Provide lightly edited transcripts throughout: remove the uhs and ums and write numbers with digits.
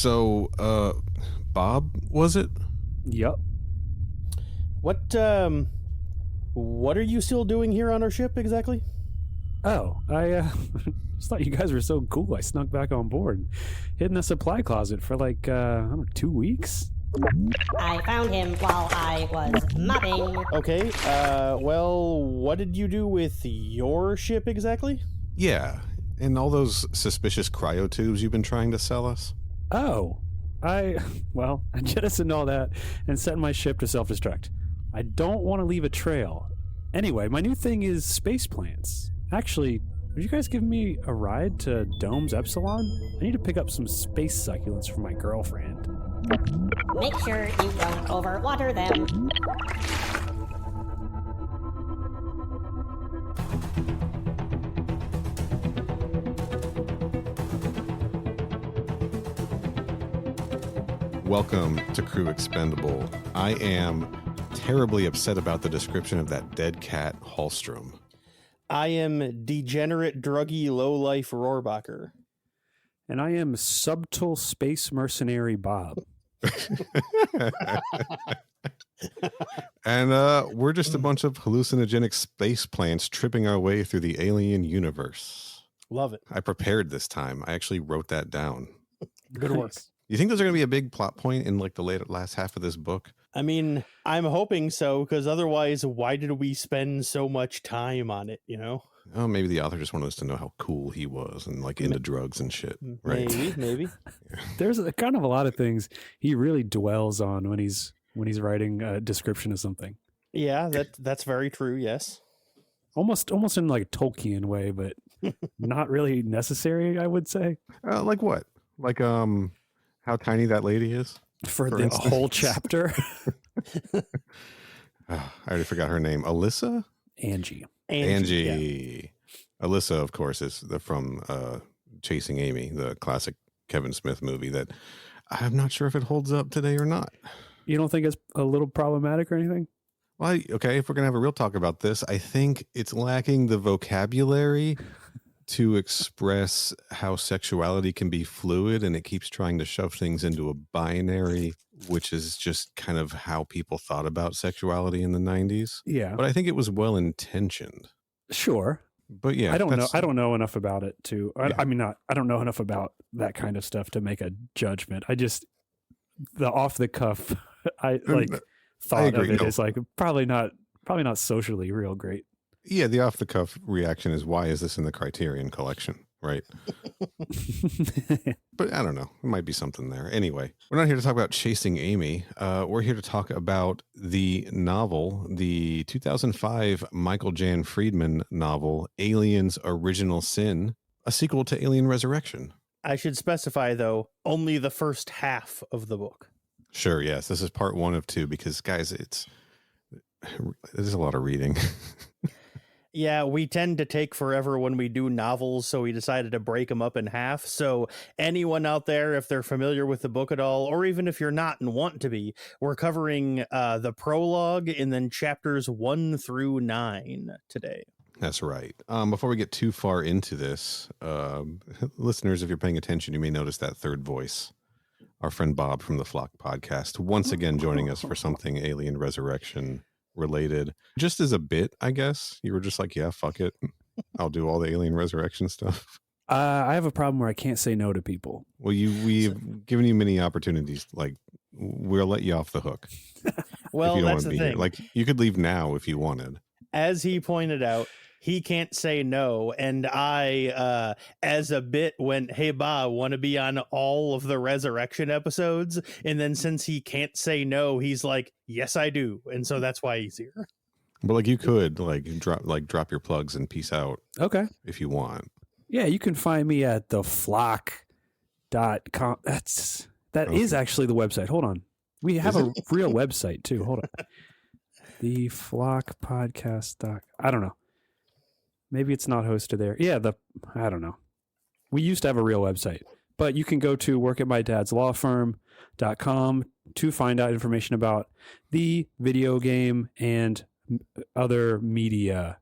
So, Bob, was it? Yep. What are you still doing here on our ship exactly? Oh, I just thought you guys were so cool. I snuck back on board, hid in the supply closet for like, I don't know, 2 weeks. I found him while I was mopping. Okay, well, what did you do with your ship exactly? Yeah, and all those suspicious cryotubes you've been trying to sell us? Oh, I jettisoned all that and set my ship to self-destruct. I don't want to leave a trail. Anyway, my new thing is space plants. Actually, would you guys give me a ride to Dome's Epsilon? I need to pick up some space succulents for my girlfriend. Make sure you don't overwater them. Welcome to Crew Expendable. I am terribly upset about the description of that dead cat, Hallstrom. I am degenerate, druggy, lowlife Rohrbacher. And I am subtle space mercenary Bob. And we're just a bunch of hallucinogenic space plants tripping our way through the alien universe. Love it. I prepared this time. I actually wrote that down. Good work. You think there's going to be a big plot point in like the last half of this book? I mean, I'm hoping so, because otherwise, why did we spend so much time on it, you know? Oh, maybe the author just wanted us to know how cool he was and like into drugs and shit. Right? Maybe. There's kind of a lot of things he really dwells on when he's writing a description of something. Yeah, that's very true. Yes. Almost in like a Tolkien way, but not really necessary, I would say. Like what? Like how tiny that lady is? For the whole chapter. I already forgot her name. Alyssa? Angie. Yeah. Alyssa, of course, is from Chasing Amy, the classic Kevin Smith movie that I'm not sure if it holds up today or not. You don't think it's a little problematic or anything? Well, okay, if we're going to have a real talk about this, I think it's lacking the vocabulary to express how sexuality can be fluid, and it keeps trying to shove things into a binary, which is just kind of how people thought about sexuality in the 90s. Yeah. But I think it was well intentioned. Sure. But yeah, I don't know enough about it to I don't know enough about that kind of stuff to make a judgment. I just the off the cuff thought of it is like probably not socially real great. Yeah, the off the cuff reaction is, why is this in the Criterion collection, right? But I don't know. It might be something there. Anyway, we're not here to talk about Chasing Amy. We're here to talk about the novel, the 2005 Michael Jan Friedman novel, Alien's Original Sin, a sequel to Alien Resurrection. I should specify, though, only the first half of the book. Sure, yes. This is part 1 of 2 because, guys, there's a lot of reading. Yeah, we tend to take forever when we do novels, so we decided to break them up in half. So anyone out there, if they're familiar with the book at all, or even if you're not and want to be, we're covering the prologue and then chapters 1 through 9 today. That's right. Before we get too far into this, listeners, if you're paying attention, you may notice that third voice. Our friend Bob from the Flock podcast, once again joining us for something Alien Resurrection related, just as a bit, I guess. You were just like, yeah, fuck it, I'll do all the Alien Resurrection stuff. I have a problem where I can't say no to people. Well, we've given you many opportunities. Like, we'll let you off the hook. Well, that's the thing. Here. Like, you could leave now if you wanted. As he pointed out, he can't say no, and I, as a bit, went, hey, Bob, want to be on all of the Resurrection episodes? And then since he can't say no, he's like, yes, I do. And so that's why he's here. But like, you could drop your plugs and peace out. Okay. If you want. Yeah, you can find me at theflock.com. That is actually the website. Hold on. We have a real website too. Hold on. The Flock Podcast. I don't know. Maybe it's not hosted there. Yeah, I don't know. We used to have a real website, but you can go to workatmydadslawfirm.com to find out information about the video game and other media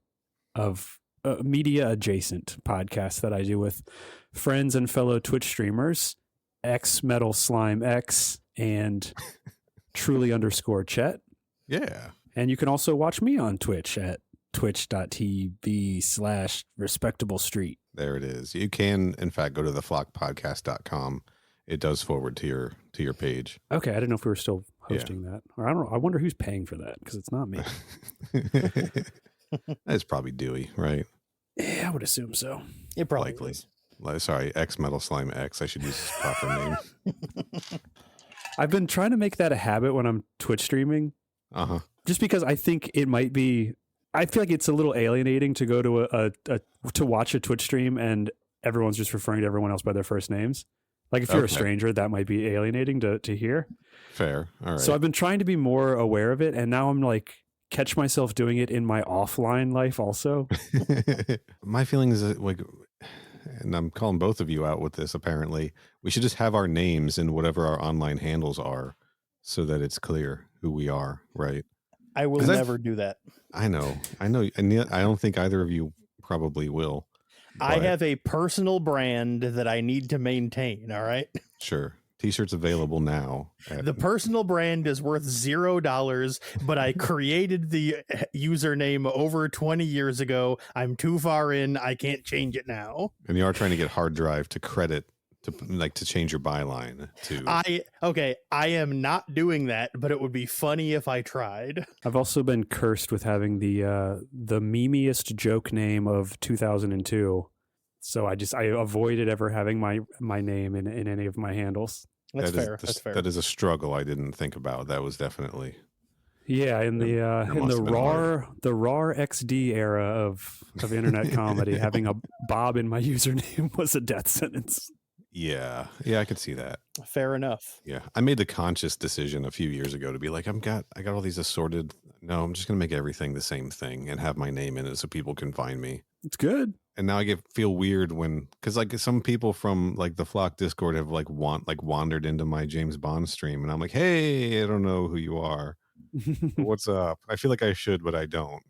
adjacent podcasts that I do with friends and fellow Twitch streamers. X Metal Slime X and truly_Chet. Yeah. And you can also watch me on Twitch at twitch.tv/respectable street. There it is. You can, in fact, go to theflockpodcast.com. It does forward to your page. Okay, I didn't know if we were still hosting that. Or I don't know. I wonder who's paying for that, because it's not me. It's probably Dewey, right? Yeah, I would assume so. It probably Likely. is. Sorry, X Metal Slime X. I should use his proper name. I've been trying to make that a habit when I'm Twitch streaming. Uh-huh. Just because I think it might be, I feel like it's a little alienating to go to to watch a Twitch stream and everyone's just referring to everyone else by their first names. Like if you're a stranger, that might be alienating to hear. Fair. All right. So I've been trying to be more aware of it, and now I'm like, catch myself doing it in my offline life also. My feeling is that, like, and I'm calling both of you out with this, apparently, we should just have our names in whatever our online handles are so that it's clear who we are, right? I will never do that. I know. And I don't think either of you probably will. I have a personal brand that I need to maintain, all right? Sure. T-shirts available now. The personal brand is worth $0, but I created the username over 20 years ago. I'm too far in. I can't change it now. And you are trying to get hard drive to credit to change your byline to. I am not doing that, but it would be funny if I tried. I've also been cursed with having the memeiest joke name of 2002. So I avoided ever having my name in any of my handles. That's fair. That's fair. That is a struggle I didn't think about. That was definitely. Yeah, in the RAR XD era of internet comedy, having a Bob in my username was a death sentence. Yeah, I could see that. Fair enough. Yeah, I made the conscious decision a few years ago to be like, I got all these assorted. No, I'm just gonna make everything the same thing and have my name in it so people can find me. It's good. And now I feel weird because like some people from like the Flock Discord have wandered into my James Bond stream, and I'm like, hey, I don't know who you are. What's up? I feel like I should, but I don't.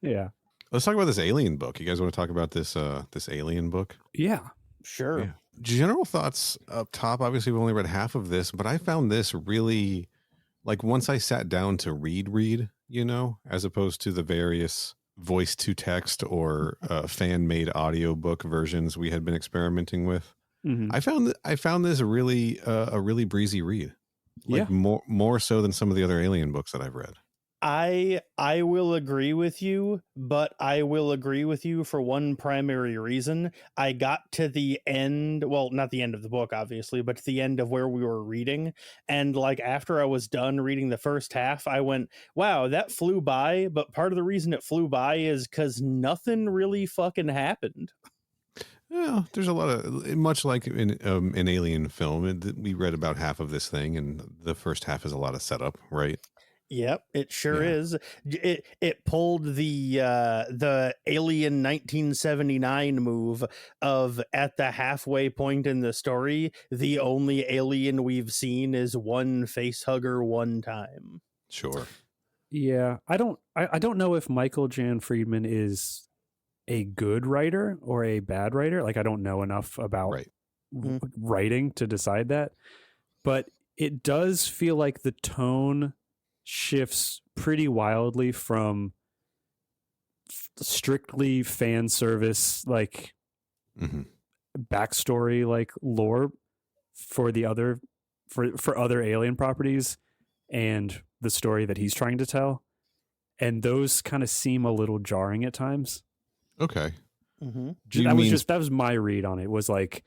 Yeah. Let's talk about this alien book. You guys want to talk about this alien book? Yeah. Sure. Yeah. General thoughts up top. Obviously, we've only read half of this, but I found this really, like, once I sat down to read, as opposed to the various voice to text or fan-made audiobook versions we had been experimenting with. Mm-hmm. I found this really a really breezy read. Like more so than some of the other alien books that I've read. I will agree with you, but I will agree with you for one primary reason. I got to the end, well, not the end of the book, obviously, but the end of where we were reading. And like after I was done reading the first half, I went, wow, that flew by. But part of the reason it flew by is because nothing really fucking happened. Yeah, there's a lot of, much like in an alien film, we read about half of this thing, and the first half is a lot of setup, right? Yep, it sure is. It pulled the Alien 1979 move of, at the halfway point in the story, the only alien we've seen is one face hugger one time. Sure. Yeah, I don't know if Michael Jan Friedman is a good writer or a bad writer. Like, I don't know enough about writing to decide that, but it does feel like the tone shifts pretty wildly from strictly fan service, like backstory, like lore for the other for other alien properties and the story that he's trying to tell, and those kind of seem a little jarring at times. Okay. That was my read on it. Was like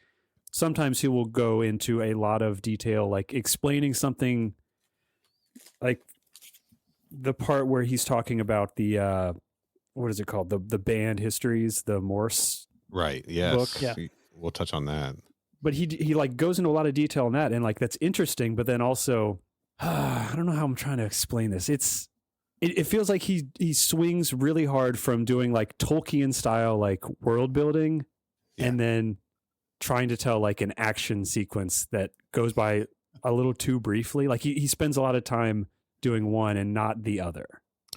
sometimes he will go into a lot of detail, like explaining something, like the part where he's talking about the what is it called, the band histories, the Morse yes book. Yeah, we'll touch on that, but he like goes into a lot of detail on that, and like that's interesting, but then also I don't know how I'm trying to explain this. It feels like he swings really hard from doing like Tolkien style like world building and then trying to tell like an action sequence that goes by a little too briefly. Like he spends a lot of time doing one and not the other.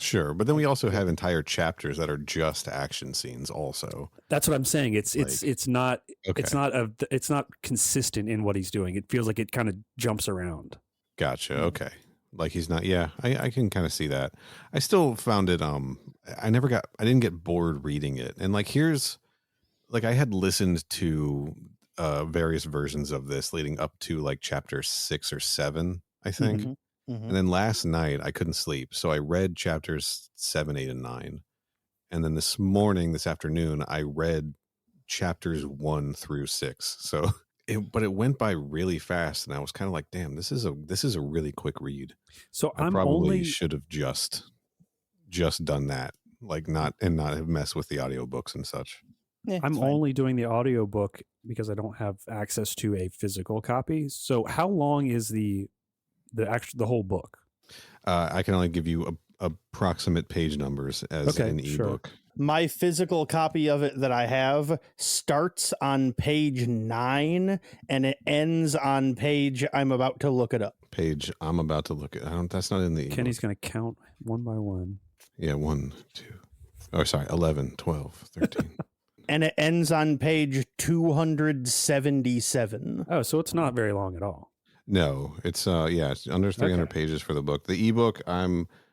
Sure, but then we also have entire chapters that are just action scenes. Also, That's what I'm saying. It's not okay, it's not consistent in what he's doing. It feels like it kind of jumps around. gotcha. Okay, like he's not. Yeah, I can kind of see that. I still found it. I didn't get bored reading it, and like here's like I had listened to various versions of this leading up to like chapter 6 or 7, I think. Mhm, mhm. And then last night I couldn't sleep, so I read chapters 7, 8, and 9. And then this afternoon, I read chapters 1 through 6. So but it went by really fast, and I was kind of like, damn, this is a really quick read. So I I'm probably only should have just done that, like not have messed with the audiobooks and such. Yeah, I'm it's fine. only doing the audiobook because I don't have access to a physical copy. So how long is the whole book? I can only give you approximate page numbers as Okay, an sure. ebook. My physical copy of it that I have starts on page 9 and it ends on page I'm about to look it up. Page I'm about to look at. That's not in the ebook. Kenny's going to count one by one. Yeah, 1, 2. Oh, sorry, 11, 12, 13. And it ends on page 277. Oh, so it's not very long at all. No, it's it's under 300 pages for the book. The ebook,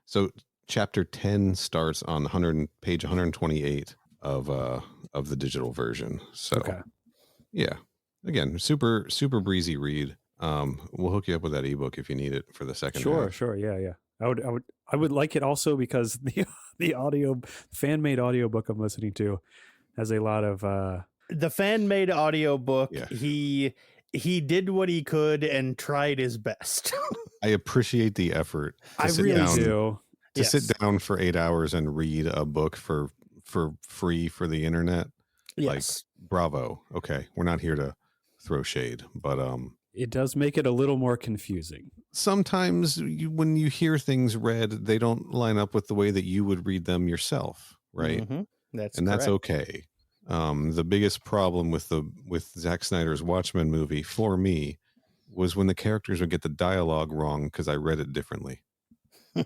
so chapter 10 starts on page 128 of the digital version. So yeah, again, super breezy read. We'll hook you up with that ebook if you need it for the second half. Sure, yeah. I would like it also because the audio fan made audiobook I'm listening to has a lot of the fan made audiobook. Yeah. He did what he could and tried his best. I appreciate the effort. I really do. To sit down for 8 hours and read a book for free for the internet. Yes. Like, bravo. Okay, we're not here to throw shade, but it does make it a little more confusing. Sometimes when you hear things read, they don't line up with the way that you would read them yourself, right? Mm-hmm. That's correct. Okay. The biggest problem with Zack Snyder's Watchmen movie for me was when the characters would get the dialogue wrong because I read it differently. I'm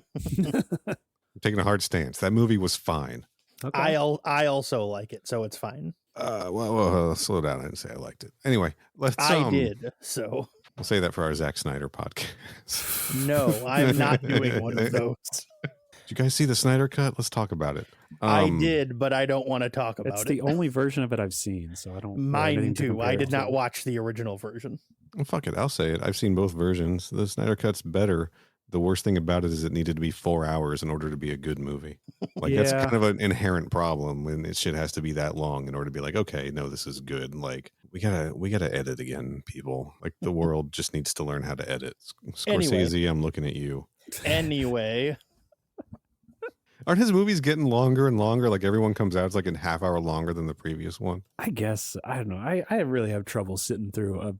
taking a hard stance. That movie was fine. Okay. I also like it, so it's fine. Well, slow down. I didn't say I liked it. Anyway, I did, so we'll say that for our Zack Snyder podcast. No, I'm not doing one of those. Did you guys see the Snyder cut? Let's talk about it. I did, but I don't want to talk about it. It's the only version of it I've seen, so I don't. Mine too. I did not watch the original version. Well, fuck it. I'll say it. I've seen both versions. The Snyder cut's better. The worst thing about it is it needed to be 4 hours in order to be a good movie. Like that's kind of an inherent problem when shit has to be that long in order to be like, okay, no, this is good. Like we gotta edit again, people. Like the world just needs to learn how to edit. Scorsese, I'm looking at you. Anyway. Aren't his movies getting longer and longer? Like everyone comes out, it's like a half hour longer than the previous one. I guess. I don't know. I really have trouble sitting through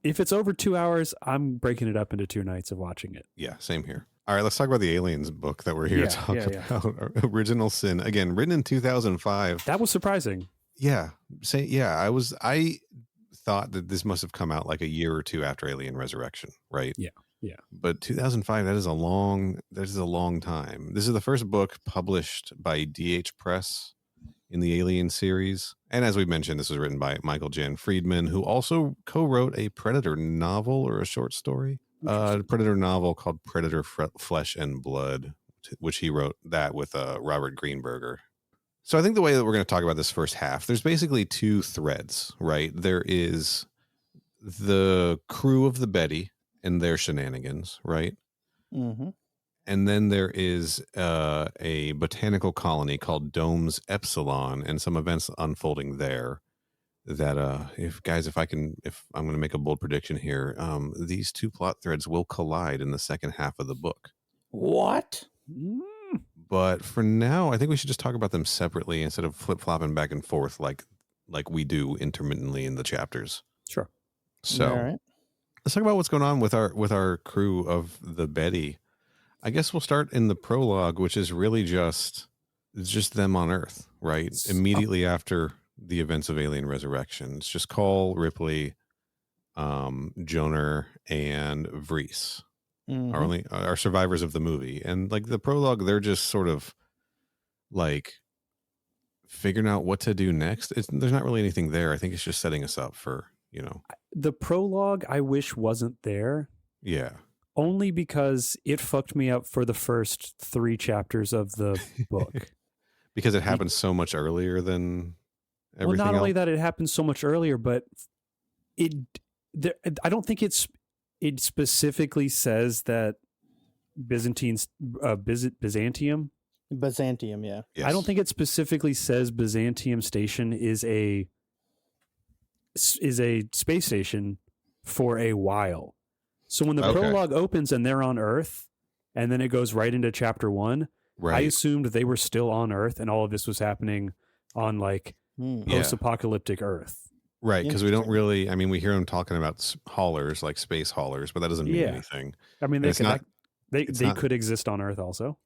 if it's over 2 hours, I'm breaking it up into 2 nights of watching it. Yeah, same here. All right, let's talk about the Aliens book that we're here to talk about. Original Sin. Again, written in 2005. That was surprising. Yeah. I thought that this must have come out like a year or two after Alien Resurrection, right? Yeah. But 2005, that is a long time. This is the first book published by DH Press in the Alien series. And as we mentioned, this was written by Michael Jan Friedman, who also co-wrote a Predator novel or a short story. Predator novel called Predator Flesh and Blood, which he wrote that with Robert Greenberger. So I think the way that we're going to talk about this first half, there's basically 2 threads, right? There is the crew of the Betty and their shenanigans, right? Mm-hmm. And then there is a botanical colony called Domes Epsilon and some events unfolding there that if I'm going to make a bold prediction here, these 2 plot threads will collide in the second half of the book. What? But for now, I think we should just talk about them separately instead of flip-flopping back and forth like we do intermittently in the chapters. Sure. So let's talk about what's going on with our crew of the Betty. I guess we'll start in the prologue, which is really just them on Earth, right? Immediately after the events of Alien Resurrection. It's just Cole, Ripley, Joner, and Vries. are survivors of the movie. And like the prologue, they're just sort of like figuring out what to do next. There's not really anything there. I think it's just setting us up for, The prologue I wish wasn't there. Yeah. Only because it fucked me up for the first 3 chapters of the book. Because it happened so much earlier than everything Well, not only else. that it happened so much earlier, but I don't think it specifically says that Byzantium, yeah. Yes. I don't think it specifically says Byzantium Station is a space station for a while. So when the prologue opens and they're on Earth, and then it goes right into chapter 1, I assumed they were still on Earth, and all of this was happening on like post-apocalyptic Earth. Right, because we don't really. I mean, we hear them talking about haulers, like space haulers, but that doesn't mean anything. I mean, they could exist on Earth also.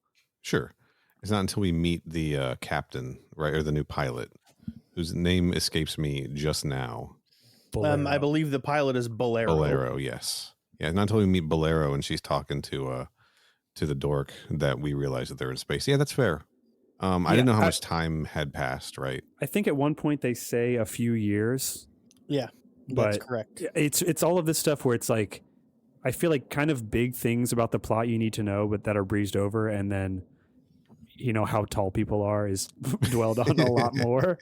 Sure, it's not until we meet the captain, right, or the new pilot, whose name escapes me just now. I believe the pilot is Bolero. Bolero, yes, yeah. Not until we meet Bolero and she's talking to the dork that we realize that they're in space. Yeah, that's fair. I didn't know how much time had passed, right? I think at one point they say a few years. Yeah, that's correct. It's all of this stuff where it's like, I feel like kind of big things about the plot you need to know, but that are breezed over, and then how tall people are is dwelled on a lot more.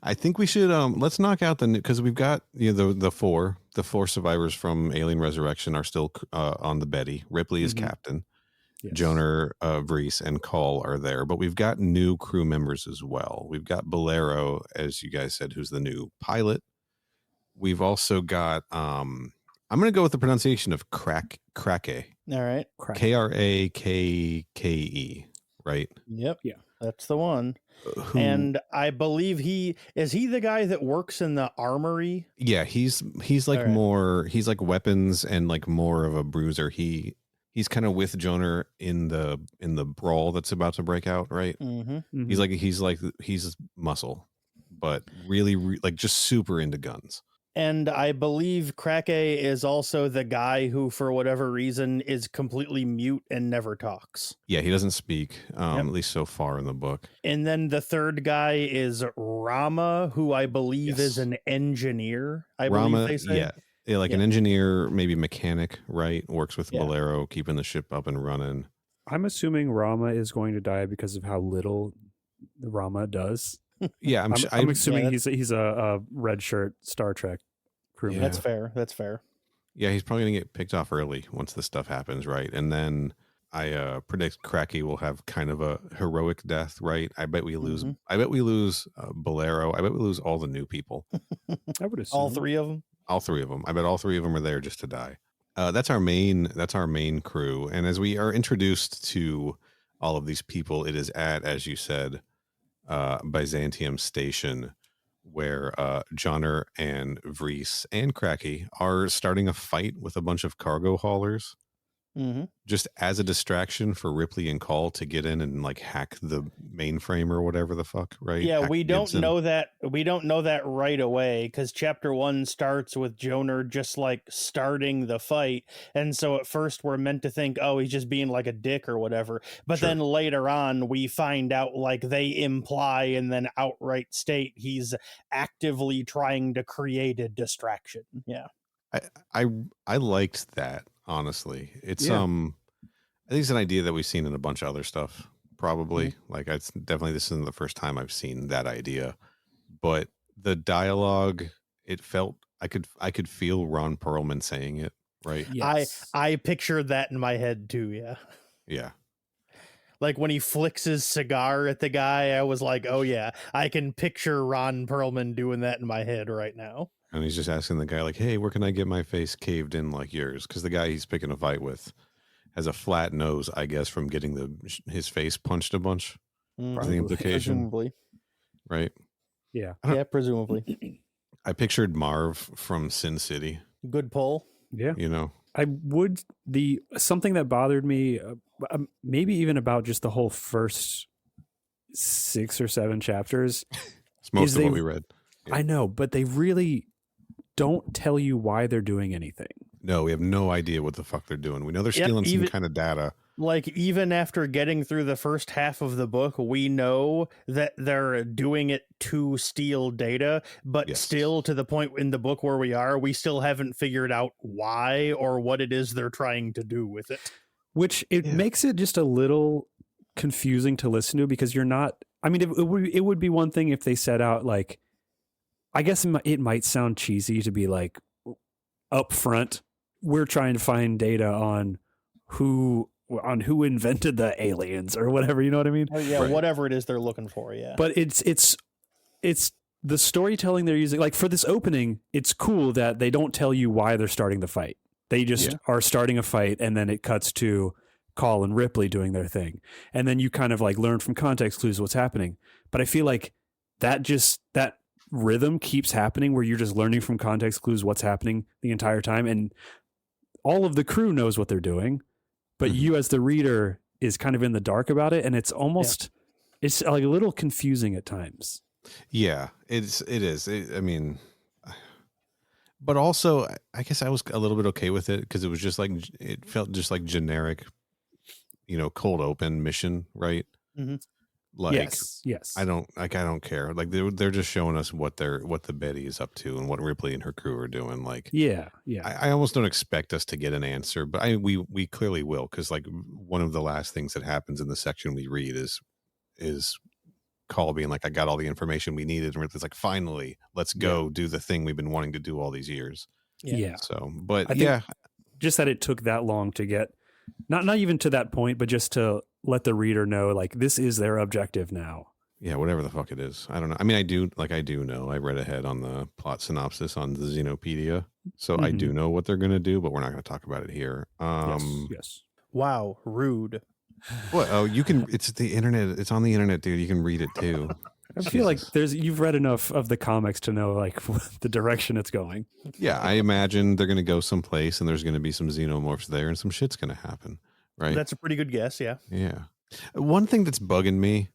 I think we should let's knock out because we've got the four survivors from Alien Resurrection are still on the Betty. Ripley is captain. Yes. Joner, Vreese, and Call are there, but we've got new crew members as well. We've got Bolero, as you guys said, who's the new pilot. We've also got I'm going to go with the pronunciation of Krake. All right, Krakke, right? Yep. Yeah, that's the one. And I believe he is the guy that works in the armory. Yeah, he's like more. He's like weapons and like more of a bruiser. He's kind of with Joner in the brawl that's about to break out, right? Mm-hmm. He's muscle, but really like just super into guns. And I believe Krake is also the guy who, for whatever reason, is completely mute and never talks. Yeah, he doesn't speak, at least so far in the book. And then the third guy is Rama, who I believe is an engineer. Believe they say. Yeah, like an engineer, maybe mechanic, right? Works with Bolero, keeping the ship up and running. I'm assuming Rama is going to die because of how little Rama does. Yeah, I'm assuming he's a red shirt Star Trek crewman. That's fair. That's fair. Yeah, he's probably gonna get picked off early once this stuff happens, right? And then I predict Krake will have kind of a heroic death, right? I bet we lose. I bet we lose Bolero. I bet we lose all the new people. I would assume all three of them. All three of them. I bet all three of them are there just to die. That's our main crew. And as we are introduced to all of these people, it is at, as you said, Byzantium Station, where Joner and Vreese and Krake are starting a fight with a bunch of cargo haulers. Just as a distraction for Ripley and Call to get in and like hack the mainframe or whatever the fuck, right? Yeah, hack we don't Gibson. know that. We don't know that right away because chapter 1 starts with Joner just like starting the fight, and so at first we're meant to think, oh, he's just being like a dick or whatever. But then later on, we find out like they imply and then outright state he's actively trying to create a distraction. Yeah, I liked that. Honestly, it's I think it's an idea that we've seen in a bunch of other stuff. Probably like it's definitely this isn't the first time I've seen that idea, but the dialogue, it felt I could feel Ron Perlman saying it, right? Yes. I pictured that in my head too. Yeah. Like when he flicks his cigar at the guy, I was like, oh yeah, I can picture Ron Perlman doing that in my head right now. And he's just asking the guy, like, hey, where can I get my face caved in like yours? Because the guy he's picking a fight with has a flat nose, I guess, from getting his face punched a bunch. Is the implication. Presumably. Right? Yeah. Yeah, presumably. I pictured Marv from Sin City. Good pull. Yeah. You know? Something that bothered me, maybe even about just the whole first 6 or 7 chapters. It's most of what we read. Yeah. I know, but they really don't tell you why they're doing anything. No, we have no idea what the fuck they're doing. We know they're stealing some kind of data. Like, even after getting through the first half of the book, we know that they're doing it to steal data, but still, to the point in the book where we are, we still haven't figured out why or what it is they're trying to do with it. Which it makes it just a little confusing to listen to, because you're not, I mean, it would be one thing if they set out, like, I guess it might sound cheesy to be like, up front, we're trying to find data on who invented the aliens or whatever, you know what I mean? Oh, yeah, right. Whatever it is they're looking for, yeah. But it's the storytelling they're using. Like, for this opening, it's cool that they don't tell you why they're starting the fight. They just are starting a fight, and then it cuts to Call and Ripley doing their thing. And then you kind of like learn from context clues what's happening. But I feel like that rhythm keeps happening where you're just learning from context clues what's happening the entire time. And all of the crew knows what they're doing, but you as the reader is kind of in the dark about it. And it's almost, it's like a little confusing at times. Yeah, it is. I mean, but also I guess I was a little bit okay with it because it was just like, it felt just like generic, cold open mission, right? Mm-hmm. Like, yes. I don't care. Like they're just showing us what the Betty is up to and what Ripley and her crew are doing. Like, yeah. I almost don't expect us to get an answer, but we clearly will, because like one of the last things that happens in the section we read is Call being like, I got all the information we needed, and Ripley's like, finally, let's go do the thing we've been wanting to do all these years. Yeah. So, but I think just that it took that long to get, not even to that point, but just to let the reader know, like, this is their objective now. Yeah, whatever the fuck it is. I don't know. I mean, I do know. I read ahead on the plot synopsis on the Xenopedia, so I do know what they're going to do, but we're not going to talk about it here. Yes. Wow, rude. What? Oh, you can. It's the internet. It's on the internet, dude. You can read it too. I feel like you've read enough of the comics to know like the direction it's going. Yeah, I imagine they're going to go someplace, and there's going to be some xenomorphs there, and some shit's going to happen. Right. That's a pretty good guess. Yeah. Yeah. One thing that's bugging me,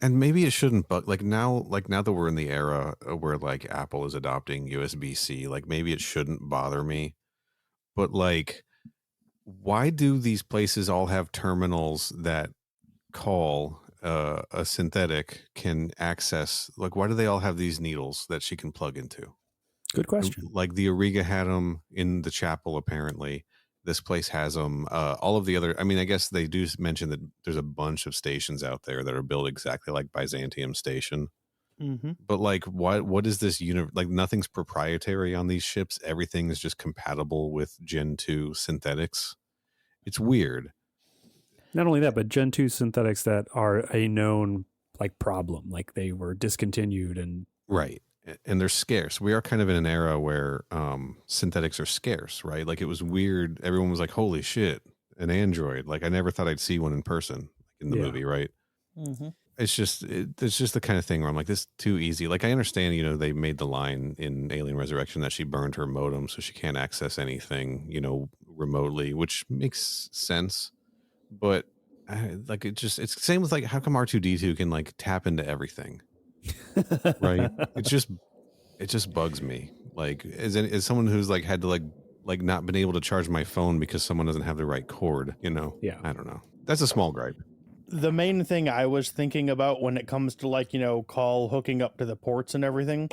and maybe it shouldn't bug, like now that we're in the era where like Apple is adopting USB-C, like maybe it shouldn't bother me, but like, why do these places all have terminals that Call a synthetic can access? Like, why do they all have these needles that she can plug into? Good question. Like the Auriga had them in the chapel, apparently. This place has them. All of the other, I mean, I guess they do mention that there's a bunch of stations out there that are built exactly like Byzantium Station. Mm-hmm. But like, what is this like, nothing's proprietary on these ships. Everything is just compatible with Gen 2 synthetics. It's weird. Not only that, but Gen 2 synthetics that are a known like problem, like they were discontinued and right. And they're scarce. We are kind of in an era where synthetics are scarce, right? Like, it was weird. Everyone was like, holy shit, an android. Like, I never thought I'd see one in person in the movie, right? Mm-hmm. It's just the kind of thing where I'm like, this is too easy. Like, I understand, they made the line in Alien Resurrection that she burned her modem so she can't access anything, remotely, which makes sense. But like, it's the same with like, how come R2-D2 can like tap into everything? Right? It just bugs me. Like, as someone who's like had to like not been able to charge my phone because someone doesn't have the right cord, Yeah. I don't know. That's a small gripe. The main thing I was thinking about when it comes to like, Call hooking up to the ports and everything,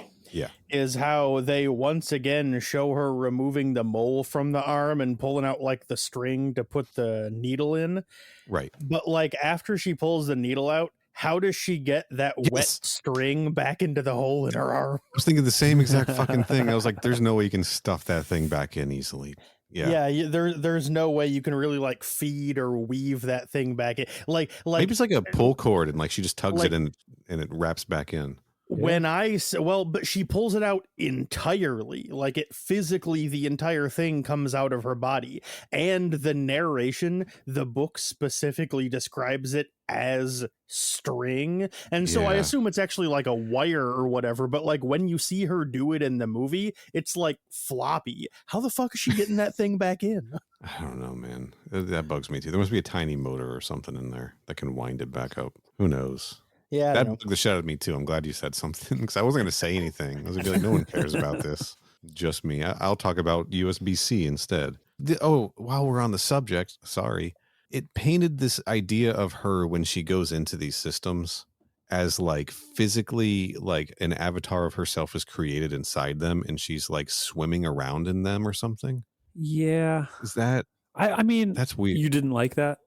is how they once again show her removing the mole from the arm and pulling out like the string to put the needle in. Right. But like, after she pulls the needle out, how does she get that wet string back into the hole in her arm? I was thinking the same exact fucking thing. I was like, there's no way you can stuff that thing back in easily. Yeah. There's no way you can really like feed or weave that thing back in. Like maybe it's like a pull cord and like she just tugs it in and it wraps back in. When but she pulls it out entirely, like it physically, the entire thing comes out of her body. And the narration, the book specifically describes it as string. And so I assume it's actually like a wire or whatever. But like, when you see her do it in the movie, it's like floppy. How the fuck is she getting that thing back in? I don't know, man. That bugs me too. There must be a tiny motor or something in there that can wind it back up. Who knows? Yeah, that bugged the shit out of me too. I'm glad you said something because I wasn't going to say anything. I was going to be like, no one cares about this. Just me. I'll talk about USB-C instead. While we're on the subject, sorry, it painted this idea of her when she goes into these systems as like physically like an avatar of herself is created inside them and she's like swimming around in them or something. Yeah. Is that I mean, that's weird. You didn't like that?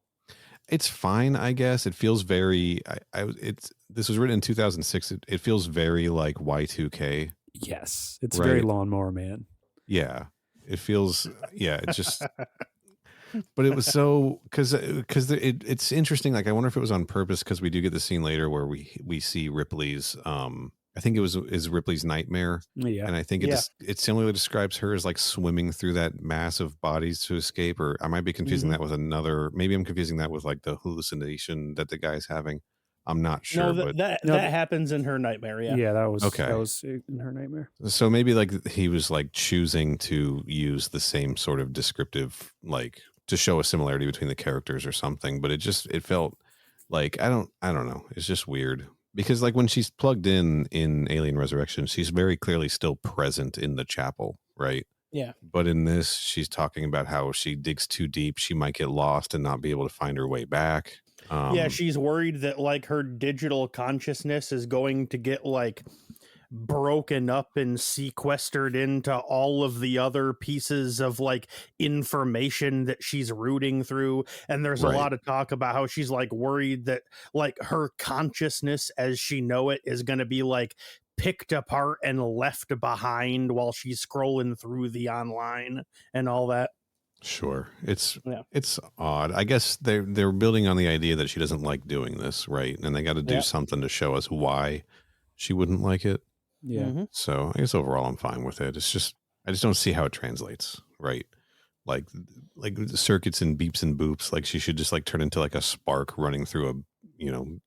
It's fine, I guess. It feels very this was written in 2006. It feels very like Y2K. Yes. It's Right. very Lawnmower Man. Yeah. It feels it just but it was so because it's interesting. Like I wonder if it was on purpose because we do get the scene later where we see Ripley's I think is Ripley's nightmare. Yeah. And I think it similarly describes her as like swimming through that mass of bodies to escape, or I might be confusing that with another. Maybe I'm confusing that with like the hallucination that the guy's having. I'm not sure. No, that happens in her nightmare. Yeah. Yeah, that was okay. That was in her nightmare. So maybe like he was like choosing to use the same sort of descriptive, like to show a similarity between the characters or something. But it felt like I don't know. It's just weird. Because like when she's plugged in Alien Resurrection, she's very clearly still present in the chapel, right? Yeah. But in this, she's talking about how she digs too deep, she might get lost and not be able to find her way back. She's worried that like her digital consciousness is going to get like broken up and sequestered into all of the other pieces of like information that she's rooting through. And there's a lot of talk about how she's like worried that like her consciousness as she know it is going to be like picked apart and left behind while she's scrolling through the online and all that. Sure. It's odd. I guess they're building on the idea that she doesn't like doing this, right? And they got to do something to show us why she wouldn't like it. Yeah. Mm-hmm. So I guess overall I'm fine with it. It's just I just don't see how it translates, right? Like the circuits and beeps and boops, like she should just like turn into like a spark running through a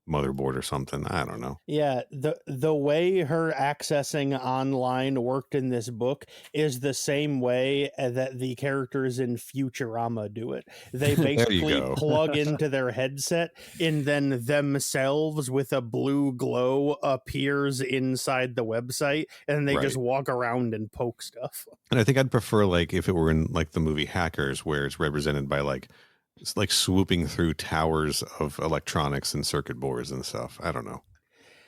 motherboard or something. I don't know. Yeah, the way her accessing online worked in this book is the same way that the characters in Futurama do it. They basically plug into their headset and then themselves with a blue glow appears inside the website and they just walk around and poke stuff. And I think I'd prefer like if it were in like the movie Hackers where it's represented by like it's like swooping through towers of electronics and circuit boards and stuff. I don't know.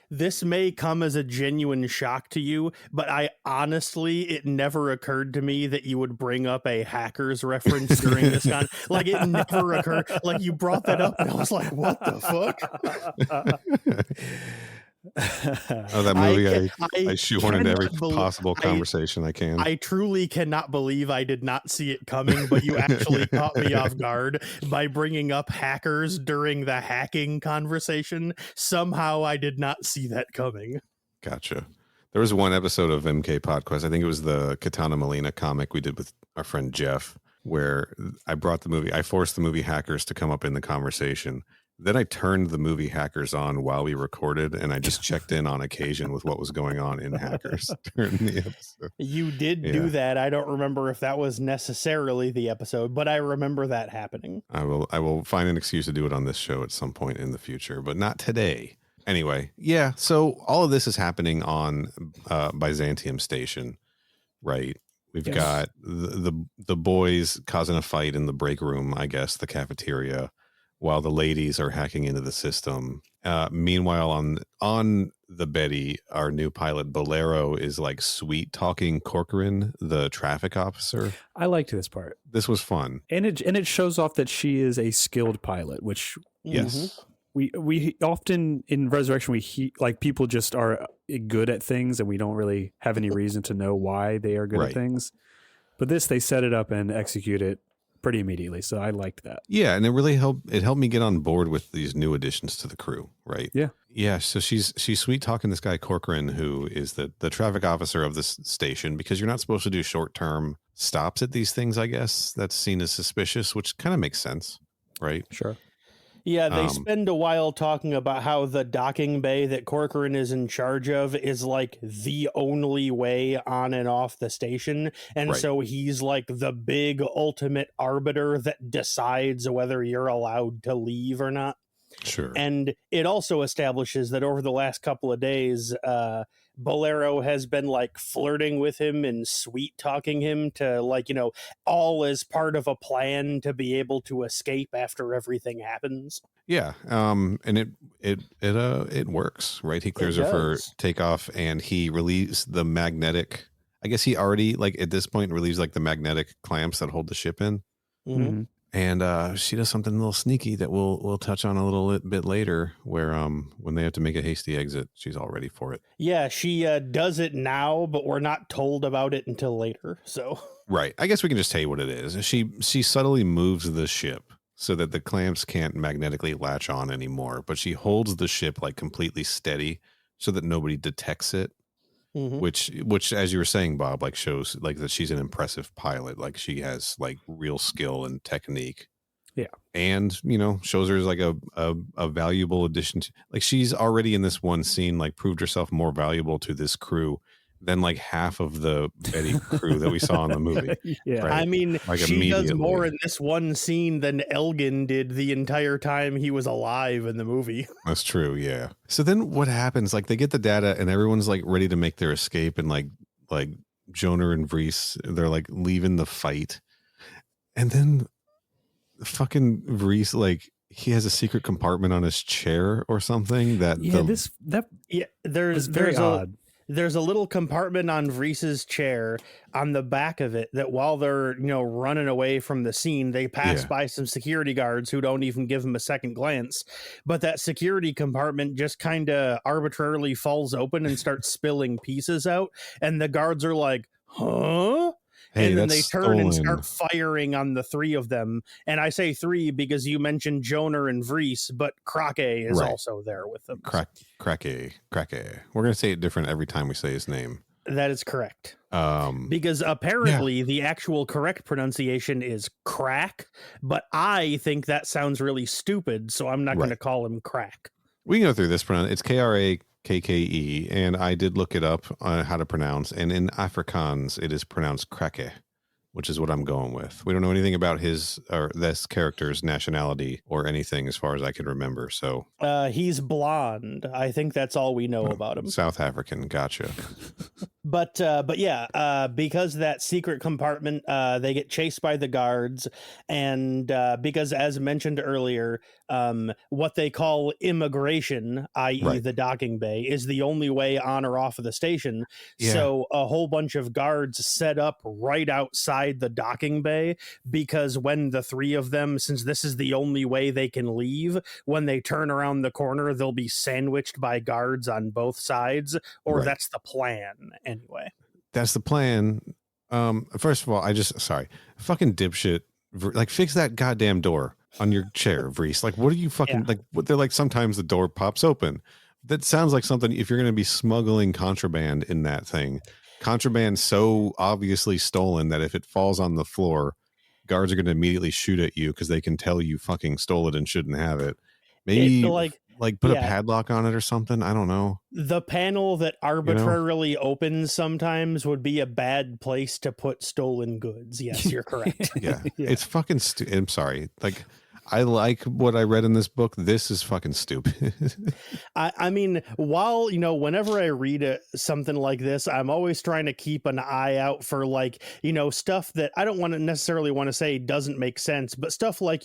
This may come as a genuine shock to you, but it never occurred to me that you would bring up a Hackers reference during this con. Like it never occurred. Like you brought that up and I was like, what the fuck? That movie, I shoehorn into every possible conversation I can. I truly cannot believe I did not see it coming, but you actually caught me off guard by bringing up Hackers during the hacking conversation. Somehow I did not see that coming. Gotcha. There was one episode of MK PodQuest, I think it was the Katana Molina comic we did with our friend Jeff, where I forced the movie Hackers to come up in the conversation. Then I turned the movie Hackers on while we recorded, and I just checked in on occasion with what was going on in Hackers during the episode. You did do that. I don't remember if that was necessarily the episode, but I remember that happening. I will find an excuse to do it on this show at some point in the future, but not today. Anyway, so all of this is happening on Byzantium Station, right? We've got the boys causing a fight in the break room, I guess, the cafeteria, while the ladies are hacking into the system. Meanwhile, on the Betty, our new pilot Bolero is like sweet talking Corcoran, the traffic officer. I liked this part. This was fun, and it shows off that she is a skilled pilot, which we often in Resurrection like people just are good at things, and we don't really have any reason to know why they are good at things. But they set it up and execute it pretty immediately, so I liked that. Yeah, and it really helped me get on board with these new additions to the crew, right? Yeah. So she's sweet talking this guy Corcoran, who is the traffic officer of this station, because you're not supposed to do short-term stops at these things. I guess that's seen as suspicious, which kind of makes sense, right? Sure. Yeah, they spend a while talking about how the docking bay that Corcoran is in charge of is like the only way on and off the station. And so he's like the big ultimate arbiter that decides whether you're allowed to leave or not. Sure. And it also establishes that over the last couple of days, Bolero has been like flirting with him and sweet talking him to like, all as part of a plan to be able to escape after everything happens. Yeah. And it works, right? He clears her for takeoff, and he relieves the magnetic. I guess he already, like, at this point relieves like the magnetic clamps that hold the ship in. Mm-hmm. And she does something a little sneaky that we'll touch on a little bit later, where when they have to make a hasty exit, she's all ready for it. Yeah, she does it now, but we're not told about it until later. So right, I guess we can just tell you what it is. She subtly moves the ship so that the clamps can't magnetically latch on anymore, but she holds the ship like completely steady so that nobody detects it. Mm-hmm. Which, as you were saying, Bob, like shows like that she's an impressive pilot. Like she has like real skill and technique. Yeah. And, shows her as like a valuable addition to, like, she's already in this one scene, like proved herself more valuable to this crew than like half of the Betty crew that we saw in the movie. Yeah. Right? I mean, like she does more in this one scene than Elgin did the entire time he was alive in the movie. That's true. Yeah. So then what happens? Like they get the data and everyone's like ready to make their escape, and like Jonah and Vries, they're like leaving the fight. And then fucking Vries, like, he has a secret compartment on his chair or something there's very odd. There's a little compartment on Vries's chair on the back of it that while they're, running away from the scene, they pass by some security guards who don't even give them a second glance. But that security compartment just kind of arbitrarily falls open and starts spilling pieces out. And the guards are like, huh? Hey, and then they turn and start firing on the three of them. And I say three because you mentioned Jonah and Vries, but Krake is also there with them. Krake. We're going to say it different every time we say his name. That is correct. Because apparently the actual correct pronunciation is crack, but I think that sounds really stupid, so I'm not going to call him Crack. We can go through this. It's Krake, and I did look it up how to pronounce, and in Afrikaans it is pronounced Krake, which is what I'm going with. We don't know anything about his or this character's nationality or anything as far as I can remember. So he's blonde. I think that's all we know about him. South African. Gotcha. But yeah, because that secret compartment, they get chased by the guards, and because, as mentioned earlier, what they call immigration, i.e. the docking bay, is the only way on or off of the station. Yeah. So a whole bunch of guards set up right outside the docking bay, because when the three of them, since this is the only way they can leave, when they turn around the corner, they'll be sandwiched by guards on both sides, or that's the plan. Anyway, that's the plan. First of all, fucking dipshit, like, fix that goddamn door on your chair, Vries. Like, what are you fucking like? What they're like, sometimes the door pops open. That sounds like something, if you're going to be smuggling contraband in that thing, contraband so obviously stolen that if it falls on the floor, guards are going to immediately shoot at you because they can tell you fucking stole it and shouldn't have it. Maybe put a padlock on it or something. I don't know. The panel that arbitrarily opens sometimes would be a bad place to put stolen goods. Yes, you're correct. Yeah. It's fucking I'm sorry. Like, I like what I read in this book. This is fucking stupid. I mean, while, whenever I read something like this, I'm always trying to keep an eye out for stuff that I don't necessarily want to say doesn't make sense, but stuff like,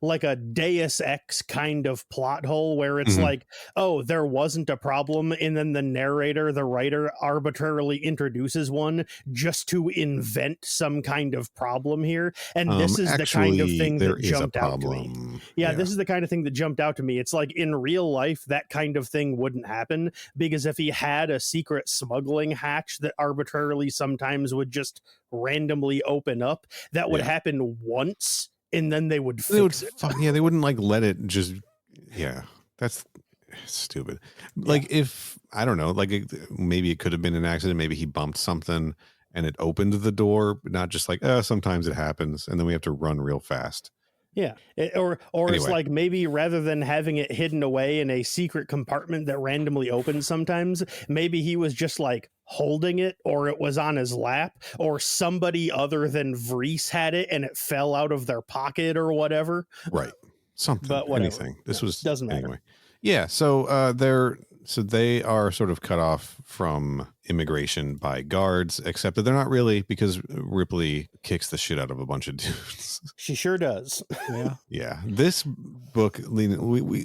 like a Deus Ex kind of plot hole where it's like, oh, there wasn't a problem. And then the narrator, the writer, arbitrarily introduces one just to invent some kind of problem here. And this is the kind of thing that jumped out to me. Yeah, this is the kind of thing that jumped out to me. It's like, in real life, that kind of thing wouldn't happen, because if he had a secret smuggling hatch that arbitrarily sometimes would just randomly open up, that would happen once, and then they would fix it. They wouldn't let it just. Yeah, that's stupid. Like, if I don't know, maybe it could have been an accident. Maybe he bumped something and it opened the door, not just like, sometimes it happens, and then we have to run real fast. Yeah. Or anyway. It's like, maybe rather than having it hidden away in a secret compartment that randomly opens sometimes, maybe he was just like holding it, or it was on his lap, or somebody other than Vries had it and it fell out of their pocket or whatever. Right. Something. But anything. This was doesn't matter. Anyway. Yeah. So so they are sort of cut off from immigration by guards, except that they're not really, because Ripley kicks the shit out of a bunch of dudes. She sure does. Yeah. Yeah, this book,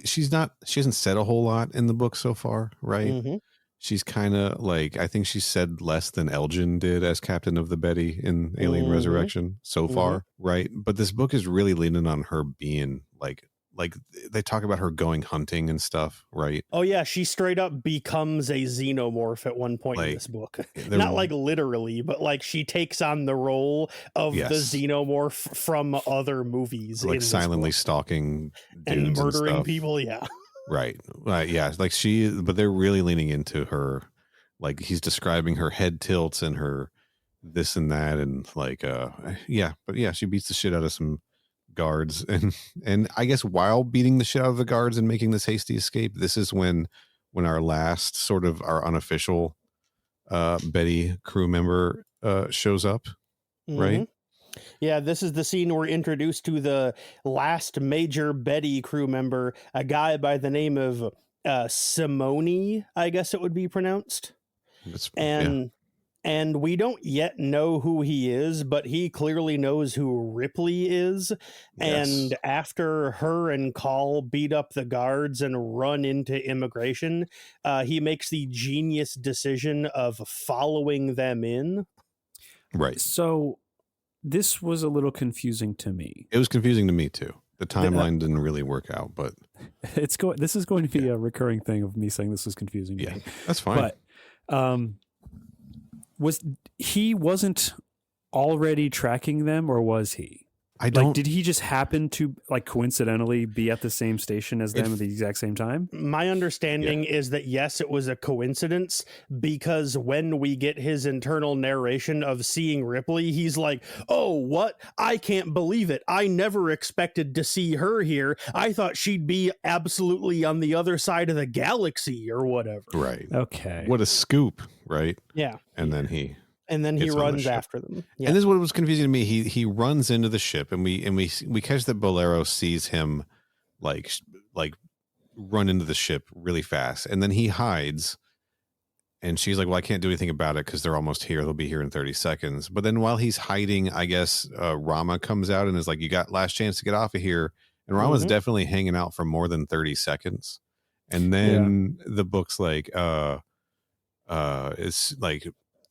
she hasn't said a whole lot in the book so far, right? Mhm. She's kind of like, I think she said less than Elgin did as captain of the Betty in Alien Resurrection so far, right? But this book is really leaning on her being like they talk about her going hunting and stuff, right? Oh yeah, she straight up becomes a xenomorph at one point in Like, this book. they're- Not like literally, but like she takes on the role of the Yes. xenomorph from other movies, like in this silently book. stalking and dudes murdering stuff. people. Yeah, Right. Yeah. Like but they're really leaning into her. Like he's describing her head tilts and her this and that. And like, but yeah, she beats the shit out of some guards. And I guess while beating the shit out of the guards and making this hasty escape, this is when our last sort of our unofficial Betty crew member shows up. Right. Mhm. Yeah, this is the scene we're introduced to the last major Betty crew member, a guy by the name of Simone, I guess it would be pronounced. And we don't yet know who he is, but he clearly knows who Ripley is. Yes. And after her and Call beat up the guards and run into immigration, he makes the genius decision of following them in. Right. So this was a little confusing to me. It was confusing to me too. The timeline didn't really work out, but This is going to be a recurring thing of me saying this was confusing to yeah, me. that's fine. But wasn't already tracking them, or was he? I don't. Did he just happen to coincidentally be at the same station as them at the exact same time? My understanding is that yes, it was a coincidence, because when we get his internal narration of seeing Ripley, he's like, oh, what? I can't believe it. I never expected to see her here. I thought she'd be absolutely on the other side of the galaxy or whatever. Right. Okay. What a scoop, right? Yeah. And then he He gets on the runs ship. after them. Yeah. And this is what was confusing to me. He runs into the ship, and we catch that Bolero sees him like run into the ship really fast, and then he hides. And she's like, "Well, I can't do anything about it because they're almost here. They'll be here in 30 seconds." But then while he's hiding, I guess Rama comes out and is like, "You got last chance to get off of here." And Rama's definitely hanging out for more than 30 seconds. And then the book's like, it's like,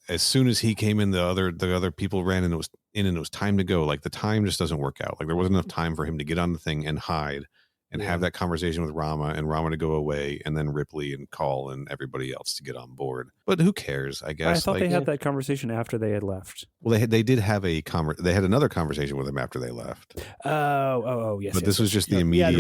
as soon as he came in, the other people ran, and it was time to go. Like the time just doesn't work out. Like there wasn't enough time for him to get on the thing and hide and have that conversation with Rama, and Rama to go away, and then Ripley and Call and everybody else to get on board. But who cares? I guess. I thought they had that conversation after they had left. Well, they did have they had another conversation with him after they left. Oh, yes. But this was just the Yeah, immediate.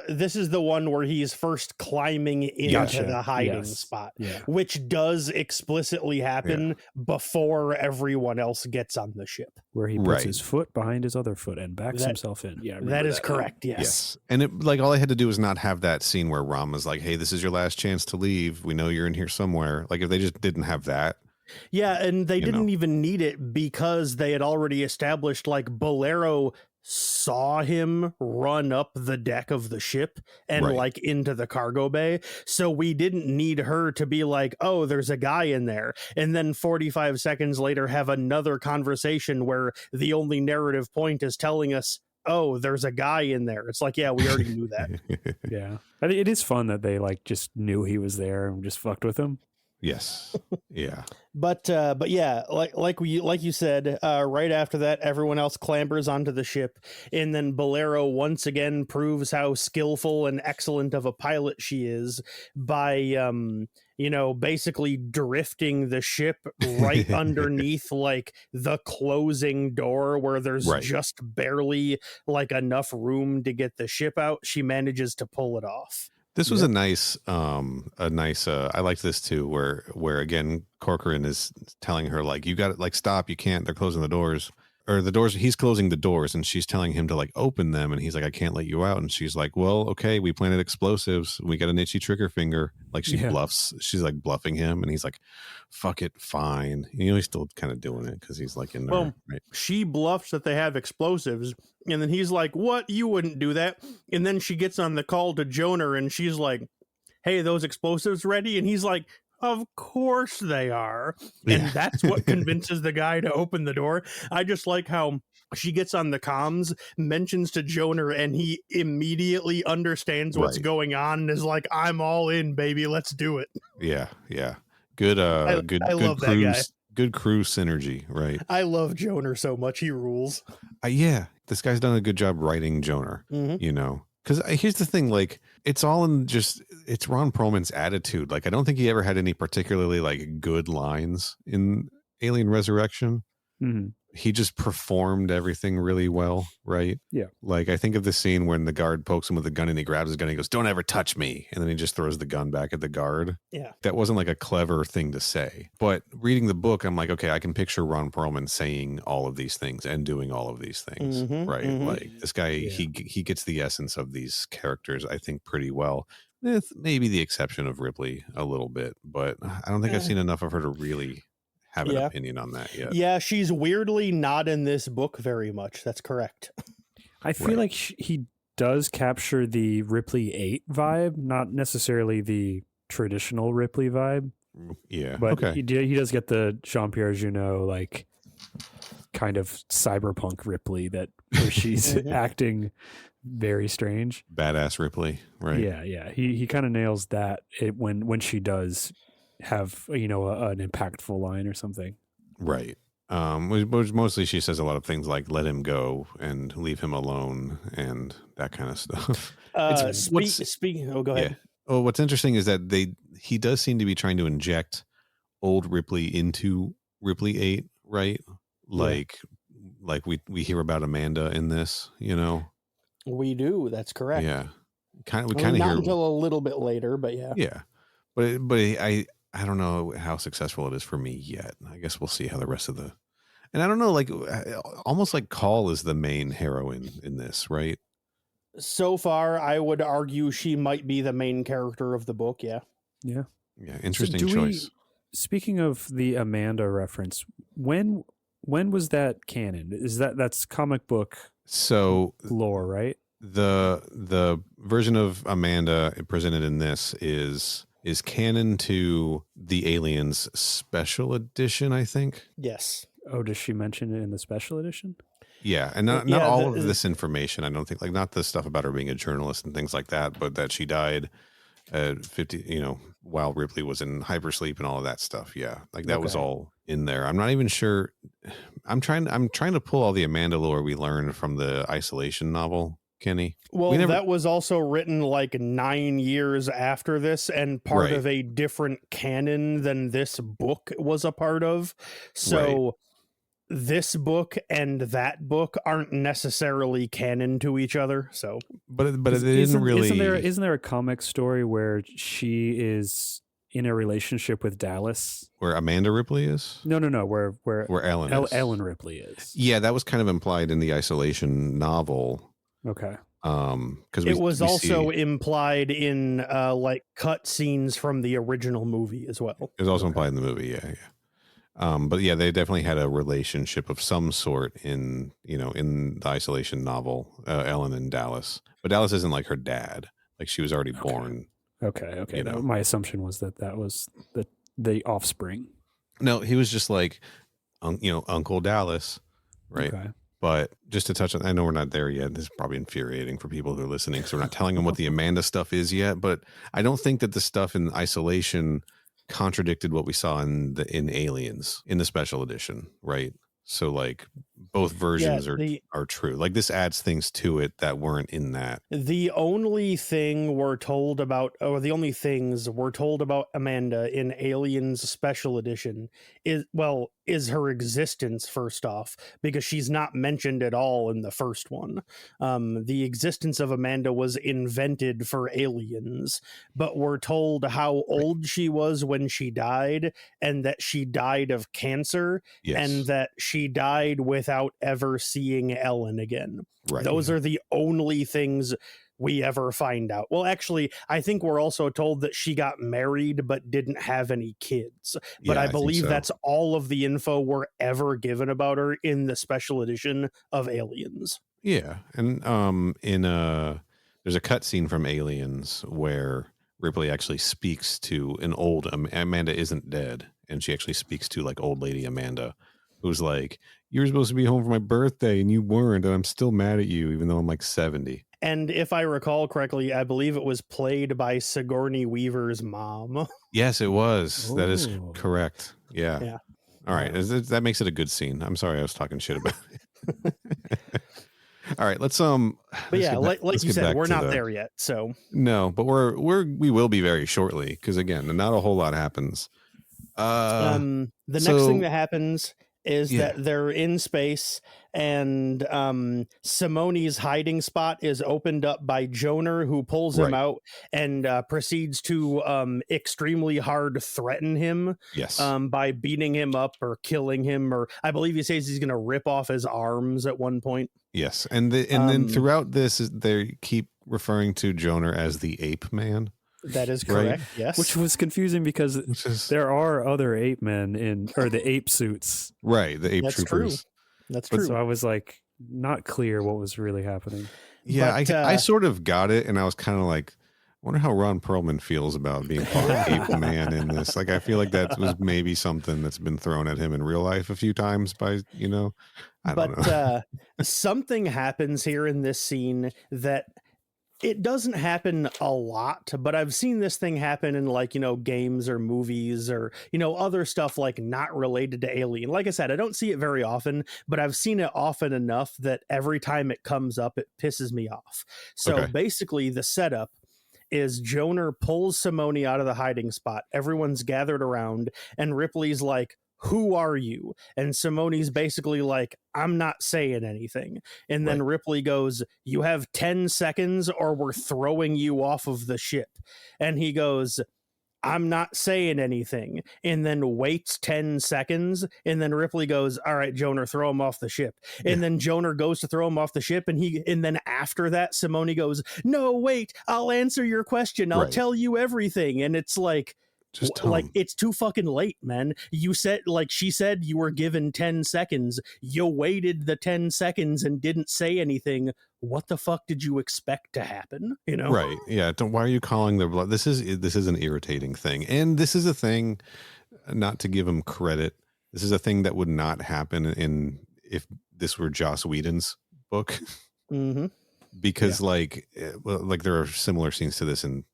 this is the one where he's first climbing into the hiding spot, which does explicitly happen before everyone else gets on the ship, where he puts his foot behind his other foot and backs himself in. Yeah, that is correct. Yes. And it all I had to do was not have that scene where Rama's like, "Hey, this is your last chance to leave. We know you're in here somewhere." Like if they just didn't have that. Yeah, and they didn't even need it because they had already established like Bolero saw him run up the deck of the ship and like into the cargo bay. So we didn't need her to be like, oh, there's a guy in there. And then 45 seconds later have another conversation where the only narrative point is telling us, oh, there's a guy in there. It's like, yeah, we already knew that. Yeah. I think it is fun that they just knew he was there and just fucked with him. Yes. Yeah. But yeah, like you said, right after that, everyone else clambers onto the ship, and then Bolero once again proves how skillful and excellent of a pilot she is by basically drifting the ship right underneath like the closing door where there's just barely like enough room to get the ship out. She manages to pull it off. This was a nice I liked this too, where again Corcoran is telling her like, you got to stop, you can't, they're closing the doors, or the doors, he's closing the doors, and she's telling him to open them, and he's like, I can't let you out, and she's like, well, okay, we planted explosives, we got an itchy trigger finger, she bluffs, she's bluffing him, and he's like, fuck it, fine. He's still kind of doing it because he's in there. Well, she bluffs that they have explosives, and then he's like, what, you wouldn't do that. And then she gets on the call to Jonah, and she's like, hey, those explosives ready? And he's like, of course they are. And Yeah. that's what convinces the guy to open the door. I just like how she gets on the comms, mentions to Joner, and he immediately understands what's Right. going on and is like, I'm all in, baby. Let's do it. Yeah. Good I good love that crew guy. good crew synergy, right? I love Joner so much. He rules. Yeah, this guy's done a good job writing Joner, you know. Because here's the thing, like, it's all in just, it's Ron Perlman's attitude. Like, I don't think he ever had any particularly, like, good lines in Alien Resurrection. Mm-hmm. He just performed everything really well, right? Yeah. Like, I think of the scene when the guard pokes him with a gun and he grabs his gun and he goes, "Don't ever touch me." And then he just throws the gun back at the guard. Yeah. That wasn't like a clever thing to say. But reading the book, I'm like, okay, I can picture Ron Perlman saying all of these things and doing all of these things, right? Like, this guy, he gets the essence of these characters, I think, pretty well. With maybe the exception of Ripley a little bit. But I don't think I've seen enough of her to really have an opinion on that yet. Yeah, she's weirdly not in this book very much. That's correct. I feel like he does capture the Ripley 8 vibe, not necessarily the traditional Ripley vibe. Yeah, but he does get the Jean-Pierre Junot, like, kind of cyberpunk Ripley where she's acting very strange. Badass Ripley, right? Yeah. He kind of nails that when she does have, you know, an impactful line or something. Right. Which mostly she says a lot of things like "let him go" and "leave him alone" and that kind of stuff. Speaking, go ahead. Yeah. Oh, what's interesting is that he does seem to be trying to inject old Ripley into Ripley 8, right? Like we hear about Amanda in this, you know. We do. That's correct. Yeah. We not hear until a little bit later, but yeah. Yeah. But I don't know how successful it is for me yet. I guess we'll see how the rest of the, and I don't know, like, almost like Call is the main heroine in this, right? So far, I would argue she might be the main character of the book. Yeah. Interesting choice. Speaking of the Amanda reference, when was that canon? That's comic book lore, right? The version of Amanda presented in this is canon to the Aliens special edition, I think. Yes. Oh, does she mention it in the special edition? Yeah, and not all of this information, I don't think, like, not the stuff about her being a journalist and things like that, but that she died at 50, you know, while Ripley was in hypersleep and all of that stuff. Yeah, like that was all in there. I'm not even sure. I'm trying to pull all the Amanda lore we learned from the Isolation novel, Kenny. Well, that was also written like 9 years after this and part of a different canon than this book was a part of. So this book and that book aren't necessarily canon to each other. So, but it didn't really. Isn't there a comic story where she is in a relationship with Dallas? Where Amanda Ripley is? No. Where Ellen is. Ellen Ripley is. Yeah, that was kind of implied in the Isolation novel. Okay. Because it was also implied in like cut scenes from the original movie as well. It was also implied in the movie. Yeah. But yeah, they definitely had a relationship of some sort in the Isolation novel, Ellen and Dallas. But Dallas isn't like her dad. Like, she was already born. Okay. You know? My assumption was that was the offspring. No, he was just like, Uncle Dallas, right? Okay. But just to touch on, I know we're not there yet. This is probably infuriating for people who are listening, because we're not telling them what the Amanda stuff is yet. But I don't think that the stuff in Isolation contradicted what we saw in Aliens in the special edition, right? So, like, both versions are true. Like, this adds things to it that weren't in that. The only thing we're told about, or the only things we're told about Amanda in Aliens special edition is her existence, first off, because she's not mentioned at all in the first one. The existence of Amanda was invented for Aliens, but we're told how old she was when she died, and that she died of cancer, and that she died without ever seeing Ellen again. Right. Those are the only things we ever find out. Well, actually, I think we're also told that she got married but didn't have any kids. But I believe that's all of the info we're ever given about her in the special edition of Aliens. Yeah, and there's a cut scene from Aliens where Ripley actually speaks to an old Amanda isn't dead, and she actually speaks to like old lady Amanda, who's like, "You're supposed to be home for my birthday, and you weren't, and I'm still mad at you, even though I'm like 70." And if I recall correctly, I believe it was played by Sigourney Weaver's mom. Yes, it was. That is Ooh. correct. Yeah. Yeah. All right. That makes it a good scene. I'm sorry I was talking shit about it. All right, let's But yeah, like you said, we're not there yet. So no, but we will be very shortly, because again, not a whole lot happens. The next thing that happens is that they're in space, and Simone's hiding spot is opened up by Joner, who pulls him out and proceeds to extremely hard threaten him. Yes. By beating him up or killing him, or I believe he says he's going to rip off his arms at one point. Yes, and then throughout this, they keep referring to Joner as the Ape Man. That is correct. Yes, which was confusing because there are other ape men the ape suits. Right, the ape That's troopers. True. That's true. So I was like, not clear what was really happening. Yeah, but, I sort of got it, and I was kind of like, I wonder how Ron Perlman feels about being called Ape Man in this. Like, I feel like that was maybe something that's been thrown at him in real life a few times by, I don't know. Something happens here in this scene that it doesn't happen a lot, but I've seen this thing happen in games or movies or, other stuff like not related to Alien. Like I said, I don't see it very often, but I've seen it often enough that every time it comes up, it pisses me off. So basically the setup is Joner pulls Simone out of the hiding spot. Everyone's gathered around, and Ripley's like, "Who are you?" And Simone's basically like, "I'm not saying anything." And then Ripley goes, "You have 10 seconds or we're throwing you off of the ship." And he goes, "I'm not saying anything," and then waits 10 seconds. And then Ripley goes, "All right, Joner, throw him off the ship." And then Joner goes to throw him off the ship. And then after that, Simone goes, "No, wait, I'll answer your question. I'll tell you everything." And it's like, it's too fucking late, man. You said, she said, you were given 10 seconds. You waited the 10 seconds and didn't say anything. What the fuck did you expect to happen? Right. Yeah. Why are you calling their blood? This is an irritating thing. And this is a thing, not to give him credit, this is a thing that would not happen if this were Joss Whedon's book. Mm-hmm. Because there are similar scenes to this in,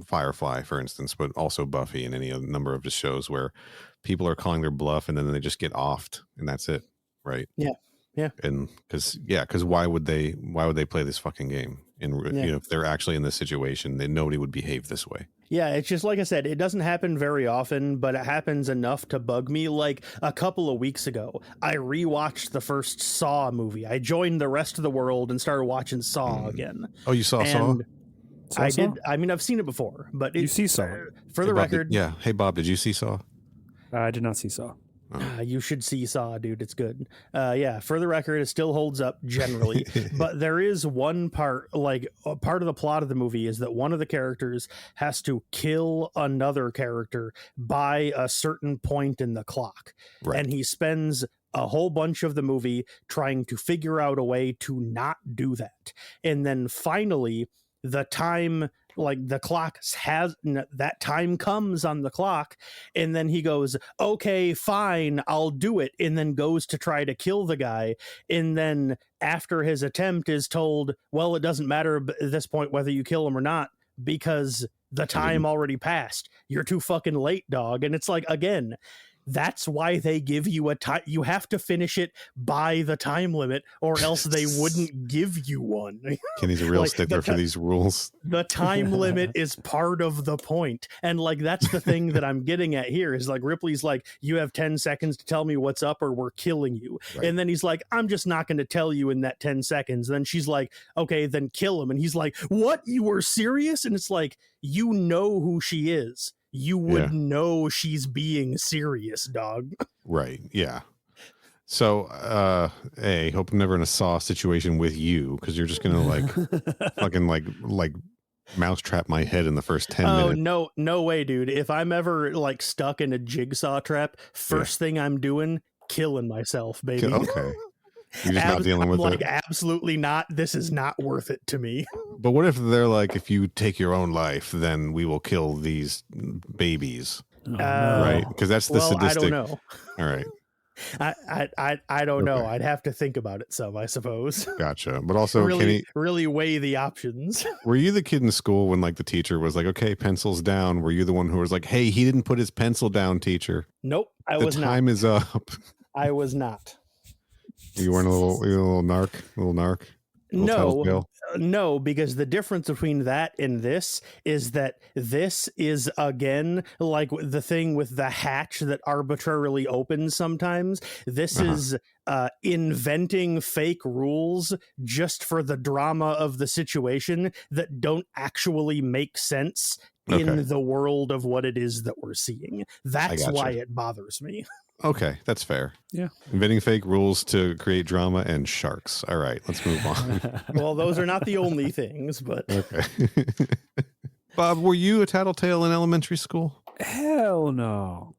Firefly, for instance, but also Buffy and any other number of the shows where people are calling their bluff and then they just get offed and that's it. Right. Yeah. Yeah. And because why would they play this fucking game? And if they're actually in this situation, then nobody would behave this way. Yeah, it's just like I said, it doesn't happen very often, but it happens enough to bug me. Like a couple of weeks ago, I rewatched the first Saw movie. I joined the rest of the world and started watching Saw again. Oh, you saw Saw? I did. I mean, I've seen it before, but you see Saw. For the record. Hey, Bob, did you see Saw? I did not see Saw. You should see Saw, dude. It's good. For the record, it still holds up generally, but there is one part, a part of the plot of the movie is that one of the characters has to kill another character by a certain point in the clock. Right. And he spends a whole bunch of the movie trying to figure out a way to not do that. And then finally, the time, the clock that time comes on the clock, and then he goes, "Okay, fine, I'll do it," and then goes to try to kill the guy. And then after his attempt is told, well, it doesn't matter at this point whether you kill him or not, because the time already passed. You're too fucking late, dog. And it's like, again, that's why they give you a time. You have to finish it by the time limit, or else they wouldn't give you one. Kenny's a real stickler for these rules. The time limit is part of the point. And that's the thing that I'm getting at here is Ripley's like, "You have 10 seconds to tell me what's up or we're killing you." Right. And then he's like, "I'm just not going to tell you in that 10 seconds. And then she's like, "Okay, then kill him." And he's like, "What? You were serious?" And it's like, you know who she is. You would know she's being serious, dog. Right. Yeah. So, hope I'm never in a Saw situation with you, because you're just gonna fucking mousetrap my head in the first 10 minutes. No way, dude. If I'm ever stuck in a jigsaw trap, first thing I'm doing, killing myself, baby. Okay. You're just not dealing with like, it. absolutely not. This is not worth it to me. But what if they're like, if you take your own life, then we will kill these babies, Oh, right? Because that's the sadistic. I don't know. All right, I don't know. Okay. I'd have to think about it some, I suppose. gotcha. But also, really weigh the options. were you the kid in school when like the teacher was like, "Okay, pencils down"? Were you the one who was like, "Hey, he didn't put his pencil down, teacher. Nope, I The was not. time is up." I was not. You weren't a little narc, little telltale? No, because the difference between that and this is that this is, again, like the thing with the hatch that arbitrarily opens sometimes. This is inventing fake rules just for the drama of the situation that don't actually make sense in the world of what it is that we're seeing. That's why it bothers me. Okay, that's fair. Yeah. Inventing fake rules to create drama and sharks. All right, let's move on. Well, those are not the only things, but Okay. Bob, were you a tattletale in elementary school? Hell no.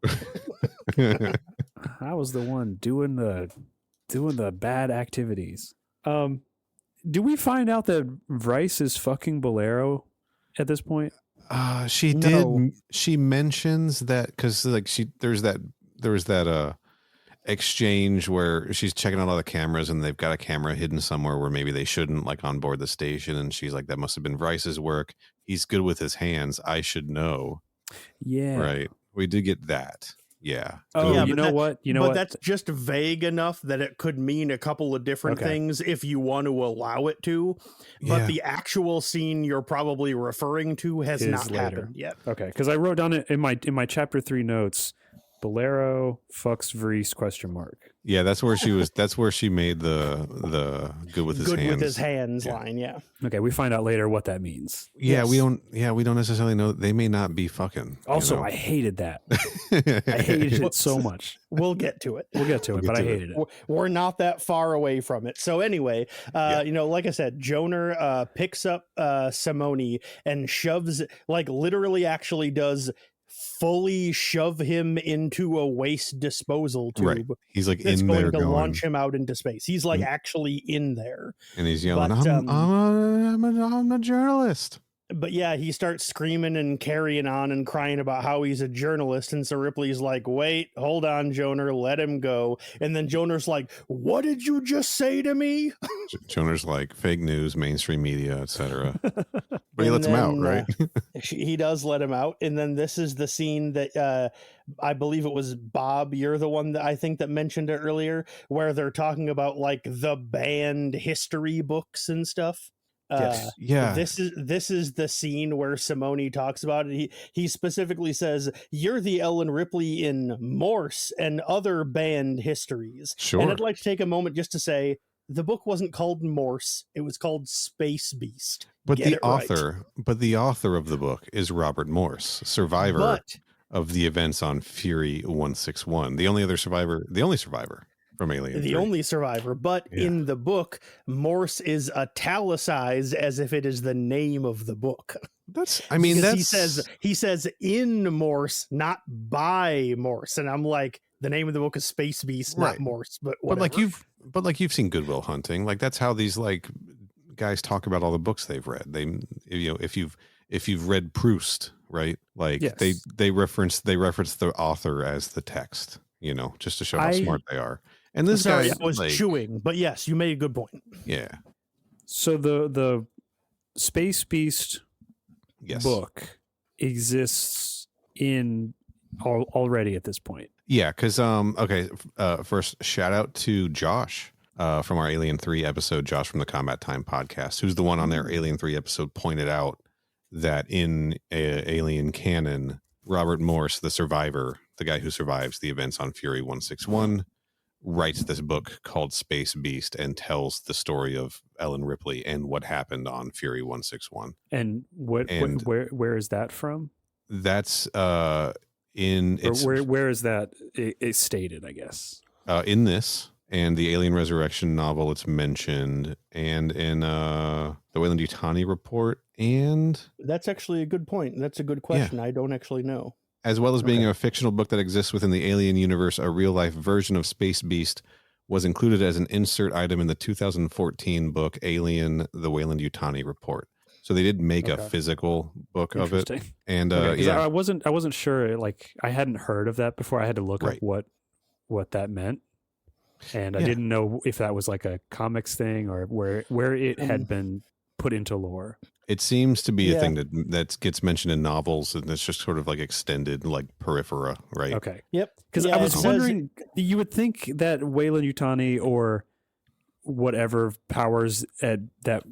I was the one doing the bad activities. Do we find out that Rice is fucking Bolero at this point? She did. She mentions that because like there was that exchange where she's checking out all the cameras and they've got a camera hidden somewhere where maybe they shouldn't, like on board the station, and she's like, that must have been Rice's work. He's good with his hands. I should know. Yeah. Right. We did get that. Yeah. Oh, yeah, you know what? But that's just vague enough that it could mean a couple of different things if you want to allow it to. But the actual scene you're probably referring to has not happened yet. Okay, because I wrote down it in my chapter 3 notes. Bolero fucks Vreese ? Yeah, that's where she was. That's where she made the good with his hands line. Yeah. Okay, we find out later what that means. Yeah, we don't necessarily know. They may not be fucking. Also, I hated that. I hated it so much. We'll get to it. But I hated it. We're not that far away from it. So anyway, like I said, Joner picks up Simone and shoves, like literally actually does fully shove him into a waste disposal tube. Right. He's like in there going to launch him out into space. He's like actually in there. And he's yelling, I'm a journalist. But yeah, he starts screaming and carrying on and crying about how he's a journalist. And so Ripley's like, wait, hold on, Joner, let him go. And then Joner's like, what did you just say to me? Joner's like, fake news, mainstream media, etc. But he lets him out, right? He does let him out. And then this is the scene that I believe it was Bob, you're the one that I think that mentioned it earlier, where they're talking about like the banned history books and stuff. This is the scene where Simone talks about it. He specifically says, you're the Ellen Ripley in Morse and other banned histories. Sure. And I'd like to take a moment just to say the book wasn't called Morse, it was called Space Beast. But the author of the book is Robert Morse, survivor of the events on Fury 161. The only survivor from Alien 3. Only survivor, but in the book, Morse is italicized as if it is the name of the book. He says in Morse, not by Morse, and I'm like, the name of the book is Space Beast, not Morse. But whatever. But like you've seen Good Will Hunting, like that's how these like guys talk about all the books they've read. If you've read Proust, right? Like they reference the author as the text, just to show how smart they are. And this guy was chewing, but yes, you made a good point. Yeah. So the Space Beast book exists already at this point. Yeah, because first shout out to Josh from our Alien 3 episode, Josh from the Combat Time podcast, who's the one on their Alien 3 episode pointed out that in Alien canon, Robert Morse, the survivor, the guy who survives the events on Fury 161, writes this book called Space Beast and tells the story of Ellen Ripley and what happened on Fury 161. And where is that from? That's where is that it's stated, I guess? In this and the Alien Resurrection novel, it's mentioned, and in the Weyland-Yutani report, and that's actually a good point. That's a good question. I don't actually know. As well as being a fictional book that exists within the Alien universe, a real-life version of Space Beast was included as an insert item in the 2014 book Alien: The Weyland-Yutani Report. So they did make a physical book of it. Interesting. And I wasn't sure. Like, I hadn't heard of that before. I had to look up what that meant, and I didn't know if that was like a comics thing or where it had been put into lore. It seems to be a thing that gets mentioned in novels, and it's just sort of like extended, like periphery, right? Okay. Yep. Because I was wondering, you would think that Weyland-Yutani or whatever powers that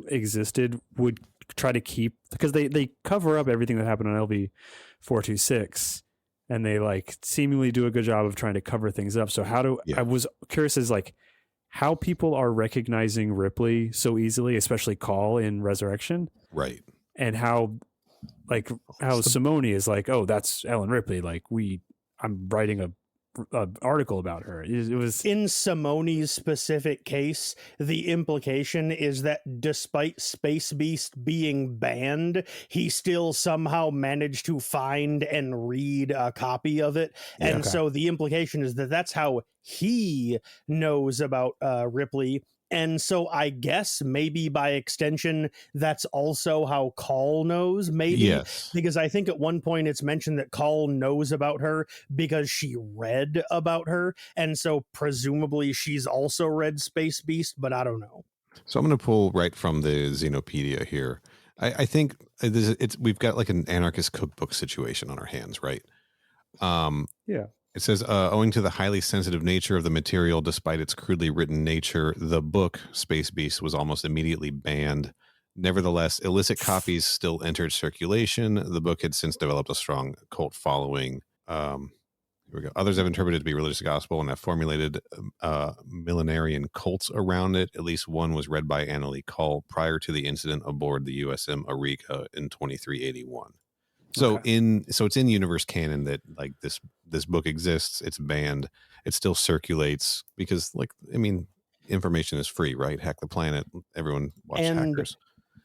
existed would try to keep, because they cover up everything that happened on LV-426, and they like seemingly do a good job of trying to cover things up. So I was curious as like how people are recognizing Ripley so easily, especially Call in Resurrection. Right. And how Simone is like, oh, that's Ellen Ripley. Like I'm writing a article about her. It was in Simone's specific case. The implication is that despite Space Beast being banned, he still somehow managed to find and read a copy of it. And so the implication is that that's how he knows about Ripley. And so I guess maybe by extension, that's also how Call knows, maybe. Yes. Because I think at one point it's mentioned that Call knows about her because she read about her. And so presumably she's also read Space Beast, but I don't know. So I'm going to pull right from the Xenopedia here. I think we've got like an anarchist cookbook situation on our hands, right? Yeah. It says, owing to the highly sensitive nature of the material, despite its crudely written nature, the book, Space Beast, was almost immediately banned. Nevertheless, illicit copies still entered circulation. The book had since developed a strong cult following. Here we go. Others have interpreted it to be religious gospel and have formulated millenarian cults around it. At least one was read by Annalee Call prior to the incident aboard the USM Auriga in 2381. So it's in universe canon that like this book exists. It's banned. It still circulates because, like, I mean, information is free, right? Hack the planet. Everyone watch hackers.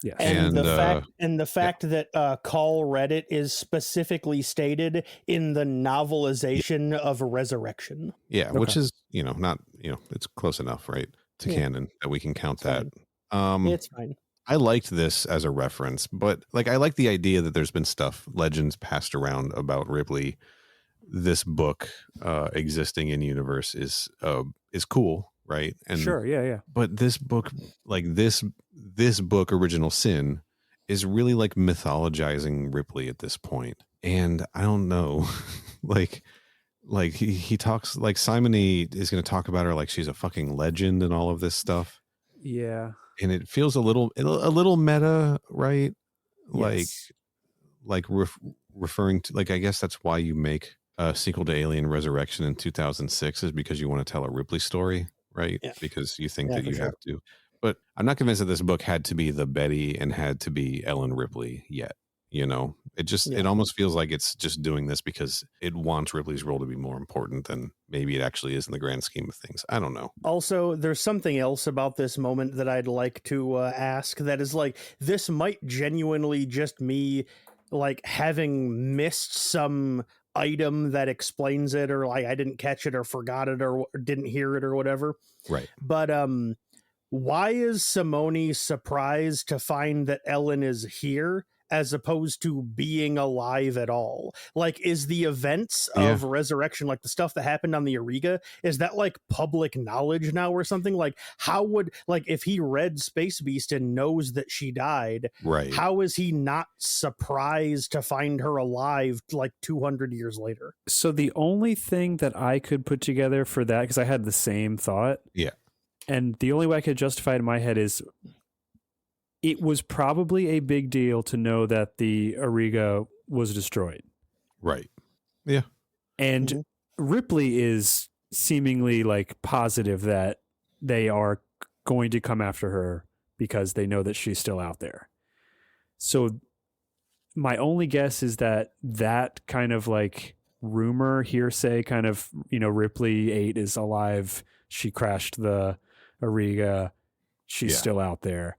Yeah, and the fact that Call read it is specifically stated in the novelization of Resurrection. Yeah, which is not it's close enough, right, to canon that we can count that. It's fine. I liked this as a reference, but like I like the idea that there's been legends passed around about Ripley. This book existing in universe is cool, right? And sure, yeah. But this book, like this book, Original Sin, is really like mythologizing Ripley at this point. And I don't know, like he talks like Simony is going to talk about her like she's a fucking legend and all of this stuff. Yeah. And it feels a little meta, right? Yes. Like referring to, like, I guess that's why you make a sequel to Alien Resurrection in 2006 is because you want to tell a Ripley story, right? Yeah. Because you think that you have to. But I'm not convinced that this book had to be the Betty and had to be Ellen Ripley yet. It almost feels like it's just doing this because it wants Ripley's role to be more important than maybe it actually is in the grand scheme of things. I don't know. Also, there's something else about this moment that I'd like to ask that is like, this might genuinely just me like having missed some item that explains it, or like I didn't catch it or forgot it or didn't hear it or whatever. Right. But why is Simone surprised to find that Ellen is here as opposed to being alive at all? Like, is the events of Resurrection, like the stuff that happened on the Auriga, is that like public knowledge now or something? Like, how would, like, if he read Space Beast and knows that she died, right, how is he not surprised to find her alive like 200 years later? So the only thing that I could put together for that, because I had the same thought, and the only way I could justify it in my head is it was probably a big deal to know that the Auriga was destroyed. Right. Yeah. And Ripley is seemingly like positive that they are going to come after her because they know that she's still out there. So my only guess is that kind of like rumor, hearsay, kind of, Ripley 8 is alive. She crashed the Auriga. She's still out there.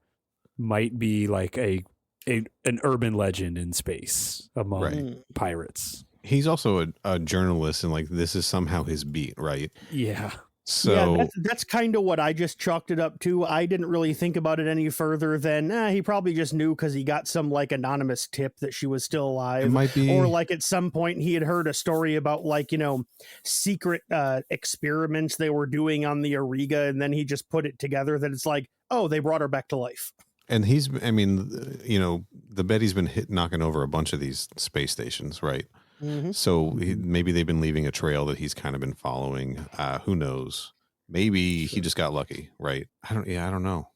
Might be like an urban legend in space among pirates. He's also a journalist, and like this is somehow his beat, right? Yeah. So that's kind of what I just chalked it up to. I didn't really think about it any further than he probably just knew because he got some like anonymous tip that she was still alive. it might be, Or like at some point he had heard a story about like, secret experiments they were doing on the Auriga, and then he just put it together that it's like, oh, they brought her back to life. and the Betty's been knocking over a bunch of these space stations, right? Mm-hmm. So maybe they've been leaving a trail that he's kind of been following. Who knows? Maybe he just got lucky, right? I don't know.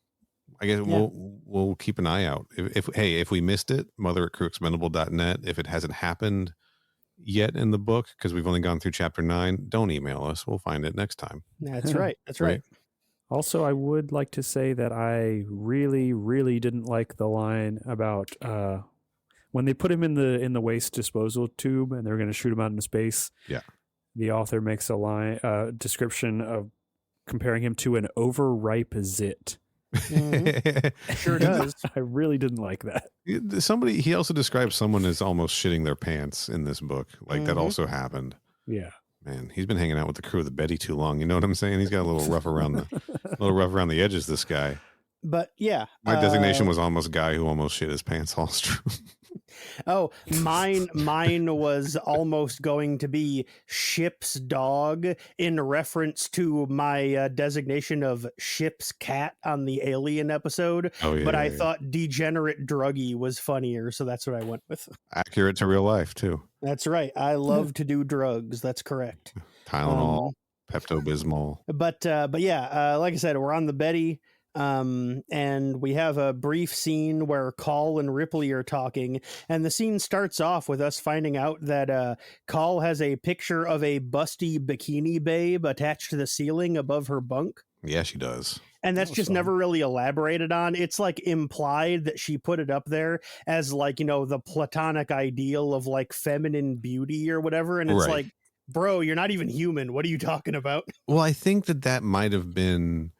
I guess we'll keep an eye out. If we missed it, mother@crewexpendable.net. If it hasn't happened yet in the book, because we've only gone through chapter 9, don't email us. We'll find it next time. That's right. That's right. Also, I would like to say that I really, really didn't like the line about when they put him in the waste disposal tube and they're going to shoot him out into space. Yeah. The author makes a description of comparing him to an overripe zit. Mm-hmm. Sure does. I really didn't like that. He also describes someone as almost shitting their pants in this book. Like that also happened. Yeah. Man, he's been hanging out with the crew of the Betty too long. You know what I'm saying? He's got a little rough around the edges, this guy. But yeah. My designation was almost guy who almost shit his pants all true. Oh, mine was almost going to be ship's dog in reference to my designation of ship's cat on the Alien episode. Oh, yeah, but I thought degenerate druggy was funnier, so that's what I went with. Accurate to real life too. That's right. I love to do drugs. That's correct. Tylenol, Pepto-Bismol. But yeah, like I said, we're on the Betty. And we have a brief scene where Call and Ripley are talking, and the scene starts off with us finding out that Call has a picture of a busty bikini babe attached to the ceiling above her bunk. Yeah, she does. And that's just never really elaborated on. It's like implied that she put it up there as like, the platonic ideal of like feminine beauty or whatever. And it's like, bro, you're not even human. What are you talking about? Well, I think that might have been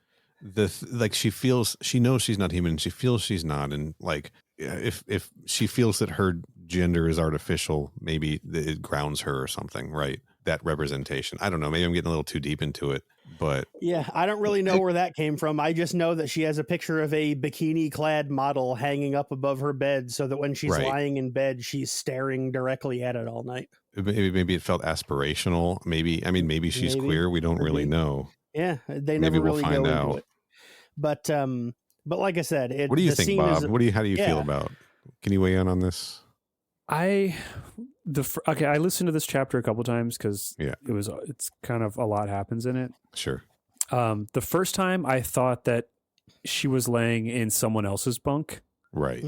she knows she's not human. She feels she's not. And like, if she feels that her gender is artificial, maybe it grounds her or something, right? That representation. I don't know. Maybe I'm getting a little too deep into it, but yeah, I don't really know where that came from. I just know that she has a picture of a bikini clad model hanging up above her bed so that when she's lying in bed, she's staring directly at it all night. Maybe it felt aspirational. Maybe she's queer. We don't really know. Yeah, they never really go into it. But like I said, what do you think, Bob? How do you feel about? Can you weigh in on this? I listened to this chapter a couple times because it's kind of a lot happens in it. Sure. The first time I thought that she was laying in someone else's bunk. Right.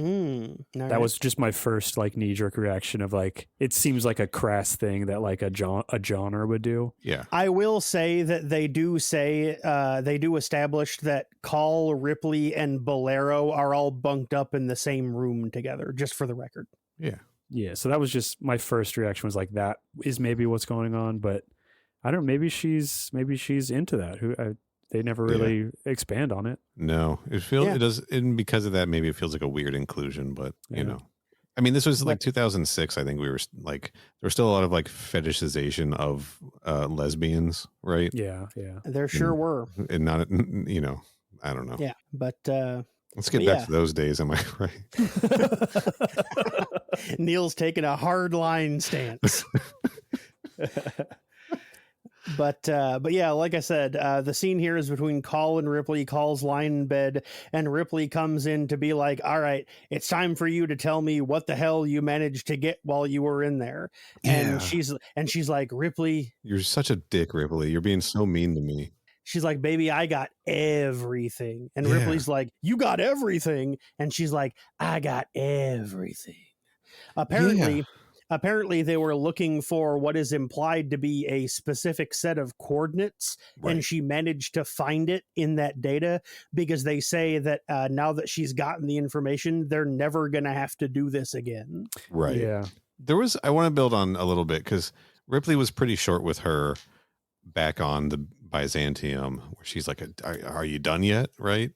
That was just my first like knee jerk reaction of like, it seems like a crass thing that like a Johnner would do. Yeah. I will say that they do establish that Call, Ripley, and Bolero are all bunked up in the same room together, just for the record. Yeah. Yeah. So that was just my first reaction was like, that is maybe what's going on, but I don't know. Maybe she's into that. They never really expand on it. No, it does. And because of that, maybe it feels like a weird inclusion, but this was like 2006. I think we were like, there was still a lot of like fetishization of lesbians, right? Yeah. Yeah. There sure were. And not, I don't know. Yeah. But, let's get back to those days. Am I right? Neil's taking a hard line stance. But yeah, like I said, the scene here is between Call and Ripley. Call's lying in bed, and Ripley comes in to be like, all right, it's time for you to tell me what the hell you managed to get while you were in there. And she's like, Ripley, you're such a dick, Ripley. You're being so mean to me. She's like, baby, I got everything. And Ripley's like, you got everything. And she's like, I got everything. Apparently, they were looking for what is implied to be a specific set of coordinates, and she managed to find it in that data because they say that now that she's gotten the information, they're never going to have to do this again. Right. Yeah. I want to build on a little bit because Ripley was pretty short with her back on the Byzantium, where she's like, are you done yet? Right.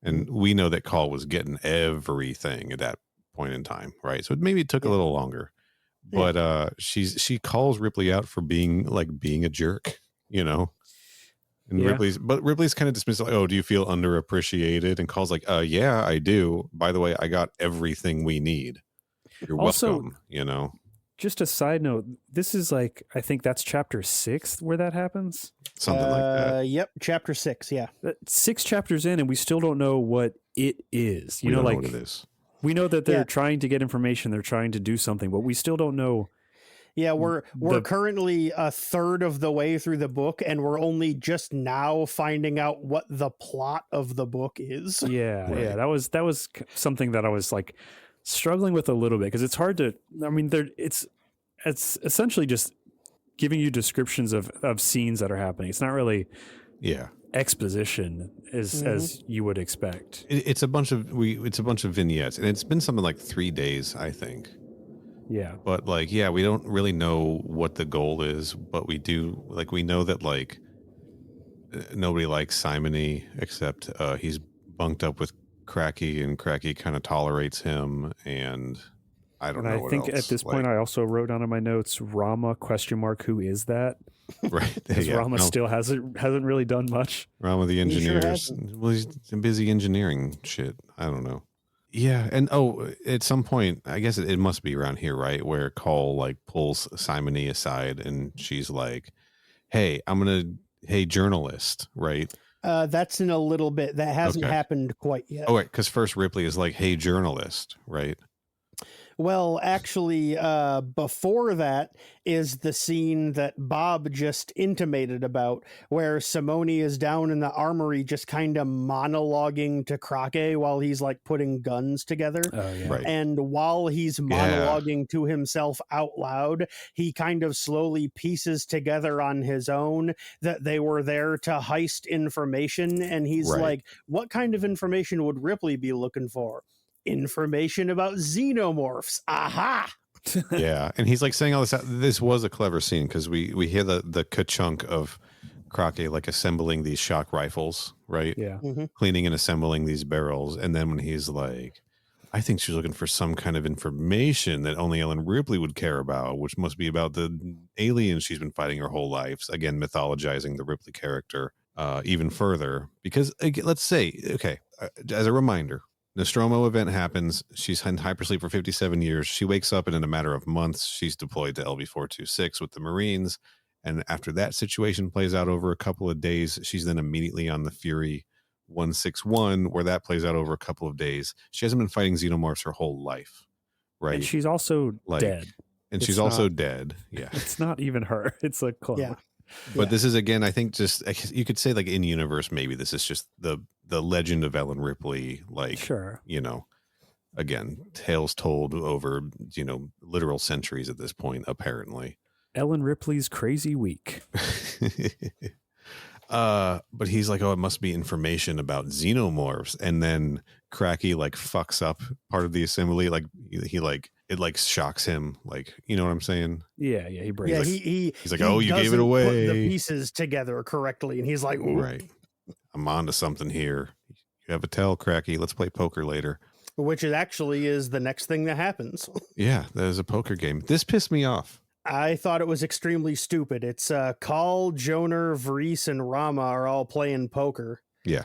And we know that Call was getting everything at that point in time. Right. So maybe it took a little longer. But she calls Ripley out for being a jerk, And Yeah. Ripley's kind of dismissed, like, oh, do you feel underappreciated? And Call's like, yeah, I do. By the way, I got everything we need. You're Also, welcome, you know. Just a side note, this is like, I think that's chapter 6 where that happens. Something like that. Yep, chapter 6, yeah. 6 chapters in, and we still don't know what it is. We don't know what it is. We know that they're Yeah. trying to get information, they're trying to do something, but we still don't know. Yeah, we're currently a third of the way through the book, and we're only just now finding out what the plot of the book is. Yeah, Right. yeah, that was something that I was like struggling with a little bit, because it's hard to. I mean, it's essentially just giving you descriptions of scenes that are happening. It's not really Yeah. exposition as you would expect. It's a bunch of vignettes, and it's been something like 3 days, I think. Yeah, But like, yeah, we don't really know what the goal is, but we do, like, we know that like nobody likes Simony except he's bunked up with Cracky, and Cracky kind of tolerates him, and I don't and know. I think what else. at this point I also wrote down in my notes Rama ? Who is that? Right, Because yeah, Rama still hasn't really done much. Rama the He sure engineers. Well, he's busy engineering shit. I don't know. Yeah, and at some point, I guess it must be around here, right, where Cole like pulls Simony aside, and she's like, "Hey, hey, journalist," right? That's in a little bit. That hasn't happened quite yet. Oh, wait, because first Ripley is like, "Hey, journalist," right? Well, actually, before that is the scene that Bob just intimated about, where Simone is down in the armory just kind of monologuing to Crockett while he's like putting guns together. Oh yeah, Right. And while he's monologuing to himself out loud, he kind of slowly pieces together on his own that they were there to heist information. And he's Right. like, what kind of information would Ripley be looking for? Information about xenomorphs. Aha! Yeah, and he's like saying all this. This was a clever scene because we hear the ka-chunk of Crockett like assembling these shock rifles, right? yeah. Cleaning and assembling these barrels, and then when he's like, I think she's looking for some kind of information that only Ellen Ripley would care about, which must be about the aliens she's been fighting her whole life. Again, mythologizing the Ripley character even further. Because let's say, okay, as a reminder, Nostromo event happens. She's in hypersleep for 57 years. She wakes up, and in a matter of months, she's deployed to LV-426 with the Marines. And after that situation plays out over a couple of days, she's then immediately on the Fury 161, where that plays out over a couple of days. She hasn't been fighting xenomorphs her whole life, right? And she's also dead. And It's she's also not- dead. Yeah. It's not even her. It's a clone. Yeah. But this is, again, I think just, you could say like in universe, maybe this is just the legend of Ellen Ripley, like, Sure. you know, again, tales told over, you know, literal centuries at this point, apparently. Ellen Ripley's Crazy Week. But he's like, oh, it must be information about xenomorphs. And then Cracky like fucks up part of the assembly. Like he like, it like shocks him. Like, you know what I'm saying? Yeah, he breaks. Yeah, it. He's like, oh, you gave it doesn't away. Put the pieces together correctly, and he's like, ooh. Right. I'm on to something here. You have a tell, Cracky. Let's play poker later. Which actually is the next thing that happens. Yeah, that is a poker game. This pissed me off. I thought it was extremely stupid. It's Call, Joner, Vreese, and Rama are all playing poker. Yeah.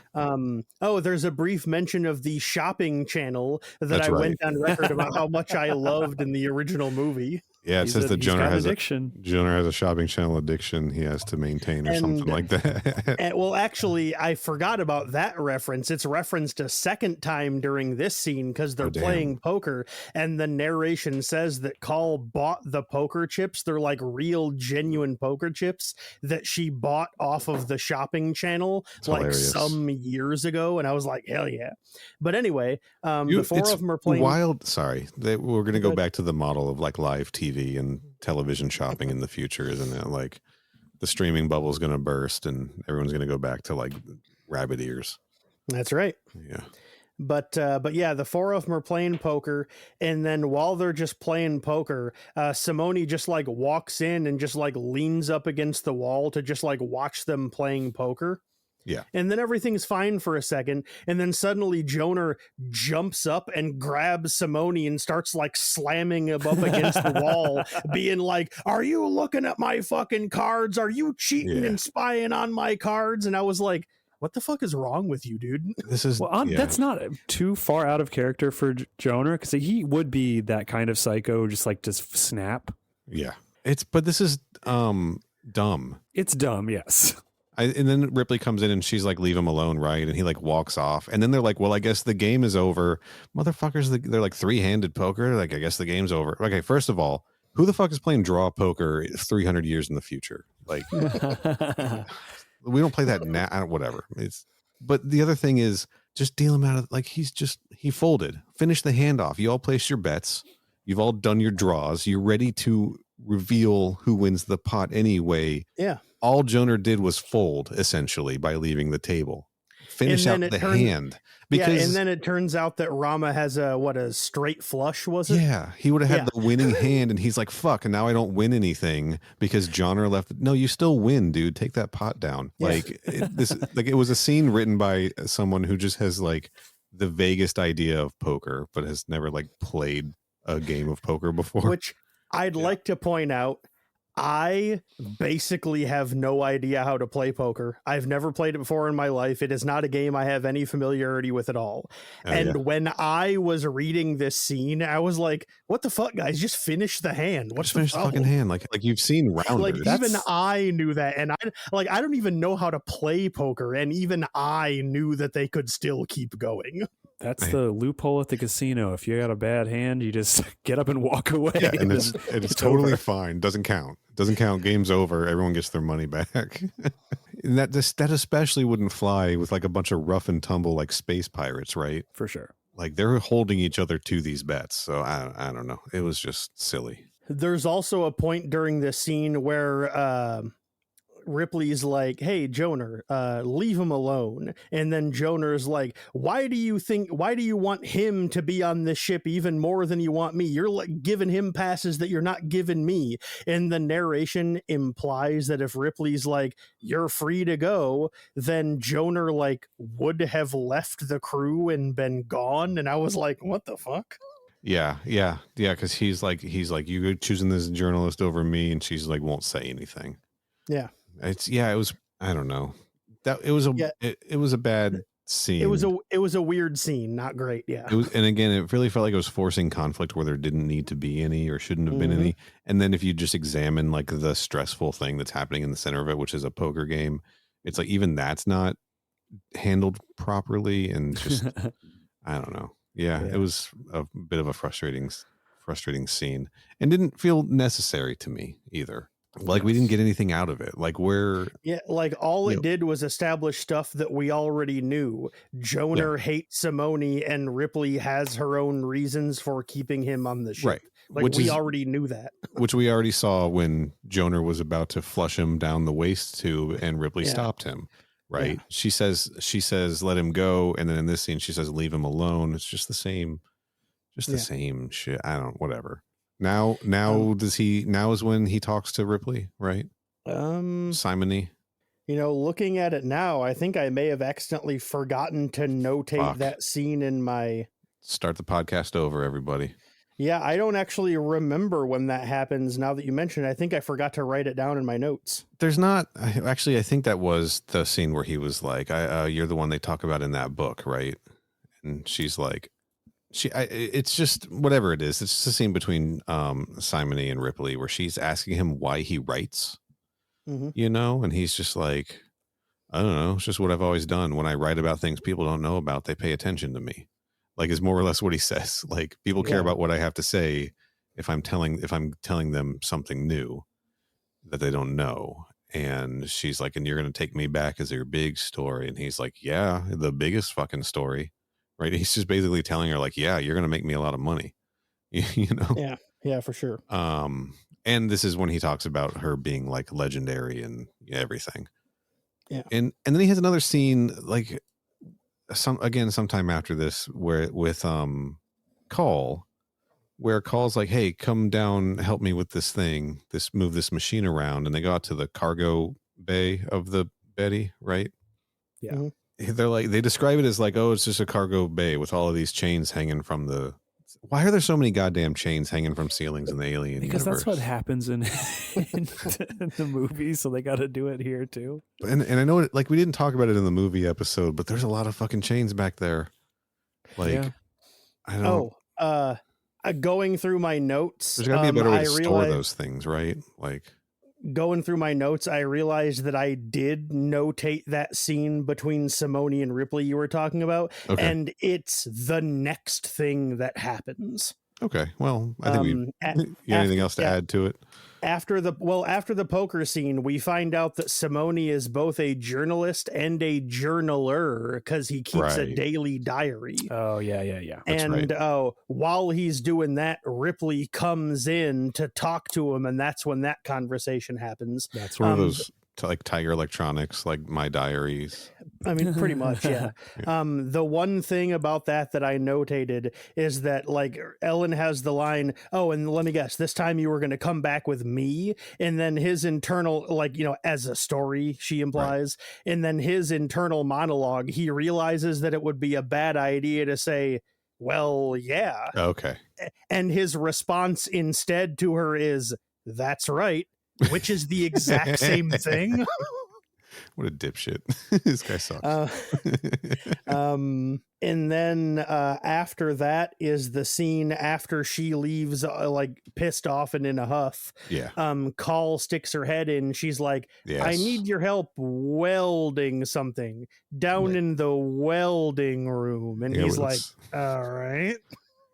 There's a brief mention of the shopping channel that That's I right. went on record about how much I loved in the original movie. Yeah, it says that he's Joner got has addiction. Joner has a shopping channel addiction he has to maintain or something like that. Well, actually, I forgot about that reference. It's referenced a second time during this scene because they're damn. playing poker, and the narration says that Call bought the poker chips. They're like real, genuine poker chips that she bought off of the shopping channel like hilarious. some years ago, and I was like, hell yeah. But anyway, the four It's of them are playing. wild. Sorry, we're going to go Good. back to the model of like live TV and television shopping in the future, isn't it? Like the streaming bubble is going to burst, and everyone's going to go back to like rabbit ears. That's right. Yeah. But yeah, the four of them are playing poker, and then while they're just playing poker, Simone just like walks in and just like leans up against the wall to just like watch them playing poker. Yeah. And then everything's fine for a second. And then suddenly Joner jumps up and grabs Simone and starts like slamming him up against the wall, being like, are you looking at my fucking cards? Are you cheating and spying on my cards? And I was like, what the fuck is wrong with you, dude? This is that's not too far out of character for Joner, because he would be that kind of psycho, just like just snap. Yeah. But this is dumb. It's dumb, yes. And then Ripley comes in and she's like, leave him alone, right? And he like walks off. And then they're like, well, I guess the game is over. Motherfuckers, they're like three-handed poker. Like, I guess the game's over. Okay, first of all, who the fuck is playing draw poker 300 years in the future? Like, we don't play that now. Whatever. But the other thing is, just deal him out of, like, he folded. Finish the handoff. You all placed your bets. You've all done your draws. You're ready to reveal who wins the pot anyway. Yeah. All Joner did was fold, essentially, by leaving the table. Finish out the hand. Because, and then it turns out that Rama has a straight flush, was it? Yeah, he would have had the winning hand, and he's like, fuck, and now I don't win anything because Joner left. No, you still win, dude. Take that pot down. Yeah. Like, it was a scene written by someone who just has, like, the vaguest idea of poker, but has never, like, played a game of poker before. Which I'd like to point out, I basically have no idea how to play poker. I've never played it before in my life. It is not a game I have any familiarity with at all. When I was reading this scene, I was like, what the fuck, guys? Just finish the hand. What's finish the fucking hand? Like you've seen rounders. Like, even I knew that. And I don't even know how to play poker. And even I knew that they could still keep going. That's the loophole at the casino. If you got a bad hand, you just get up and walk away. Yeah, and it's totally fine. Doesn't count. Game's over. Everyone gets their money back. And that especially wouldn't fly with like a bunch of rough and tumble like space pirates, right? For sure. Like they're holding each other to these bets. So I don't know. It was just silly. There's also a point during this scene where Ripley's like, hey, Joner, leave him alone. And then Joner's like, why do you want him to be on this ship even more than you want me? You're like giving him passes that you're not giving me. And the narration implies that if Ripley's like, you're free to go, then Joner like would have left the crew and been gone. And I was like, what the fuck? Yeah. Because he's like, you're choosing this journalist over me, and she's like, won't say anything. Yeah. It was, I don't know, that it was a bad scene. It was a weird scene, not great. Yeah. And again, it really felt like it was forcing conflict where there didn't need to be any or shouldn't have been any. And then if you just examine like the stressful thing that's happening in the center of it, which is a poker game, it's like even that's not handled properly, and just I don't know. Yeah, it was a bit of a frustrating scene, and didn't feel necessary to me either. Like we didn't get anything out of it. Like like all it did was establish stuff that we already knew. Joner hates Simone, and Ripley has her own reasons for keeping him on the ship. Right. Like we already knew that. Which we already saw when Joner was about to flush him down the waste tube and Ripley stopped him. Right. Yeah. She says, let him go. And then in this scene, she says, leave him alone. It's just the same shit. Whatever. Now is when he talks to Ripley, right? Simony. Looking at it now, I think I may have accidentally forgotten to notate that scene in my... Start the podcast over, everybody. Yeah, I don't actually remember when that happens. Now that you mention it, I think I forgot to write it down in my notes. There's not... Actually, I think that was the scene where he was like, you're the one they talk about in that book, right? And she's like... it's just whatever it is. It's just a scene between Simony and Ripley where she's asking him why he writes, and he's just like, I don't know. It's just what I've always done. When I write about things people don't know about, they pay attention to me. Like, is more or less what he says. Like, people care about what I have to say if I'm telling them something new that they don't know. And she's like, and you're going to take me back as your big story. And he's like, yeah, the biggest fucking story. Right. He's just basically telling her like, yeah, you're going to make me a lot of money, Yeah, for sure. And this is when he talks about her being like legendary and everything. Yeah. And then he has another scene like sometime after this with Call, where Call's like, hey, come down, help me with this thing, move this machine around. And they go out to the cargo bay of the Betty. Right. Yeah. Mhm. They're like, they describe it as like, oh, it's just a cargo bay with all of these chains hanging from the. Why are there so many goddamn chains hanging from ceilings in the alien Because universe? that's what happens in the movie, so they got to do it here too. And I know it, like we didn't talk about it in the movie episode, but there's a lot of fucking chains back there. Like, Yeah. I don't. Going through my notes, There's got to be a better way I to store realized, those things, right? Like, going through my notes, I realized that I did notate that scene between Simone and Ripley you were talking about, okay, and it's the next thing that happens. okay. Well, I think you got anything else to add to it? After the poker scene, we find out that Simone is both a journalist and a journaler because he keeps a Right. daily diary. Oh yeah. That's And right. while he's doing that, Ripley comes in to talk to him, and that's when that conversation happens. That's It's one of those like Tiger Electronics, like My Diaries. I mean, pretty much, yeah. The one thing about that I notated is that, like, Ellen has the line, "Oh, and let me guess, this time you were going to come back with me," and then his internal, like, as a story, she implies, and then his internal monologue, he realizes that it would be a bad idea to say, "Well, yeah," Okay. and his response instead to her is, "That's right," which is the exact same thing. What a dipshit. This guy sucks. And then after that is the scene after she leaves, like pissed off and in a huff. Yeah. Call sticks her head in. She's like, Yes. "I need your help welding something down in the welding room." And Yeah, he's well, like, "All right."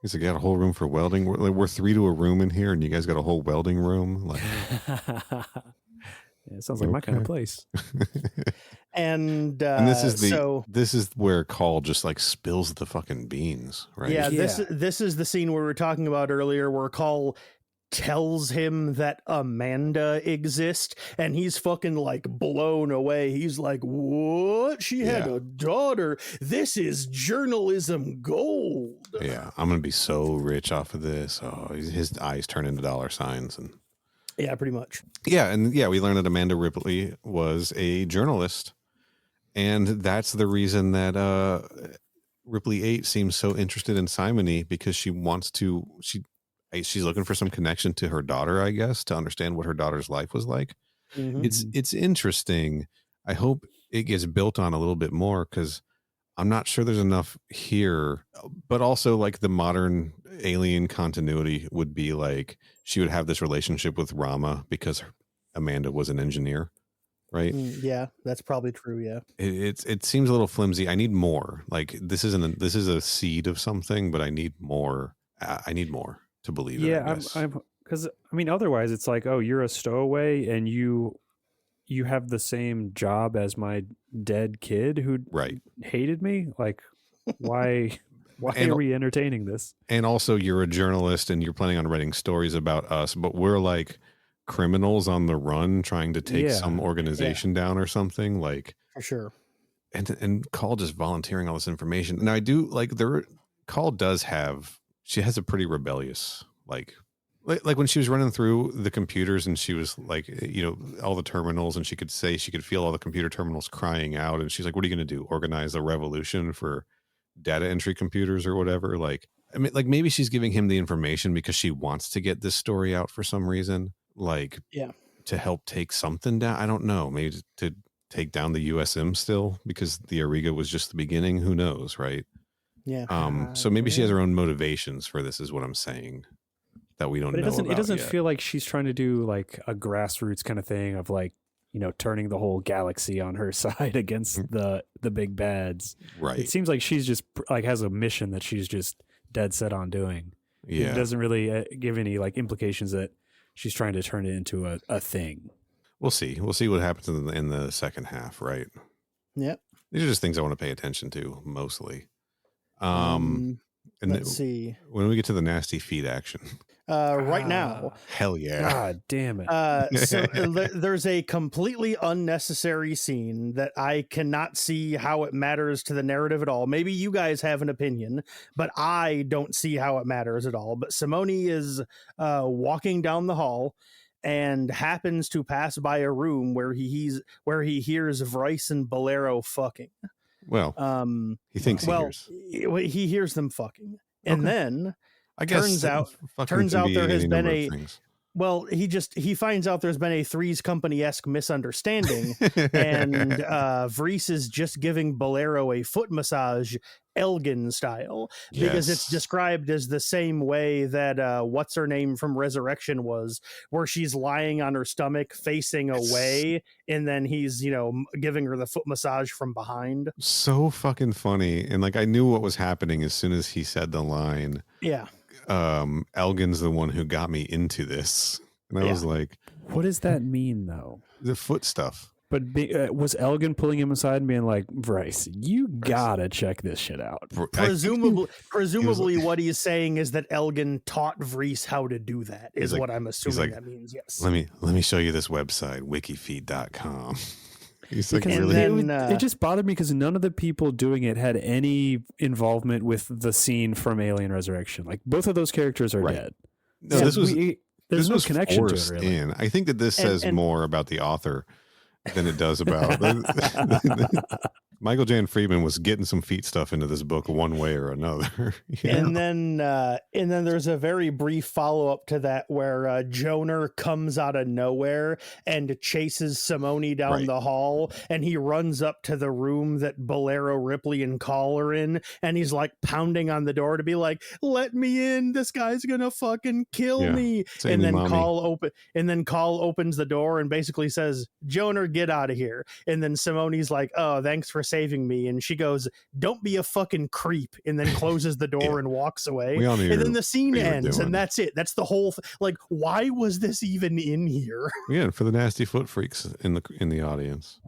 He's like, got a whole room for welding. We're 3 to a room in here, and you guys got a whole welding room. Like, Yeah, it sounds like my kind of Okay. place. And and so this is where Call just like spills the fucking beans, right? yeah, Yeah. this is the scene we were talking about earlier, where Call tells him that Amanda exists, and he's fucking like blown away. He's like, "What? She had Yeah. a daughter? This is journalism gold." Yeah, I'm gonna be so rich off of this. Oh, his eyes turn into dollar signs, and Yeah, pretty much. yeah, we learned that Amanda Ripley was a journalist, and that's the reason that Ripley 8 seems so interested in Simony, because she's looking for some connection to her daughter, I guess, to understand what her daughter's life was like. Mhm. It's interesting. I hope it gets built on a little bit more, because I'm not sure there's enough here. But also, like, the modern alien continuity would be like she would have this relationship with Rama because Amanda was an engineer, right? Yeah, that's probably true. Yeah. It seems a little flimsy. I need more. Like, this is a seed of something, but I need more. I need more to believe it. I Yeah, guess. I'm because I mean, otherwise it's like, oh, you're a stowaway and you have the same job as my dead kid who Right. hated me. Like, why And- are we entertaining this? And also, you're a journalist and you're planning on writing stories about us, but we're like criminals on the run trying to take Yeah. some organization down or something. Like, For sure. and Call just volunteering all this information. Now, I do like Call she has a pretty rebellious, like when she was running through the computers and she was like, all the terminals, and she could feel all the computer terminals crying out, and she's like, what are you going to do? Organize a revolution for data entry computers or whatever? Like, I mean, like, maybe she's giving him the information because she wants to get this story out for some reason, like, Yeah. to help take something down. I don't know, maybe to take down the USM still, because the Auriga was just the beginning. Who knows, right? Yeah. So maybe she has her own motivations for this, is what I'm saying, that we don't But know about it doesn't yet. feel like she's trying to do like a grassroots kind of thing of like, turning the whole galaxy on her side against the big bads. Right. It seems like she's just like has a mission that she's just dead set on doing. Yeah. It doesn't really give any like implications that she's trying to turn it into a thing. We'll see what happens in the second half, right? Yep. These are just things I want to pay attention to mostly. And Let's see. when we get to the nasty feet action, Right now, hell yeah. God damn it. There's a completely unnecessary scene that I cannot see how it matters to the narrative at all. Maybe you guys have an opinion, but I don't see how it matters at all. But Simone is walking down the hall, and happens to pass by a room where he hears Vrice and Bolero fucking. Well, he thinks he hears. He hears them fucking, and then I guess turns out there has been a. Well, he finds out there's been a Three's Company-esque misunderstanding, and Vrice is just giving Bolero a foot massage, Elgin style, because it's described as the same way that what's her name from Resurrection was, where she's lying on her stomach facing away, and then he's giving her the foot massage from behind. So fucking funny, and like I knew what was happening as soon as he said the line. Yeah. Elgin's the one who got me into this, and I was like, what does that mean though? The foot stuff. But was Elgin pulling him aside and being like, Vrice, you gotta check this shit out? Presumably what he's saying is that Elgin taught Vrice how to do that, is what I'm assuming that means. Yes. Let me show you this website, wikifeed.com. He's like, it just bothered me because none of the people doing it had any involvement with the scene from Alien Resurrection. Like both of those characters are dead. No, there's no connection to it. Really. I think that this says more about the author than it does about Michael Jan Friedman was getting some feet stuff into this book one way or another. And then there's a very brief follow-up to that where Joner comes out of nowhere and chases Simone down the hall, and he runs up to the room that Bolero, Ripley, and Call are in, and he's like pounding on the door to be like, let me in, this guy's gonna fucking kill me. And then Call opens the door and basically says, Joner, get out of here. And then Simone's like, oh, thanks for saving me, and she goes, don't be a fucking creep, and then closes the door and walks away, and then the scene ends, and that's it. That's the whole like, why was this even in here? For the nasty foot freaks in the audience.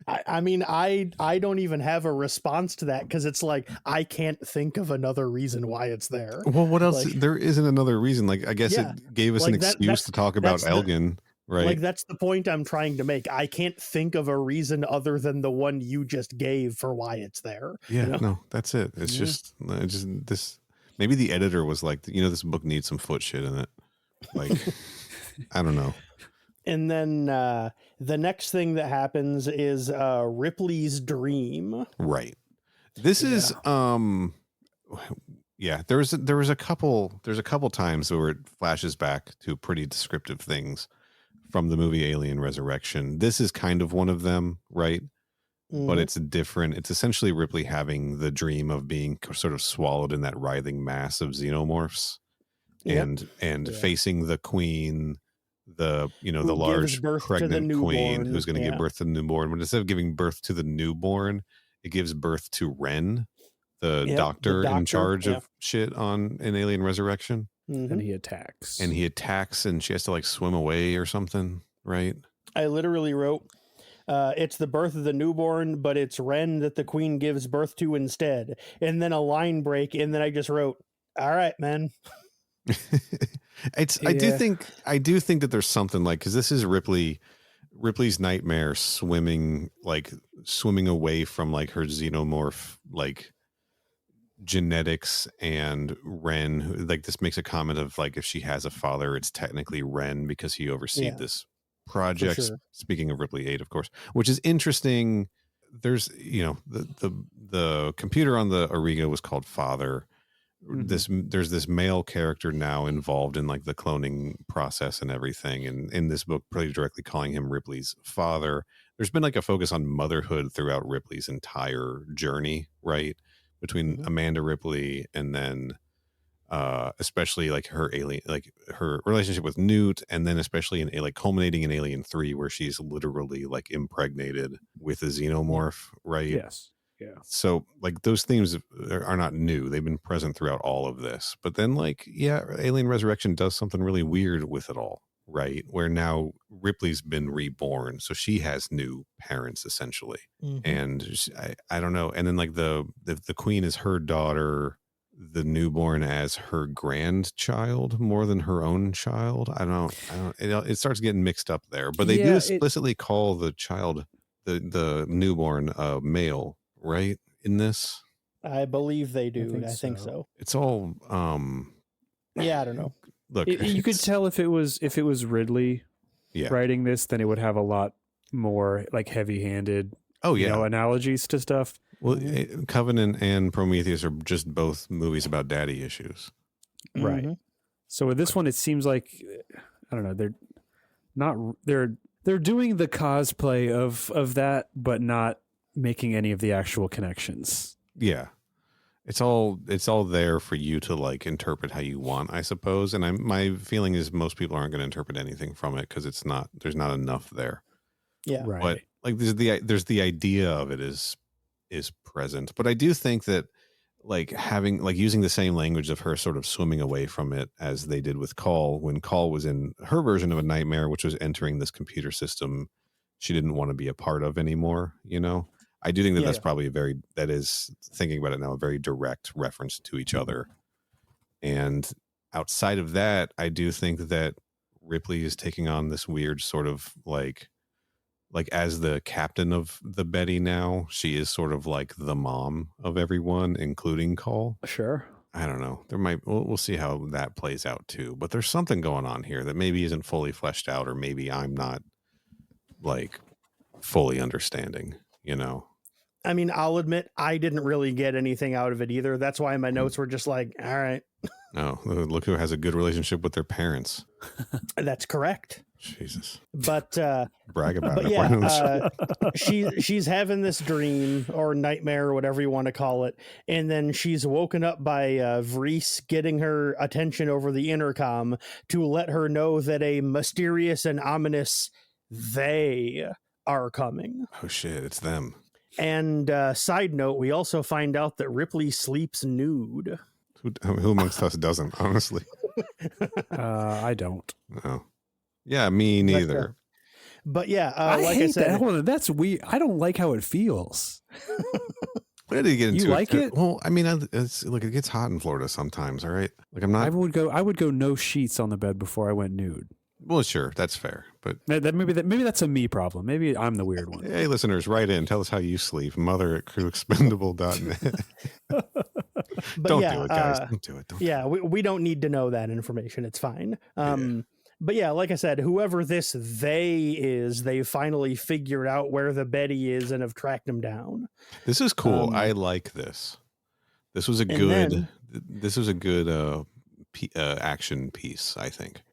I mean, I don't even have a response to that, because it's like, I can't think of another reason why it's there. Well, what else? Like, there isn't another reason. Like, I guess it gave us like an excuse to talk about Elgin. Right. Like, that's the point I'm trying to make. I can't think of a reason other than the one you just gave for why it's there. Yeah, no, that's it. It's just this. Maybe the editor was like, this book needs some foot shit in it. Like, I don't know. And then the next thing that happens is Ripley's dream. Right. This is there was a couple times where it flashes back to pretty descriptive things from the movie Alien Resurrection. This is kind of one of them, right? But it's different. It's essentially Ripley having the dream of being sort of swallowed in that writhing mass of xenomorphs, and facing the queen, the large pregnant queen who's going to give birth to the newborn. But instead of giving birth to the newborn, it gives birth to Ren, the doctor in charge of shit in Alien Resurrection. And he attacks. And she has to like swim away or something, right? I literally wrote, it's the birth of the newborn, but it's Ren that the queen gives birth to instead. And then a line break, and then I just wrote, all right, man. I do think that there's something like, because this is Ripley's nightmare swimming away from like her xenomorph like genetics, and Ren, like, this makes a comment of like, if she has a father, it's technically Ren because he overseed this project. Sure. Speaking of Ripley 8, of course, which is interesting. There's the computer on the Auriga was called Father. There's this male character now involved in like the cloning process and everything, and in this book pretty directly calling him Ripley's father. There's been like a focus on motherhood throughout Ripley's entire journey, right? Between Amanda Ripley and then especially like her relationship with Newt, and then especially in like culminating in Alien 3, where she's literally like impregnated with a xenomorph, right? Yes. Yeah. So like those themes are not new. They've been present throughout all of this. But then like, Alien Resurrection does something really weird with it all, right? Where now Ripley's been reborn, so she has new parents essentially. And I don't know. And then like the queen is her daughter, the newborn as her grandchild more than her own child. I don't. It starts getting mixed up there. But they do explicitly call the child, the newborn, male, right? In this, I believe they do. I think so. It's all. I don't know. look, You could tell if it was Ridley yeah. writing this, then it would have a lot more like heavy-handed, Oh yeah, analogies to stuff. well, Covenant and Prometheus are just both movies about daddy issues. Right. Mhm. So with this one, it seems like, I don't know, they're doing the cosplay of that, but not making any of the actual connections. Yeah, it's all there for you to like interpret how you want, I suppose. And my feeling is most people aren't going to interpret anything from it because there's not enough there. Yeah. Right. But like there's the idea of it is present. But I do think that like having like using the same language of her sort of swimming away from it as they did with Call, when Call was in her version of a nightmare, which was entering this computer system she didn't want to be a part of anymore, I do think that that's probably that is, thinking about it now, a very direct reference to each other. And outside of that, I do think that Ripley is taking on this weird sort of like as the captain of the Betty now, she is sort of like the mom of everyone, including Call. Sure. I don't know. We'll see how that plays out too. But there's something going on here that maybe isn't fully fleshed out, or maybe I'm not like fully understanding, I mean, I'll admit I didn't really get anything out of it either. That's why my notes were just like, all right. Oh, look who has a good relationship with their parents. That's correct. Jesus. But brag about but it. yeah, she's having this dream or nightmare or whatever you want to call it, and then she's woken up by Vreese getting her attention over the intercom to let her know that a mysterious and ominous they are coming. Oh shit, it's them. And side note, we also find out that Ripley sleeps nude. Who amongst us doesn't, honestly? I don't. Oh. Yeah, me neither. But yeah, I like hate I said, that. Hold on, that's weird. I don't like how it feels. Where did you get into You like it? Well, I mean, it gets hot in Florida sometimes. All right, like I'm not. I would go no sheets on the bed before I went nude. Well, sure, that's fair, but Maybe that's a me problem. Maybe I'm the weird one. Hey, listeners, write in. Tell us how you sleep. mother@crewexpendable.net. Don't do it, guys. Don't do it. We don't need to know that information. It's fine. But yeah, like I said, whoever this they is, they finally figured out where the Betty is and have tracked him down. This is cool. I like this. This was a good. This was a good action piece, I think.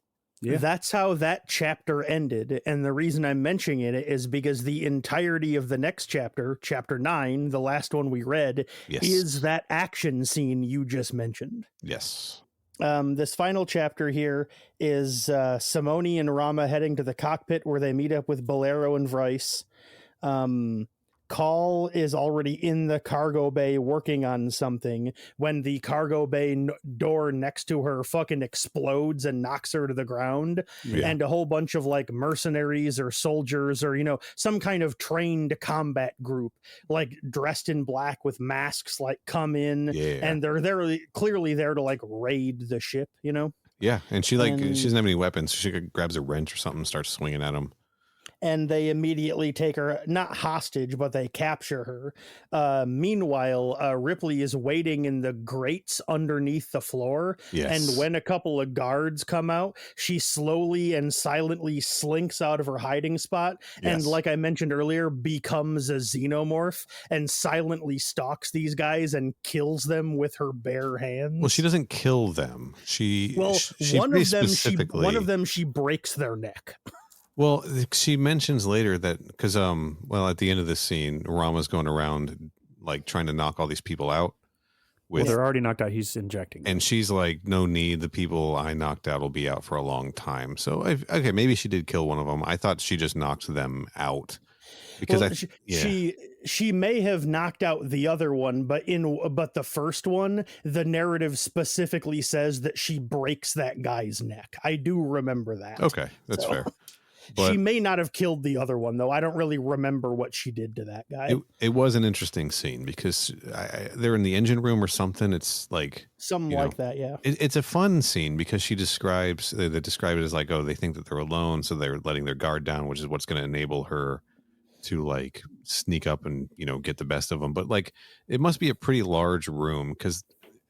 Yeah. That's how that chapter ended. And the reason I'm mentioning it is because the entirety of the next chapter, chapter 9, the last one we read, is that action scene you just mentioned. Yes. This final chapter here is Simone and Rama heading to the cockpit where they meet up with Bolero and Vrice. Call is already in the cargo bay working on something when the cargo bay door next to her fucking explodes and knocks her to the ground. Yeah. And a whole bunch of like mercenaries or soldiers or, some kind of trained combat group, like dressed in black with masks, like come in and they're clearly there to like raid the ship, Yeah. And she doesn't have any weapons. So she grabs a wrench or something and starts swinging at them. And they immediately take her, not hostage, but they capture her. Meanwhile, Ripley is waiting in the grates underneath the floor. Yes. And when a couple of guards come out, she slowly and silently slinks out of her hiding spot. Yes. And like I mentioned earlier, becomes a xenomorph and silently stalks these guys and kills them with her bare hands. Well, she doesn't kill them. One of them she breaks their neck. Well, she mentions later that because, at the end of this scene, Rama's going around like trying to knock all these people out. They're already knocked out. He's injecting them. And she's like, no need. The people I knocked out will be out for a long time. So, maybe she did kill one of them. I thought she just knocked them out because she may have knocked out the other one, but the first one, the narrative specifically says that she breaks that guy's neck. I do remember that. Okay, that's fair. But she may not have killed the other one, though. I don't really remember what she did to that guy. It was an interesting scene because they're in the engine room or something. It's like something like that, yeah. It's a fun scene because they describe it as like, oh, they think that they're alone, so they're letting their guard down, which is what's going to enable her to like sneak up and get the best of them. But like, it must be a pretty large room because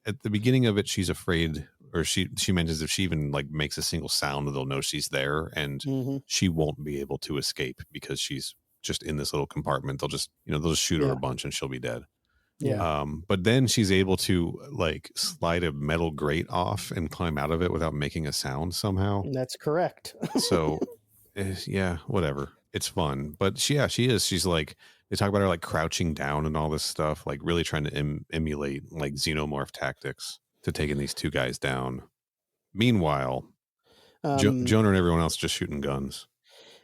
at the beginning of it, she's afraid or she mentions if she even like makes a single sound, they'll know she's there, and she won't be able to escape because she's just in this little compartment. They'll just shoot her a bunch and she'll be dead. Yeah. But then she's able to like slide a metal grate off and climb out of it without making a sound somehow. That's correct. So yeah, whatever. It's fun. But she is. She's like, they talk about her like crouching down and all this stuff, like really trying to emulate like Xenomorph tactics to taking these two guys down. Meanwhile, Jonah and everyone else just shooting guns.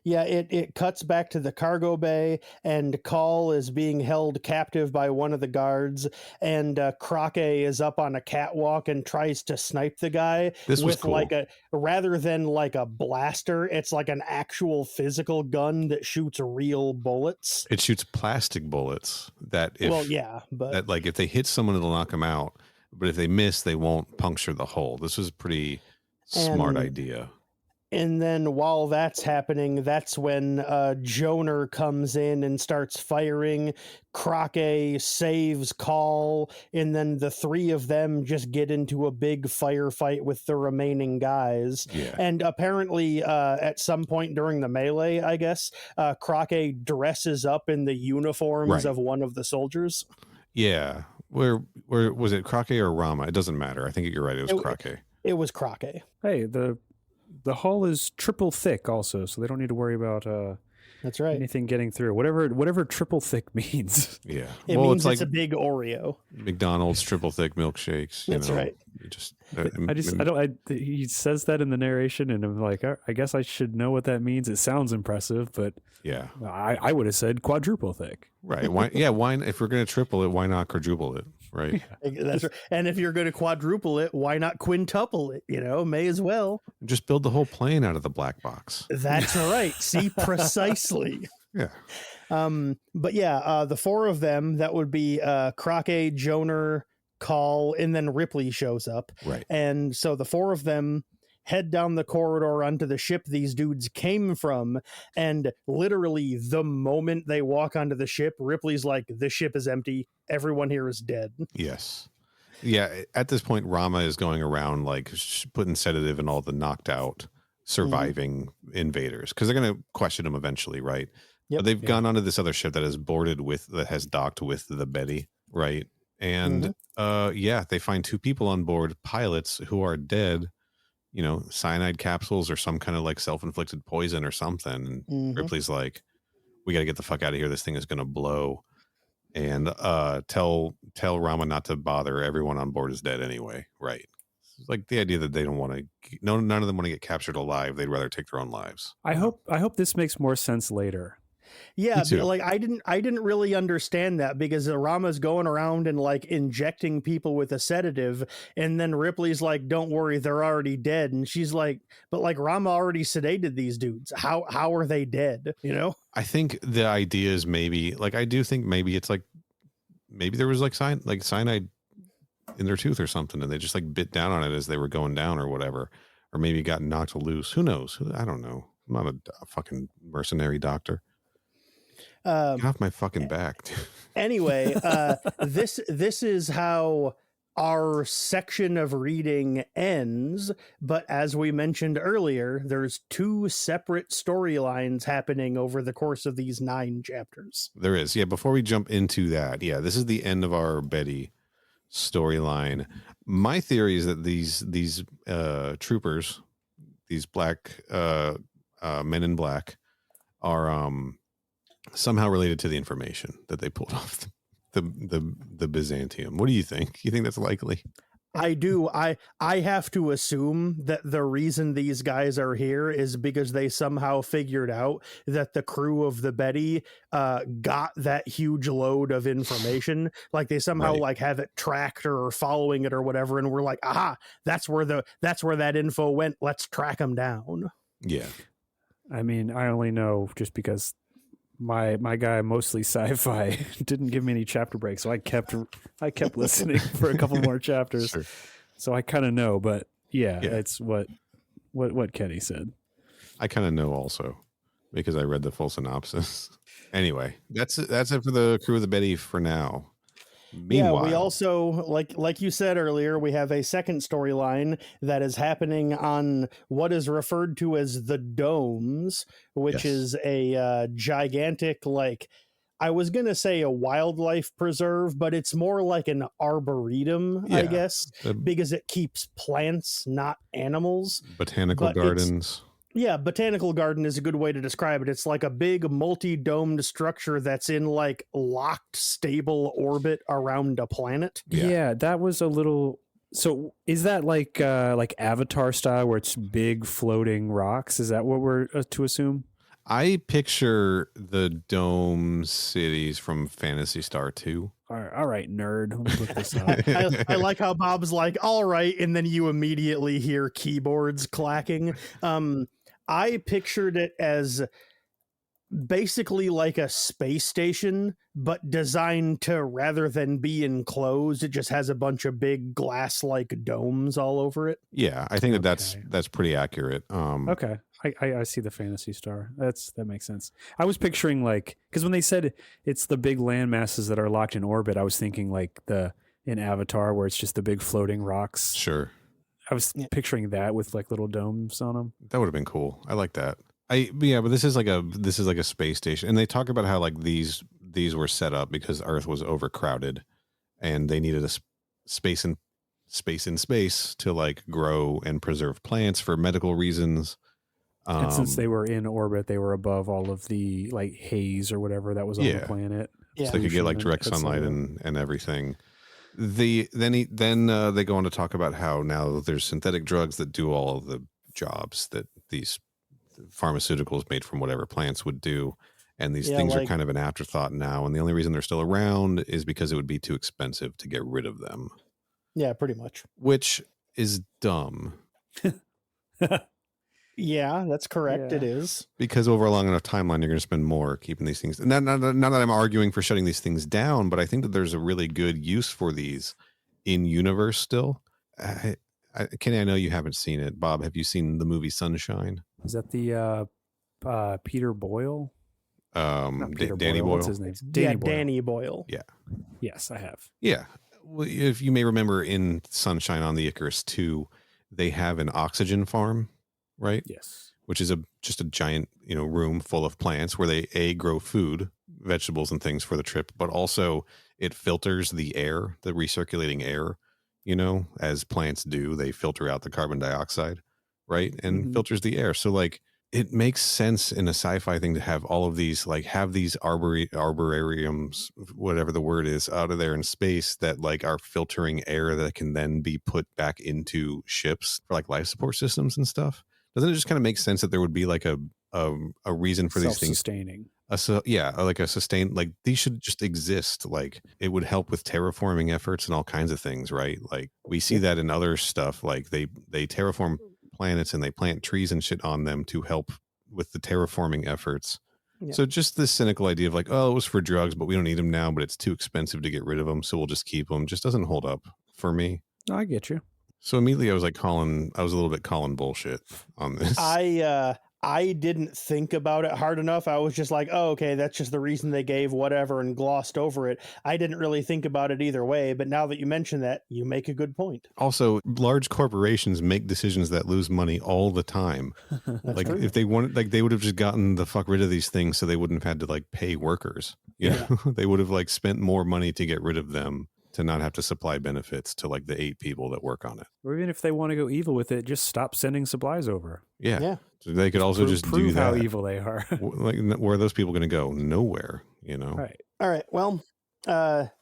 Yeah, it cuts back to the cargo bay, and Call is being held captive by one of the guards, and Crockett is up on a catwalk and tries to snipe the guy. This was with cool. like rather than like a blaster, it's like an actual physical gun that shoots real bullets. It shoots plastic bullets that if they hit someone, it'll knock them out. But if they miss, they won't puncture the hole. This was a pretty smart idea. And then while that's happening, that's when Joner comes in and starts firing. Crockett saves Call, and then the three of them just get into a big firefight with the remaining guys. Yeah. And apparently at some point during the melee, I guess, Crockett dresses up in the uniforms of one of the soldiers. Yeah. Where was it, Crockett or Rama? It doesn't matter. I think you're right. It was Crockett. It was Crockett. Hey, the hull is triple thick also, so they don't need to worry about that's right. anything getting through. Whatever triple thick means. Yeah. It means it's like a big Oreo. McDonald's triple thick milkshakes. That's right. He says that in the narration, and I'm like, I guess I should know what that means. It sounds impressive, but yeah, I would have said quadruple thick. Right. Why? Yeah. Why? If we're going to triple it, why not quadruple it? Right. Yeah. That's right. And if you're going to quadruple it, why not quintuple it? May as well. Just build the whole plane out of the black box. That's right. See, precisely. Yeah. But yeah, the four of them, that would be Crockett, Joner, Call, and then Ripley shows up. Right. And so the four of them head down the corridor onto the ship these dudes came from, and literally the moment they walk onto the ship, Ripley's like, the ship is empty, everyone here is dead. Yes. Yeah, at this point Rama is going around like putting sedative in all the knocked out surviving invaders, because they're going to question them eventually, right? But they've gone onto this other ship that has docked with the Betty, right? And they find two people on board, pilots who are dead, cyanide capsules or some kind of like self-inflicted poison or something. And Ripley's like, we got to get the fuck out of here. This thing is going to blow. And tell Rama not to bother. Everyone on board is dead anyway. Right. It's like the idea that they don't want to, none of them want to get captured alive. They'd rather take their own lives. I hope this makes more sense later. Yeah, like I didn't really understand that, because Rama's going around and like injecting people with a sedative, and then Ripley's like, don't worry, they're already dead. And she's like, but like Rama already sedated these dudes. How are they dead? I think the idea is maybe it's like maybe there was like cyanide in their tooth or something, and they just like bit down on it as they were going down or whatever, or maybe got knocked loose. Who knows? I don't know. I'm not a fucking mercenary doctor. Get off my fucking back. Anyway, this is how our section of reading ends, but as we mentioned earlier, there's two separate storylines happening over the course of these 9 chapters. There is. Yeah, before we jump into that, this is the end of our Betty storyline. My theory is that these troopers, these black men in black, are somehow related to the information that they pulled off the Byzantium. What do you think? You think that's likely? I do. I have to assume that the reason these guys are here is because they somehow figured out that the crew of the Betty got that huge load of information. Like they somehow like have it tracked or following it or whatever, and we're like, aha, that's where that info went. Let's track them down. Yeah. I mean, I only know just because my guy, mostly sci-fi, didn't give me any chapter breaks, so I kept listening for a couple more chapters. Sure. So I kind of know, but it's what Kenny said. I kind of know also because I read the full synopsis. Anyway, that's it for the crew of the Betty for now. Meanwhile, we also like you said earlier, we have a second storyline that is happening on what is referred to as the domes, which Yes. is a gigantic, like, I was gonna say a wildlife preserve, but it's more like an arboretum, I Yeah. guess, the because it keeps plants, not animals. botanical but it's- gardens. Yeah, botanical garden is a good way to describe it. It's like a big multi-domed structure that's in like locked, stable orbit around a planet. Yeah. Yeah, that was a little. So is that like Avatar style, where it's big floating rocks? Is that what we're to assume? I picture the dome cities from Phantasy Star 2. All right, nerd. Let me look this up. I like how Bob's like, all right, and then you immediately hear keyboards clacking. I pictured it as basically like a space station, but designed to, rather than be enclosed, it just has a bunch of big glass-like domes all over it. Yeah, I think that Okay. that's pretty accurate. Okay, I see the Fantasy Star. That makes sense. I was picturing like, because when they said it's the big land masses that are locked in orbit, I was thinking like in Avatar, where it's just the big floating rocks. Sure. I was picturing that with like little domes on them. That would have been cool. I like that. But this is like a space station, and they talk about how like these were set up because Earth was overcrowded, and they needed a space in space to like grow and preserve plants for medical reasons. And since they were in orbit, they were above all of the like haze or whatever that was on the planet. Yeah. so they could get like Pollution direct and sunlight etc. and everything. Then they go on to talk about how now there's synthetic drugs that do all of the jobs that these pharmaceuticals made from whatever plants would do, and these things are kind of an afterthought now, and the only reason they're still around is because it would be too expensive to get rid of them. Yeah, pretty much. Which is dumb. Yeah, that's correct. Yeah. It is. Because over a long enough timeline, you're going to spend more keeping these things. Not that I'm arguing for shutting these things down, but I think that there's a really good use for these in universe still. Kenny, I know you haven't seen it. Bob, have you seen the movie Sunshine? Is that the Peter Boyle? Not Peter Danny Boyle. What's his name? Danny Boyle. Danny Boyle. Yeah. Yes, I have. Yeah. Well, if you may remember in Sunshine on the Icarus 2, they have an oxygen farm, right? Yes. Which is just a giant, room full of plants where they grow food, vegetables and things for the trip, but also it filters the air, the recirculating air, as plants do. They filter out the carbon dioxide, right? And filters the air. So like it makes sense in a sci-fi thing to have all of these, like have these arborariums, whatever the word is, out of there in space that like are filtering air that can then be put back into ships for like life support systems and stuff. Doesn't it just kind of make sense that there would be like a reason for these things? Self-sustaining. Like a sustained, like these should just exist. Like it would help with terraforming efforts and all kinds of things, right? Like we see that in other stuff. Like they terraform planets and they plant trees and shit on them to help with the terraforming efforts. Yeah. So just this cynical idea of like, oh, it was for drugs, but we don't need them now, but it's too expensive to get rid of them, so we'll just keep them, just doesn't hold up for me. No, I get you. So immediately I was a little bit calling bullshit on this. I didn't think about it hard enough. I was just like, oh, okay, that's just the reason they gave, whatever, and glossed over it. I didn't really think about it either way, but now that you mention that, you make a good point. Also, large corporations make decisions that lose money all the time. Like true. If they wanted, like they would have just gotten the fuck rid of these things so they wouldn't have had to like pay workers. Yeah. They would have like spent more money to get rid of them, to not have to supply benefits to like the 8 people that work on it. Or even if they want to go evil with it, just stop sending supplies over. Yeah. So they could also just prove do that. How evil they are. Like, where are those people going to go? Nowhere, Right. All right. Well,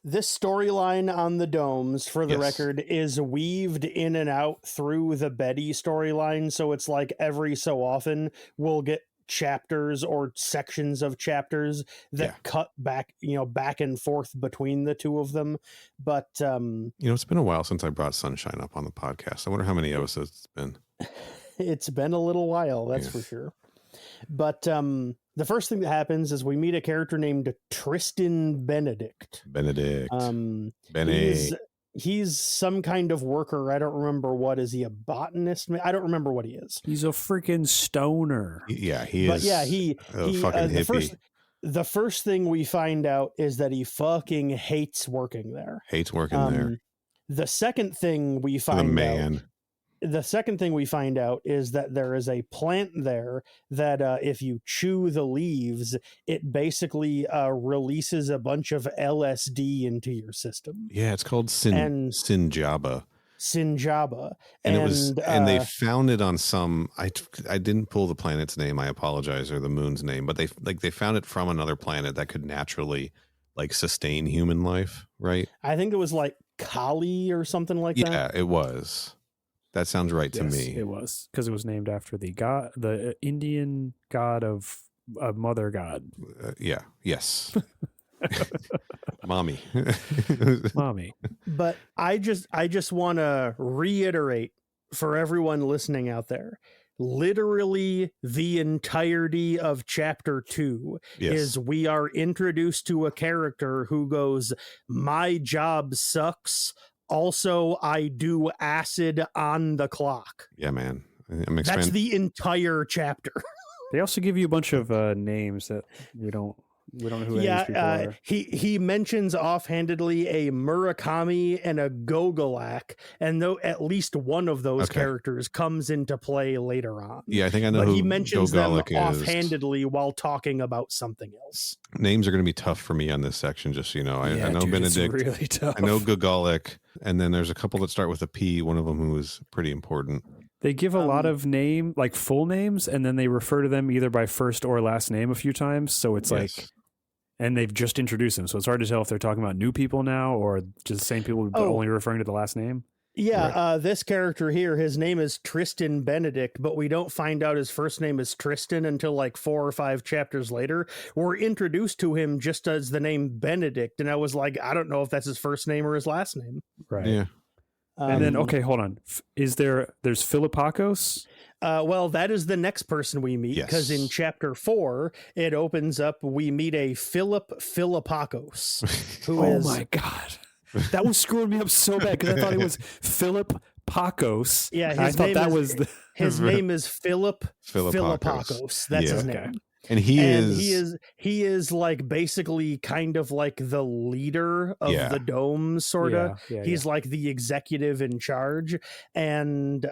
this storyline on the domes, for the record, is weaved in and out through the Betty storyline. So it's like every so often we'll get chapters or sections of chapters that cut back, back and forth between the two of them. But it's been a while since I brought Sunshine up on the podcast. I wonder how many episodes it's been. It's been a little while, that's for sure. But the first thing that happens is we meet a character named Tristan Benedict. He's some kind of worker. I don't remember what. Is he a botanist? I don't remember what he is. He's a freaking stoner. Yeah, he is. But yeah, he fucking hippie. the first thing we find out is that he fucking hates working there. Hates working there. The second thing we The find out man. the second thing we find out is that there is a plant there that if you chew the leaves, it basically releases a bunch of LSD into your system. Yeah, it's called Sinjaba. Sinjaba. And they found it on some, I didn't pull the planet's name, I apologize, or the moon's name, but they found it from another planet that could naturally like sustain human life, right? I think it was like Kali or something like that. Yeah, it was. That sounds right to me. It was, because it was named after the Indian god of mother god. Yes. Mommy. But I just want to reiterate for everyone listening out there, literally the entirety of chapter 2 is we are introduced to a character who goes, "My job sucks. Also, I do acid on the clock." Yeah, man. That's the entire chapter. They also give you a bunch of names that we don't know who any of these people are. He mentions offhandedly a Murakami and a Gogolak, and though at least one of those characters comes into play later on. Yeah, I think I know but who he mentions them offhandedly while talking about something else. Names are going to be tough for me on this section, just so you know. I know Benedict. It's really tough. I know Gogolak, and then there's a couple that start with a P. One of them who is pretty important. They give a lot of full names, and then they refer to them either by first or last name a few times. So it's and they've just introduced them. So it's hard to tell if they're talking about new people now or just the same people, but only referring to the last name. Yeah, right. This character here, his name is Tristan Benedict, but we don't find out his first name is Tristan until like 4 or 5 chapters later. We're introduced to him just as the name Benedict, and I was like, I don't know if that's his first name or his last name. Right. Yeah. And then, hold on. There's Philippakos? Well, that is the next person we meet, because in chapter 4, it opens up, we meet a Philippakos. Oh my God. That was screwing me up so bad, because I thought it was Philippakos. Yeah, his name is Philippakos. That's his name. And he is like basically kind of like the leader of the dome, sort of. He's like the executive in charge, and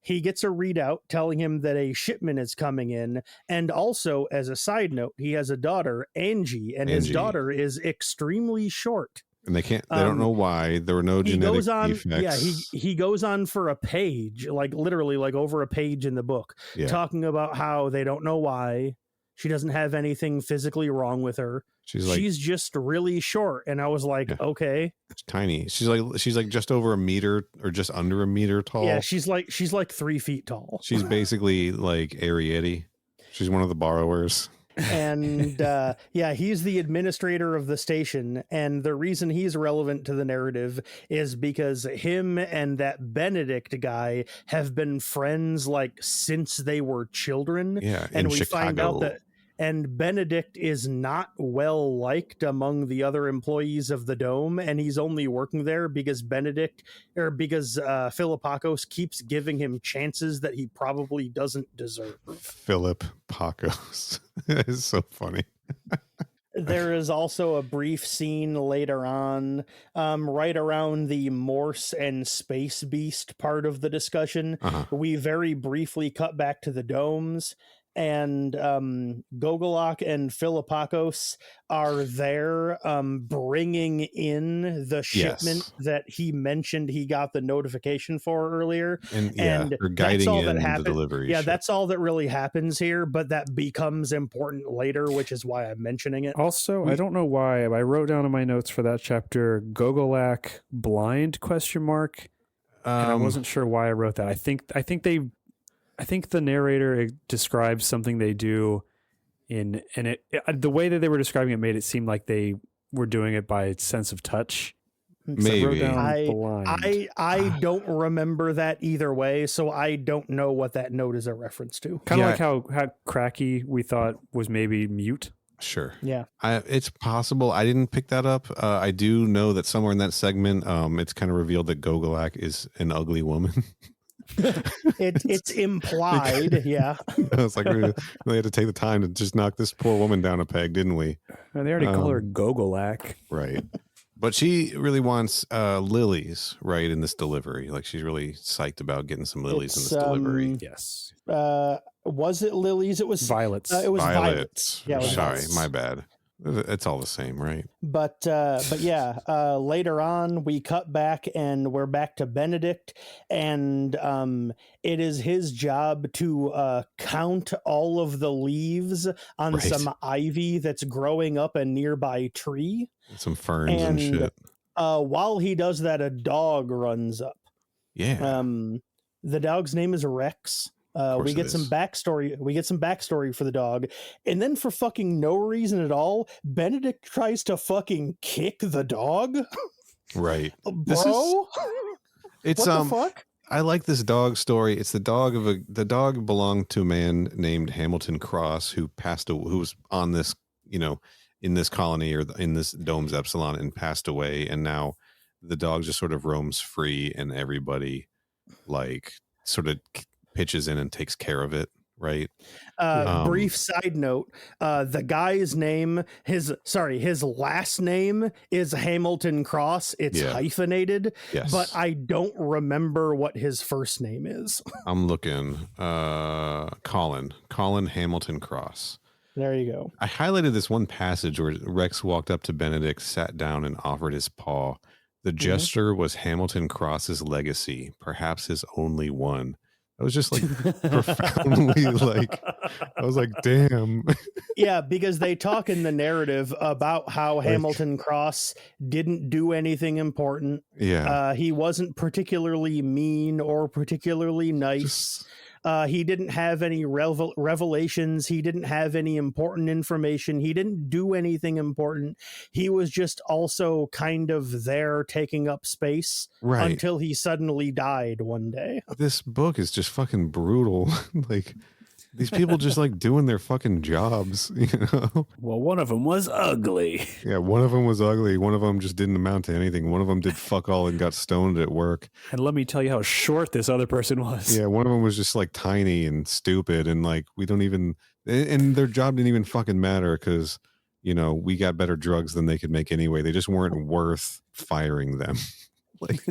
he gets a readout telling him that a shipment is coming in, and also, as a side note, he has a daughter, Angie, and his daughter is extremely short. And they don't know why. There were no genetic defects. Yeah, he goes on for a page, like literally like over a page in the book, talking about how they don't know why. She doesn't have anything physically wrong with her. She's just really short. And I was like, okay. It's tiny. She's like just over a meter or just under a meter tall. Yeah, she's like 3 feet tall. She's basically like Arrietty. She's one of the borrowers. And he's the administrator of the station, and the reason he's relevant to the narrative is because him and that Benedict guy have been friends like since they were children. And we Chicago. find out that Benedict is not well liked among the other employees of the dome, and he's only working there because Philippakos keeps giving him chances that he probably doesn't deserve. Philippakos. That is so funny. There is also a brief scene later on, right around the Morse and Space Beast part of the discussion. We very briefly cut back to the domes, and Gogolak and Philippakos are there bringing in the shipment that he mentioned he got the notification for earlier. And they're guiding in the delivery. Yeah, that's all that really happens here, but that becomes important later, which is why I'm mentioning it. Also, I don't know why, I wrote down in my notes for that chapter, Gogolak blind ? And I wasn't sure why I wrote that. I think the narrator describes something they do the way that they were describing it made it seem like they were doing it by sense of touch. Maybe. I don't remember that either way, so I don't know what that note is a reference to. Kind of like how Cracky we thought was maybe mute. Sure. Yeah. It's possible. I didn't pick that up. I do know that somewhere in that segment, it's kind of revealed that Gogolak is an ugly woman. It's implied, yeah. It's like they had to take the time to just knock this poor woman down a peg, didn't we? And they already call her Gogolak. Right. But she really wants lilies, right, in this delivery. Like she's really psyched about getting some lilies in this delivery. Yes. Was it lilies? It was violets. It was violets. Yeah, it was sorry, violets. my bad. It's all the same, right? But yeah, later on we cut back and we're back to Benedict, and it is his job to count all of the leaves on some ivy that's growing up a nearby tree. Some ferns and shit. While he does that, a dog runs up. Yeah. The dog's name is Rex. We get some backstory. We get some backstory for the dog, and then for fucking no reason at all, Benedict tries to fucking kick the dog. Right, bro. It's what the fuck? I like this dog story. It's the dog the dog belonged to a man named Hamilton Cross who who was on this, in this colony or in this Domes Epsilon and passed away, and now the dog just sort of roams free, and everybody like sort of pitches in and takes care of it, right? Brief side note, the guy's name, his last name is Hamilton Cross. It's hyphenated, but I don't remember what his first name is. I'm looking. Colin Hamilton Cross. There you go. I highlighted this one passage where Rex walked up to Benedict, sat down, and offered his paw. The gesture was Hamilton Cross's legacy, perhaps his only one. I was just like profoundly like, I was like, damn. Yeah, because they talk in the narrative about how Hamilton Cross didn't do anything important. Yeah. He wasn't particularly mean or particularly nice. He didn't have any revelations. He didn't have any important information. He didn't do anything important. He was just also kind of there taking up space until he suddenly died one day. This book is just fucking brutal. Like these people just like doing their fucking jobs, Well, one of them was ugly. Yeah, one of them was ugly. One of them just didn't amount to anything. One of them did fuck all and got stoned at work. And let me tell you how short this other person was. Yeah, one of them was just like tiny and stupid, and like we don't even, and their job didn't even fucking matter because we got better drugs than they could make anyway. They just weren't worth firing them. Like,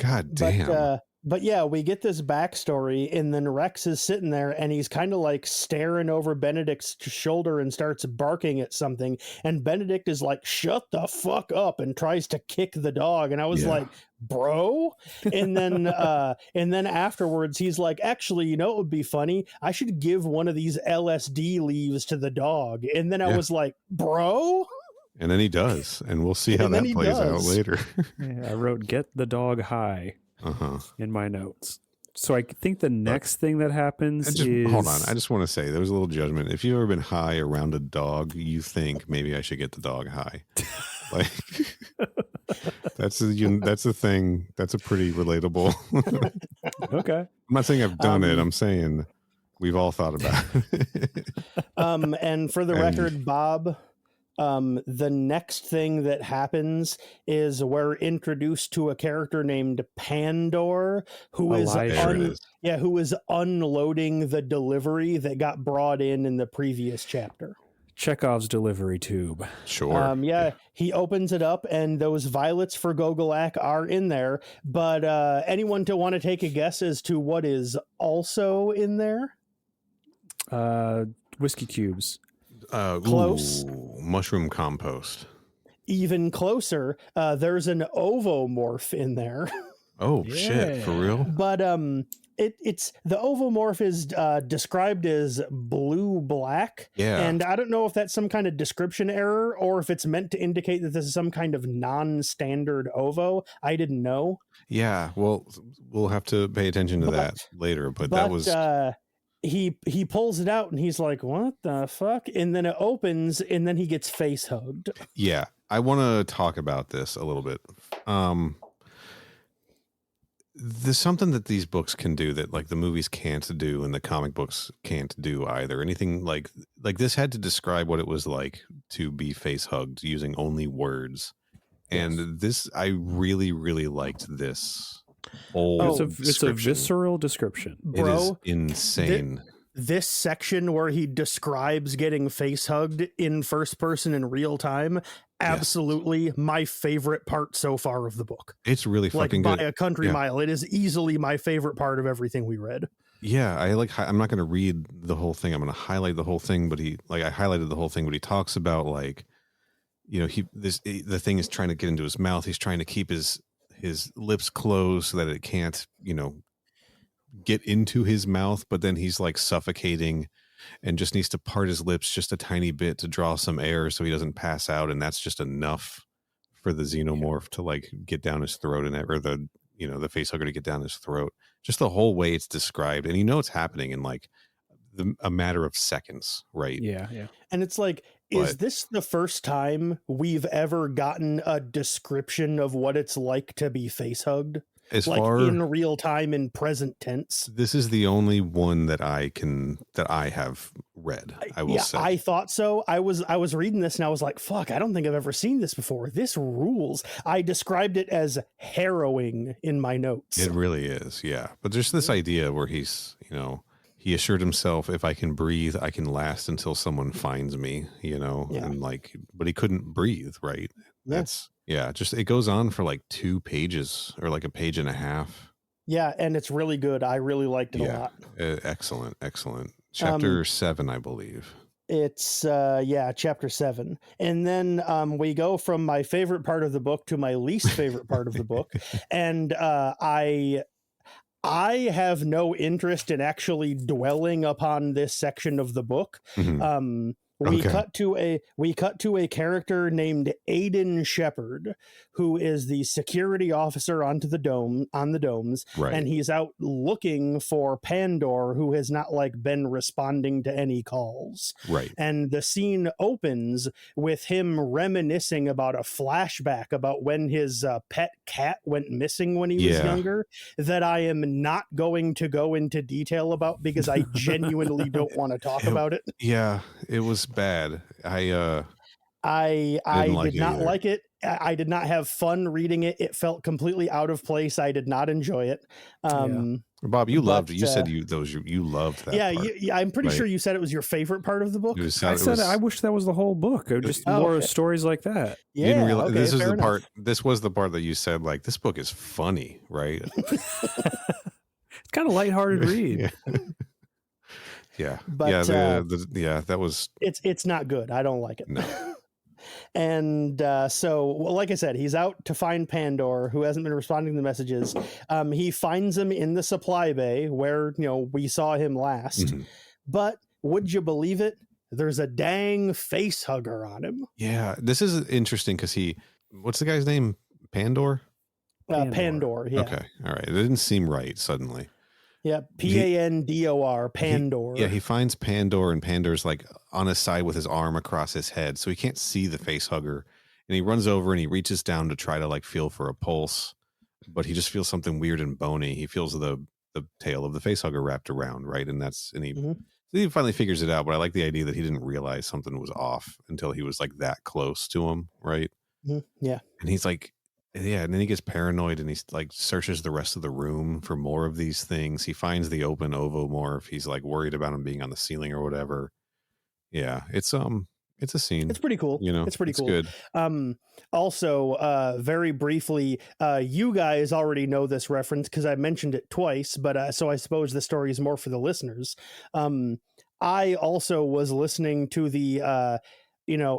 god damn. But yeah, we get this backstory, and then Rex is sitting there, and he's kind of like staring over Benedict's shoulder and starts barking at something. And Benedict is like, "Shut the fuck up!" and tries to kick the dog. And I was like, "Bro!" And then, afterwards, he's like, "Actually, it would be funny. I should give one of these LSD leaves to the dog." And then I was like, "Bro!" And then he does, and we'll see how that plays out later. I wrote "Get the dog high." In my notes. So I think the next thing that happens is... Hold on. I just want to say there was a little judgment. If you've ever been high around a dog, you think maybe I should get the dog high. Like that's a thing. That's a pretty relatable. Okay. I'm not saying I've done it. I'm saying we've all thought about it. And for the record, Bob, the next thing that happens is we're introduced to a character named Pandor, who is unloading the delivery that got brought in the previous chapter. Chekhov's delivery tube. Sure. He opens it up, and those violets for Gogolak are in there. But anyone to want to take a guess as to what is also in there? Whiskey cubes. Close. Mushroom compost. Even closer, there's an ovomorph in there. Oh shit, for real? But it's the ovomorph is described as blue-black. Yeah. And I don't know if that's some kind of description error or if it's meant to indicate that this is some kind of non-standard ovo. I didn't know. Yeah, well, we'll have to pay attention to that later, but that was he pulls it out and he's like, "What the fuck?" And then it opens and then he gets face hugged. Yeah, I want to talk about this a little bit. There's something that these books can do that like the movies can't do and the comic books can't do either. Anything like this had to describe what it was like to be face hugged using only words. And this, I really, really liked this whole Oh, It's a description. visceral description. It is Bro, insane. this section where he describes getting face hugged in first person in real time, absolutely my favorite part so far of the book. It's really Like fucking by good. a country Yeah. mile. It is easily my favorite part of everything we read. Yeah, I'm not going to read the whole thing. I'm going to highlight the whole thing, but I highlighted the whole thing, but he talks about like, you know, the thing is trying to get into his mouth. He's trying to keep his lips closed so that it can't, you know, get into his mouth, but then he's like suffocating and just needs to part his lips just a tiny bit to draw some air so he doesn't pass out, and that's just enough for the xenomorph to like get down his throat, and or the, you know, the facehugger to get down his throat. Just the whole way it's described, and you know it's happening in like a matter of seconds, right? Yeah. And it's like, is But- this the first time we've ever gotten a description of what it's like to be face hugged? As Like far in real time in present tense? this is the only one that I have read. I will say. I thought so. I was reading this and I was like, fuck, I don't think I've ever seen this before. This rules. I described it as harrowing in my notes. It really is, yeah. But there's this idea where he's, you know, he assured himself, if I can breathe, I can last until someone finds me, you know, Yeah. and like, but he couldn't breathe, right? Yeah. Just it goes on for like 2 pages or like a page and a half. Yeah, and it's really good. I really liked it a Yeah. lot. Excellent. Chapter 7, I believe. It's chapter 7. And then we go from my favorite part of the book to my least favorite part of the book. And I have no interest in actually dwelling upon this section of the book. Mhm. We Okay. cut to a character named Aiden Shepard, who is the security officer on the domes, Right. and he's out looking for Pandor, who has not like been responding to any calls. Right. And the scene opens with him reminiscing about a flashback about when his pet cat went missing when he was Yeah. younger, that I am not going to go into detail about because I genuinely don't want to talk about it. Yeah, it was bad. I I didn't like did it not either. like it. I did not have fun reading it. It felt completely out of place. I did not enjoy it. Bob, you loved. But, You said you loved that. Yeah, part. I'm pretty right? sure you said it was your favorite part of the book. It was, I it said was- I wish that was the whole book. Or just Oh, more okay. stories like that. you didn't realize okay, this is fair the enough. part. This was the part that you said like this book is funny, right? It's kind of lighthearted read. yeah. Yeah. But, That was It's not good. I don't like it. no. And like I said, he's out to find Pandor, who hasn't been responding to the messages. He finds him in the supply bay where, you know, we saw him last. Mhm. But would you believe it? There's a dang face hugger on him. Yeah, this is interesting because what's the guy's name? Pandor? Pandor, yeah. Okay. All right. It didn't seem right suddenly. Yeah, Pandor, Pandor. Yeah, he finds Pandor, and Pandor's like on his side with his arm across his head, so he can't see the face hugger. And he runs over and he reaches down to try to like feel for a pulse, but he just feels something weird and bony. He feels the tail of the face hugger wrapped around, right? And Mhm. he finally figures it out. But I like the idea that he didn't realize something was off until he was like that close to him, right? Yeah. And he's like, yeah, and then he gets paranoid and he's like searches the rest of the room for more of these things. He finds the open ovomorph. He's like worried about him being on the ceiling or whatever. Yeah, it's a scene. It's pretty cool. You know, it's pretty cool. Good. Also, very briefly, you guys already know this reference because I mentioned it twice, but so I suppose the story is more for the listeners. I also was listening to the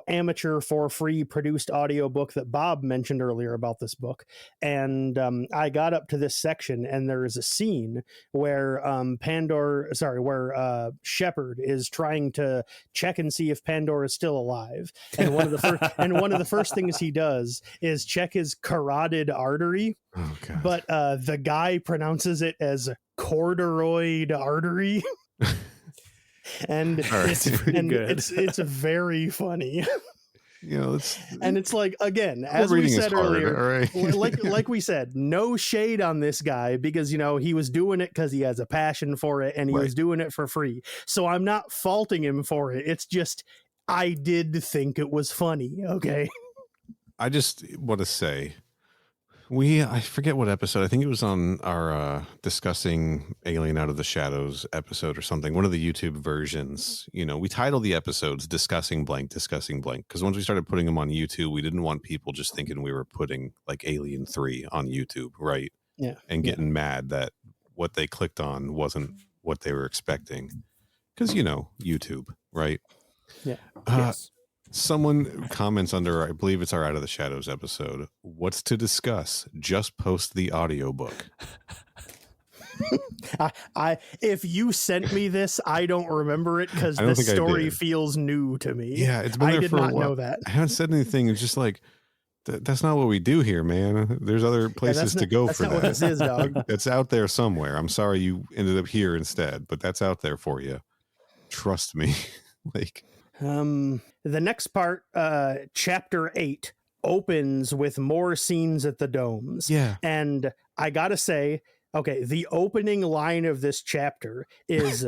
amateur for free produced audiobook that Bob mentioned earlier about this book. And I got up to this section and there is a scene where Shepard is trying to check and see if Pandor is still alive. And one of the first things he does is check his carotid artery, Oh god. but the guy pronounces it as corduroid artery. And All right. it's pretty good. It's very funny. It's like, again, as we reading is said hard, earlier, all right? like we said, no shade on this guy because he was doing it because he has a passion for it and he Right. was doing it for free. So I'm not faulting him for it. It's just I did think it was funny. Okay. I just want to say I forget what episode. I think it was on our discussing Alien Out of the Shadows episode or something. One of the YouTube versions. We title the episodes discussing blank, because once we started putting them on YouTube, we didn't want people just thinking we were putting like Alien 3 on YouTube, right? Yeah. And getting mad that what they clicked on wasn't what they were expecting. Because, YouTube, right? Yeah. Yes. Someone comments under, I believe it's our Out of the Shadows episode, what's to discuss? Just post the audiobook. If you sent me this, I don't remember it because I don't the think I story did. feels new to me. Yeah, it's been there I did for a not while. know that. I haven't said anything. It's just like, that's not what we do here, man. There's other places to go for that's not what that. this is, dog. It's out there somewhere. I'm sorry you ended up here instead, but that's out there for you. Trust me. Like, The next part, chapter 8, opens with more scenes at the domes. yeah. And I gotta say, okay, the opening line of this chapter is,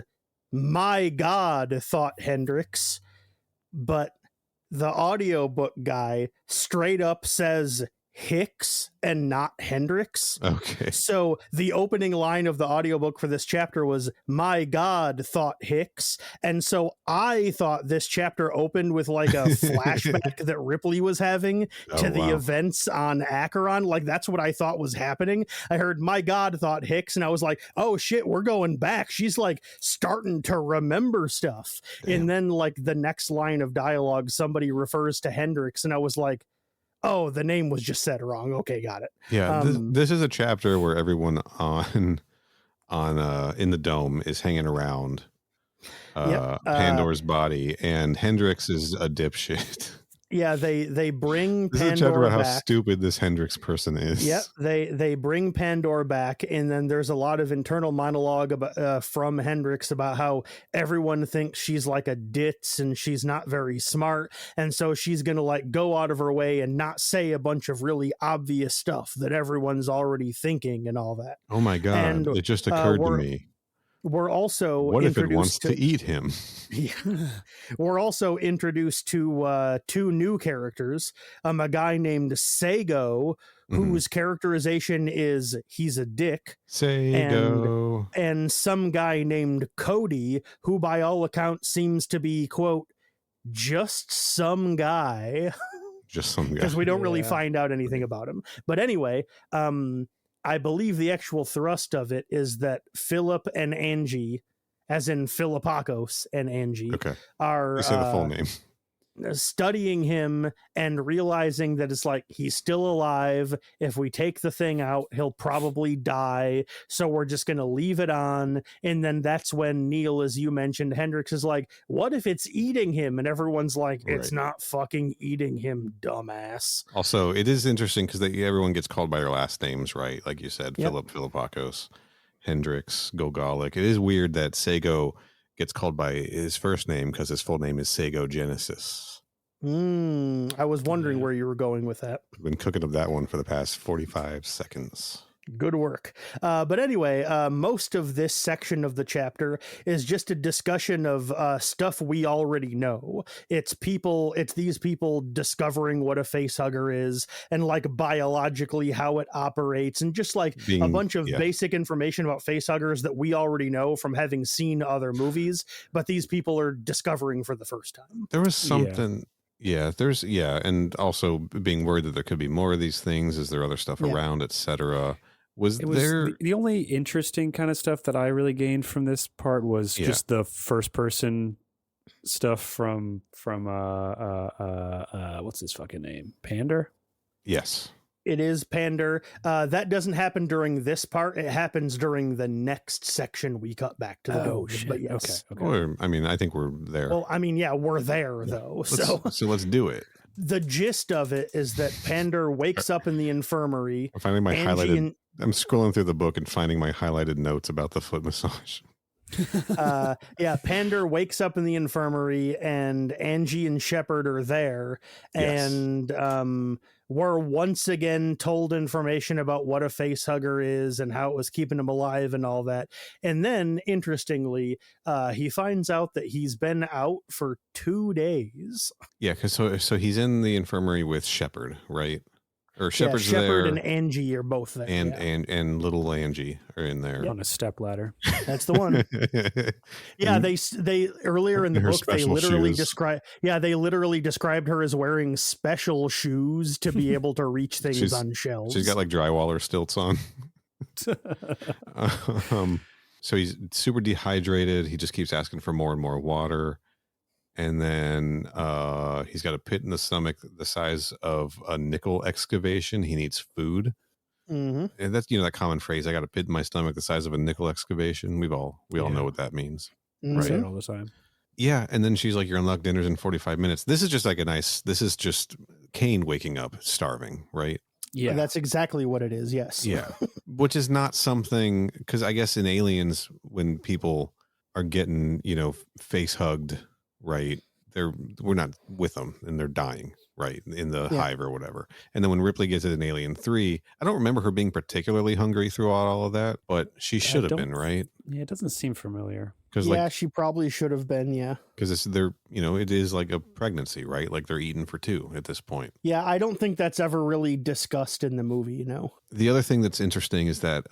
"My God," thought Hendrix, but the audiobook guy straight up says Hicks and not Hendrix. Okay. So the opening line of the audiobook for this chapter was, "My God," thought Hicks. And so I thought this chapter opened with like a flashback that Ripley was having to the events on Acheron. Like that's what I thought was happening. I heard "My God," thought Hicks, and I was like, oh shit, we're going back. She's like starting to remember stuff. Damn. And then like the next line of dialogue, somebody refers to Hendrix, and I was like, oh, the name was just said wrong. Okay, got it. Yeah, this is a chapter where everyone on in the dome is hanging around Pandor's body, and Hendrix is a dipshit. Yeah, they bring This is a chapter Pandora about how back. stupid this Hendrix person is. Yep, they bring Pandora back, and then there's a lot of internal monologue about, from Hendrix about how everyone thinks she's like a ditz and she's not very smart, and so she's gonna like go out of her way and not say a bunch of really obvious stuff that everyone's already thinking and all that. Oh my God! And, it just occurred to me. We're also What if it wants introduced to eat him? Yeah. We're also introduced to two new characters. A guy named Sago, whose characterization is he's a dick. Sago. And some guy named Cody, who by all accounts seems to be, quote, just some guy. Just some guy. Because we don't really find out anything about him. But anyway, I believe the actual thrust of it is that Philip and Angie, as in Philippakos and Angie, are They say the full name. studying him and realizing that it's like he's still alive. If we take the thing out, he'll probably die. So we're just going to leave it on. And then that's when Neil, as you mentioned, Hendrix is like, what if it's eating him? And everyone's like, it's not fucking eating him, dumbass. Also, it is interesting because everyone gets called by their last names, right? Like you said, Philip, Philippakos, Hendrix, Gogolic. It is weird that Sago gets called by his first name because his full name is Sago Genesis. I was wondering where you were going with that. I've been cooking up that one for the past 45 seconds. Good work. But anyway, most of this section of the chapter is just a discussion of stuff we already know. It's these people discovering what a facehugger is and like biologically how it operates and just like a bunch of basic information about facehuggers that we already know from having seen other movies, but these people are discovering for the first time. There was something... and also being worried that there could be more of these things. Is there other stuff around, etc.? The only interesting kind of stuff that I really gained from this part was just the first person stuff from what's his fucking name? Pander? Yes. It is Pander. That doesn't happen during this part. It happens during the next section we cut back to the domes. Shit. But yes. Okay. Or, I mean, I think we're there. Well, I mean, we're there though. So let's do it. The gist of it is that Pander wakes up in the infirmary. I'm finding my highlighted. I'm scrolling through the book and finding my highlighted notes about the foot massage. Pander wakes up in the infirmary and Angie and Shepard are there, and we're once again told information about what a facehugger is and how it was keeping him alive and all that. And then interestingly, he finds out that he's been out for 2 days. Yeah, because so he's in the infirmary with Shepard, right? or Shepard's Shepard there, and Angie are both there. and little Angie are in there. On a stepladder. That's the one. Yeah, they earlier in the her book they special literally shoes. described her as wearing special shoes to be able to reach things She's- on shelves. She's got like drywall stilts on. So he's super dehydrated. He just keeps asking for more and more water. And then he's got a pit in the stomach the size of a nickel excavation. He needs food. Mm-hmm. And that's, that common phrase, I got a pit in my stomach the size of a nickel excavation. We all know what that means. I say it all the time. Yeah. And then she's like, your unlocked dinner's in 45 minutes. This is just like this is just Kane waking up starving, right? Yeah. That's exactly what it is. Yes. Yeah. Which is not something, because I guess in Aliens, when people are getting, face hugged, right, we're not with them and they're dying, right, in the hive or whatever. And then when Ripley gets it in Alien 3, I don't remember her being particularly hungry throughout all of that, but she should have been, right? Yeah, it doesn't seem familiar. Because she probably should have been. Yeah. Because it is like a pregnancy, right? Like they're eating for two at this point. Yeah, I don't think that's ever really discussed in the movie. The other thing that's interesting is that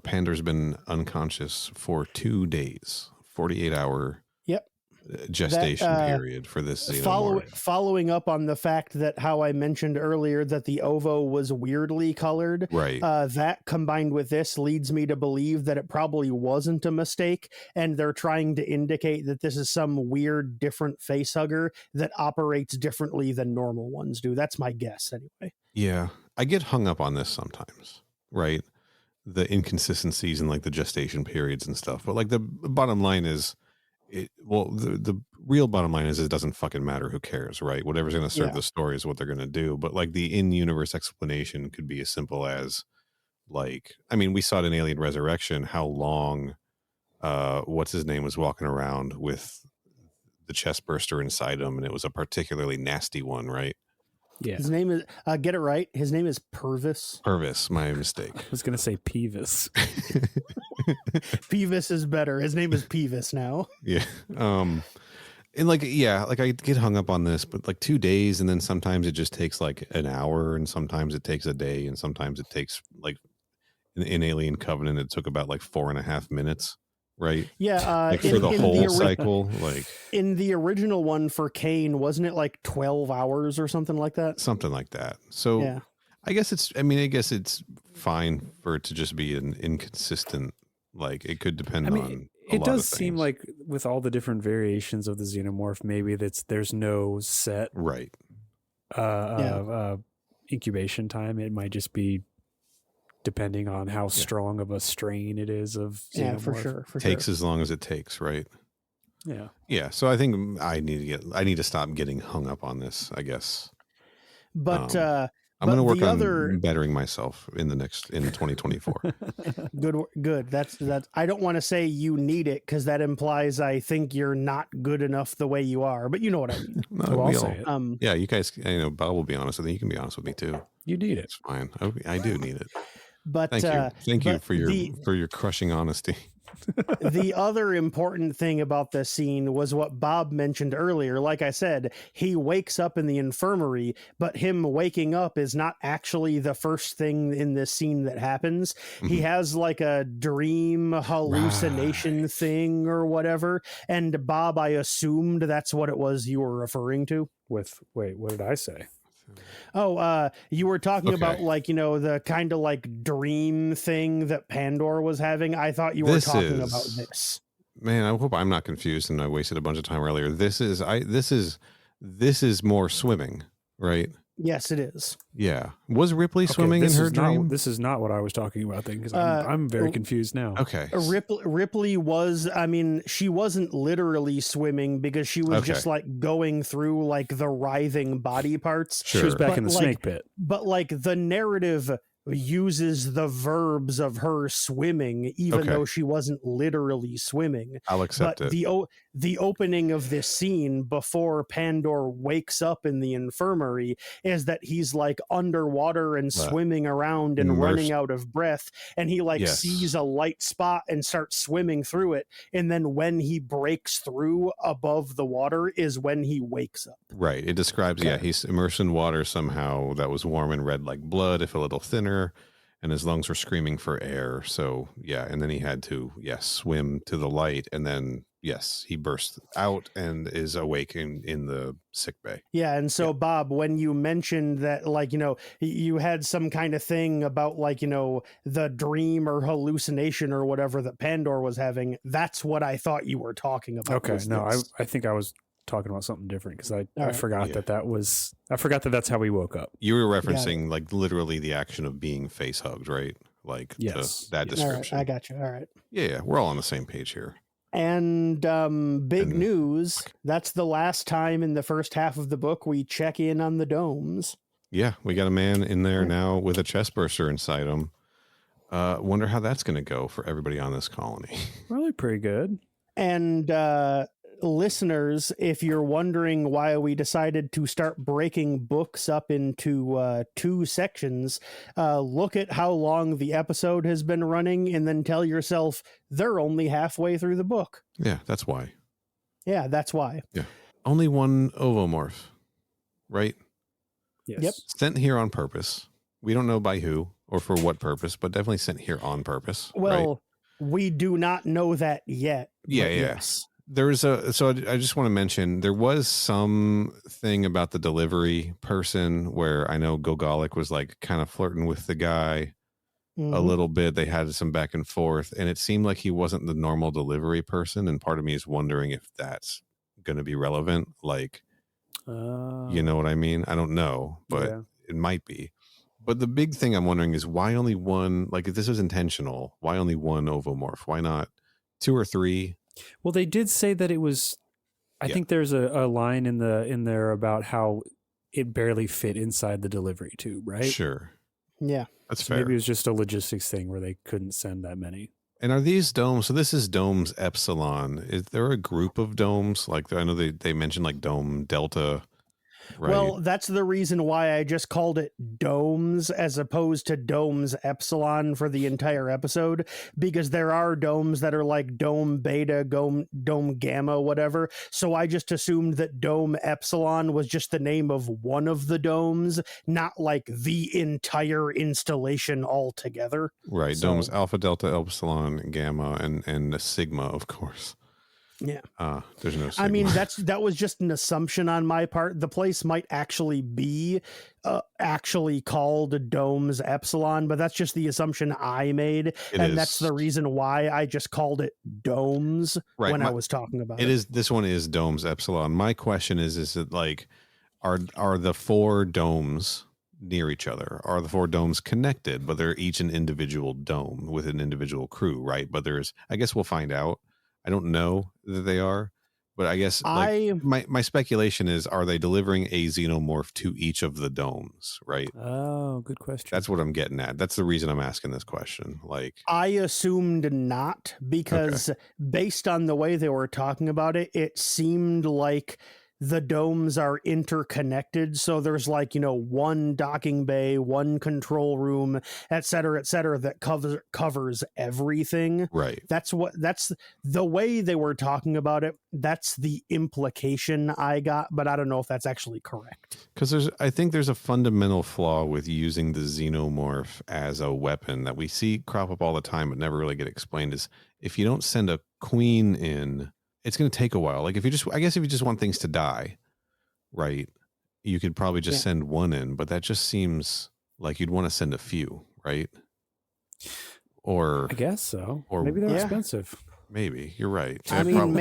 Pander's been unconscious for 2 days, 48-hour gestation period for this xenomorph. Following up on the fact that how I mentioned earlier that the ovo was weirdly colored, right? That combined with this leads me to believe that it probably wasn't a mistake, and they're trying to indicate that this is some weird, different facehugger that operates differently than normal ones do. That's my guess, anyway. Yeah, I get hung up on this sometimes, right? The inconsistencies in like the gestation periods and stuff, but like the bottom line is. The real bottom line is it doesn't fucking matter. Who cares, right? Whatever's going to serve the story is what they're going to do. But like the in-universe explanation could be as simple as, like, I mean, we saw it in Alien Resurrection how long, what's his name was walking around with the chest burster inside him, and it was a particularly nasty one, right? Yeah. His name is get it right. His name is Purvis. Purvis, my mistake. I was going to say Peevis. Peevis is better. His name is Peevis now. Yeah. And like I get hung up on this, but like 2 days, and then sometimes it just takes like an hour, and sometimes it takes a day, and sometimes it takes like in Alien Covenant it took about like 4.5 minutes, right? Yeah, like for the whole cycle, like in the original one for Kane, wasn't it like 12 hours or something like that? Something like that. So yeah. I guess it's fine for it to just be an inconsistent. Like it could depend on. It does seem like with all the different variations of the xenomorph, maybe there's no set right incubation time. It might just be depending on how strong of a strain it is of xenomorph. Yeah, for sure. Takes as long as it takes, right? Yeah. Yeah. So I think I need to stop getting hung up on this, I guess. But I'm going to work on bettering myself in 2024. Good. That's. I don't want to say you need it because that implies I think you're not good enough the way you are. But you know what I mean. I'll say it. Yeah, you guys. Bob will be honest with you. You can be honest with me too. You need it. It's fine. I do need it. But thank you for your crushing honesty. The other important thing about this scene was what Bob mentioned earlier. Like I said, he wakes up in the infirmary, but him waking up is not actually the first thing in this scene that happens. Mm-hmm. He has like a dream hallucination thing or whatever. And Bob, I assumed that's what it was you were referring to. Wait, what did I say? Oh, you were talking about like, the kind of like dream thing that Pandor was having. I thought you were talking about this. Man, I hope I'm not confused and I wasted a bunch of time earlier. This is more swimming, right? Yes, it is. Yeah. Was Ripley swimming in her dream? This is not what I was talking about then, because I'm very confused now. Okay. Ripley was, she wasn't literally swimming because she was just like going through like the writhing body parts. Sure. She was back in the snake pit. But like the narrative uses the verbs of her swimming, even Okay. though she wasn't literally swimming. I'll accept But it. the opening of this scene before Pandor wakes up in the infirmary is that he's like underwater and swimming around and running out of breath, and he like sees a light spot and starts swimming through it, and then when he breaks through above the water is when he wakes up. Right. It describes, he's immersed in water somehow that was warm and red like blood, if a little thinner, and his lungs were screaming for air. So, and then he had to, swim to the light, and then, he burst out and is awake in the sick bay. Yeah, and so, Bob, when you mentioned that, like, you had some kind of thing about, like, the dream or hallucination or whatever that Pandor was having, that's what I thought you were talking about. Okay, no, I think I was talking about something different because I forgot I forgot that that's how he woke up. You were referencing like literally the action of being face hugged, right? Like that description. All right, I got you. All right. Yeah, we're all on the same page here. And big news, that's the last time in the first half of the book we check in on the domes. Yeah, we got a man in there now with a chest burster inside him. Wonder how that's going to go for everybody on this colony. Really pretty good. And listeners, if you're wondering why we decided to start breaking books up into 2 sections, look at how long the episode has been running and then tell yourself they're only halfway through the book. Yeah, that's why. Yeah, that's why. Yeah. Only one ovomorph, right? Yes. Yep. Sent here on purpose. We don't know by who or for what purpose, but definitely sent here on purpose. Well, we do not know that yet. Yeah. Yes. So I just want to mention there was some thing about the delivery person where I know Gogolic was like kind of flirting with the guy a little bit. They had some back and forth, and it seemed like he wasn't the normal delivery person. And part of me is wondering if that's going to be relevant. Like, you know what I mean? I don't know, but it might be. But the big thing I'm wondering is why only one, like if this was intentional, why only one ovomorph? Why not 2 or 3? Well, they did say that it was, I think there's a line in there about how it barely fit inside the delivery tube, right? Sure. Yeah. That's So fair. maybe it was just a logistics thing where they couldn't send that many. And are these domes, so this is domes Epsilon. Is there a group of domes? Like I know they mentioned like dome Delta. Right. Well, that's the reason why I just called it domes as opposed to domes epsilon for the entire episode, because there are domes that are like dome beta, dome gamma, whatever. So I just assumed that dome epsilon was just the name of one of the domes, not like the entire installation altogether. Right. So, domes Alpha, Delta, Epsilon, Gamma, and Sigma, of course. Yeah. There's no Sigma. I mean, that was just an assumption on my part. The place might actually be actually called Domes Epsilon, but that's just the assumption I made. That's the reason why I just called it Domes when I was talking about it. This one is Domes Epsilon. My question is it like, are the 4 domes near each other? Are the 4 domes connected, but they're each an individual dome with an individual crew, right? But I guess we'll find out. I don't know that they are, but I guess my speculation is, are they delivering a xenomorph to each of the domes, right? Oh, good question. That's what I'm getting at. That's the reason I'm asking this question. Like, I assumed not, because based on the way they were talking about it, it seemed like the domes are interconnected. So there's like, one docking bay, one control room, et cetera, that covers everything. Right. That's the way they were talking about it. That's the implication I got, but I don't know if that's actually correct. Because I think there's a fundamental flaw with using the xenomorph as a weapon that we see crop up all the time, but never really get explained, is if you don't send a queen in, it's going to take a while. Like if you just want things to die, right? You could probably just send one in, but that just seems like you'd want to send a few, right? Or I guess so. Or maybe they're expensive. Maybe you're right. I mean,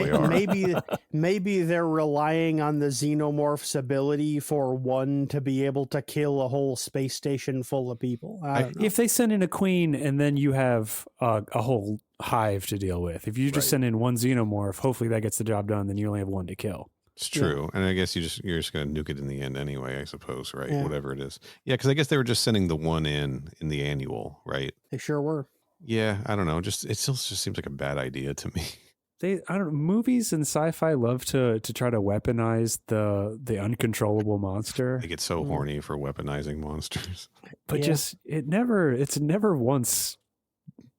maybe they're relying on the xenomorph's ability for one to be able to kill a whole space station full of people. I don't know. If they send in a queen and then you have a whole hive to deal with, if you just send in one xenomorph, hopefully that gets the job done. Then you only have one to kill. It's true. And I guess you're just going to nuke it in the end anyway, I suppose, right? Yeah. Whatever it is. Yeah, because I guess they were just sending the one in the annual, right? They sure were. Yeah, I don't know. It still just seems like a bad idea to me. I don't know, movies and sci-fi love to try to weaponize the uncontrollable monster, They get so horny for weaponizing monsters. but just it's never once.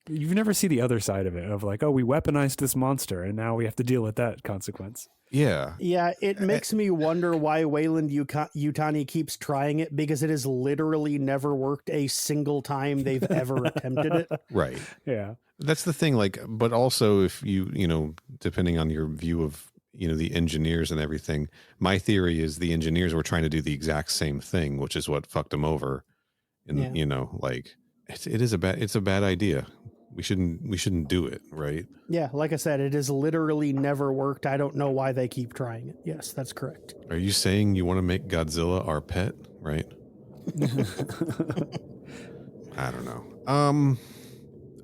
You've never see the other side of it, of like, oh, we weaponized this monster and now we have to deal with that consequence. Yeah. Yeah, it makes me wonder why Wayland Yutani keeps trying it, because it has literally never worked a single time they've ever attempted it. Right. Yeah. That's the thing. Like, but also if you depending on your view of, the engineers and everything, my theory is the engineers were trying to do the exact same thing, which is what fucked them over. And, like it's a bad idea. We shouldn't do it, right? Yeah, like I said, it has literally never worked. I don't know why they keep trying it. Yes, that's correct. Are you saying you want to make Godzilla our pet, right? I don't know.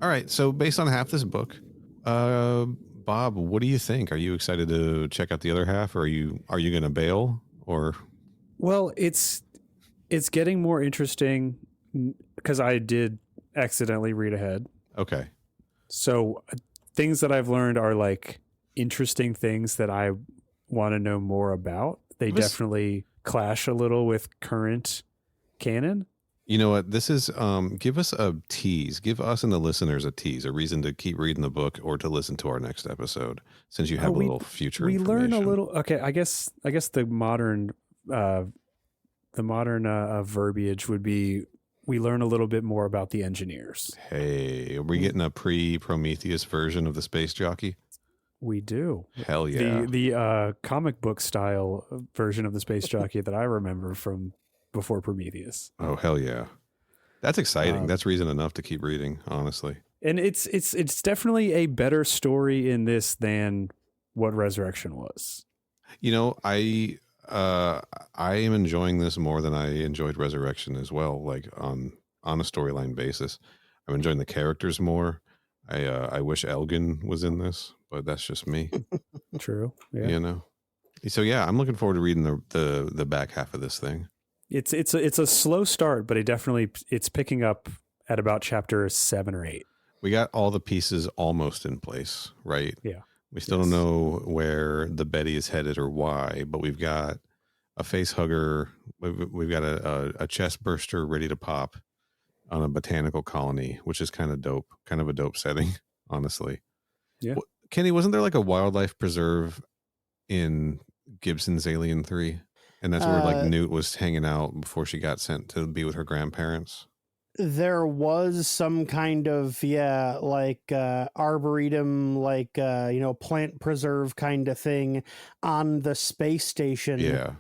All right, so based on half this book, Bob, what do you think? Are you excited to check out the other half, or are you going to bail, or? Well, it's getting more interesting because I did accidentally read ahead. Okay. So things that I've learned are like interesting things that I want to know more about. They definitely clash a little with current canon. You know what? This is give us a tease. Give us and the listeners a tease, a reason to keep reading the book or to listen to our next episode, since you have a little future we information. learn a little. Okay, I guess the modern verbiage would be, we learn a little bit more about the engineers. Hey, are we getting a pre-Prometheus version of the space jockey? We do. Hell yeah. The comic book style version of the space jockey that I remember from before Prometheus. Oh, hell yeah. That's exciting. That's reason enough to keep reading, honestly. And it's definitely a better story in this than what Resurrection was. I am enjoying this more than I enjoyed Resurrection as well, like on a storyline basis. I'm enjoying the characters more. I wish Elgin was in this, but that's just me. True. Yeah. So yeah, I'm looking forward to reading the back half of this thing. It's a slow start, but it's picking up at about chapter 7 or 8. We got all the pieces almost in place, right? Yeah. We still don't know where the Betty is headed or why, but we've got a face hugger. We've got a chest burster ready to pop on a botanical colony, which is kind of dope, kind of a dope setting, honestly. Yeah. Kenny, wasn't there like a wildlife preserve in Gibson's Alien 3? And that's where like Newt was hanging out before she got sent to be with her grandparents. There was some kind of arboretum, plant preserve kind of thing on the space station. Yeah.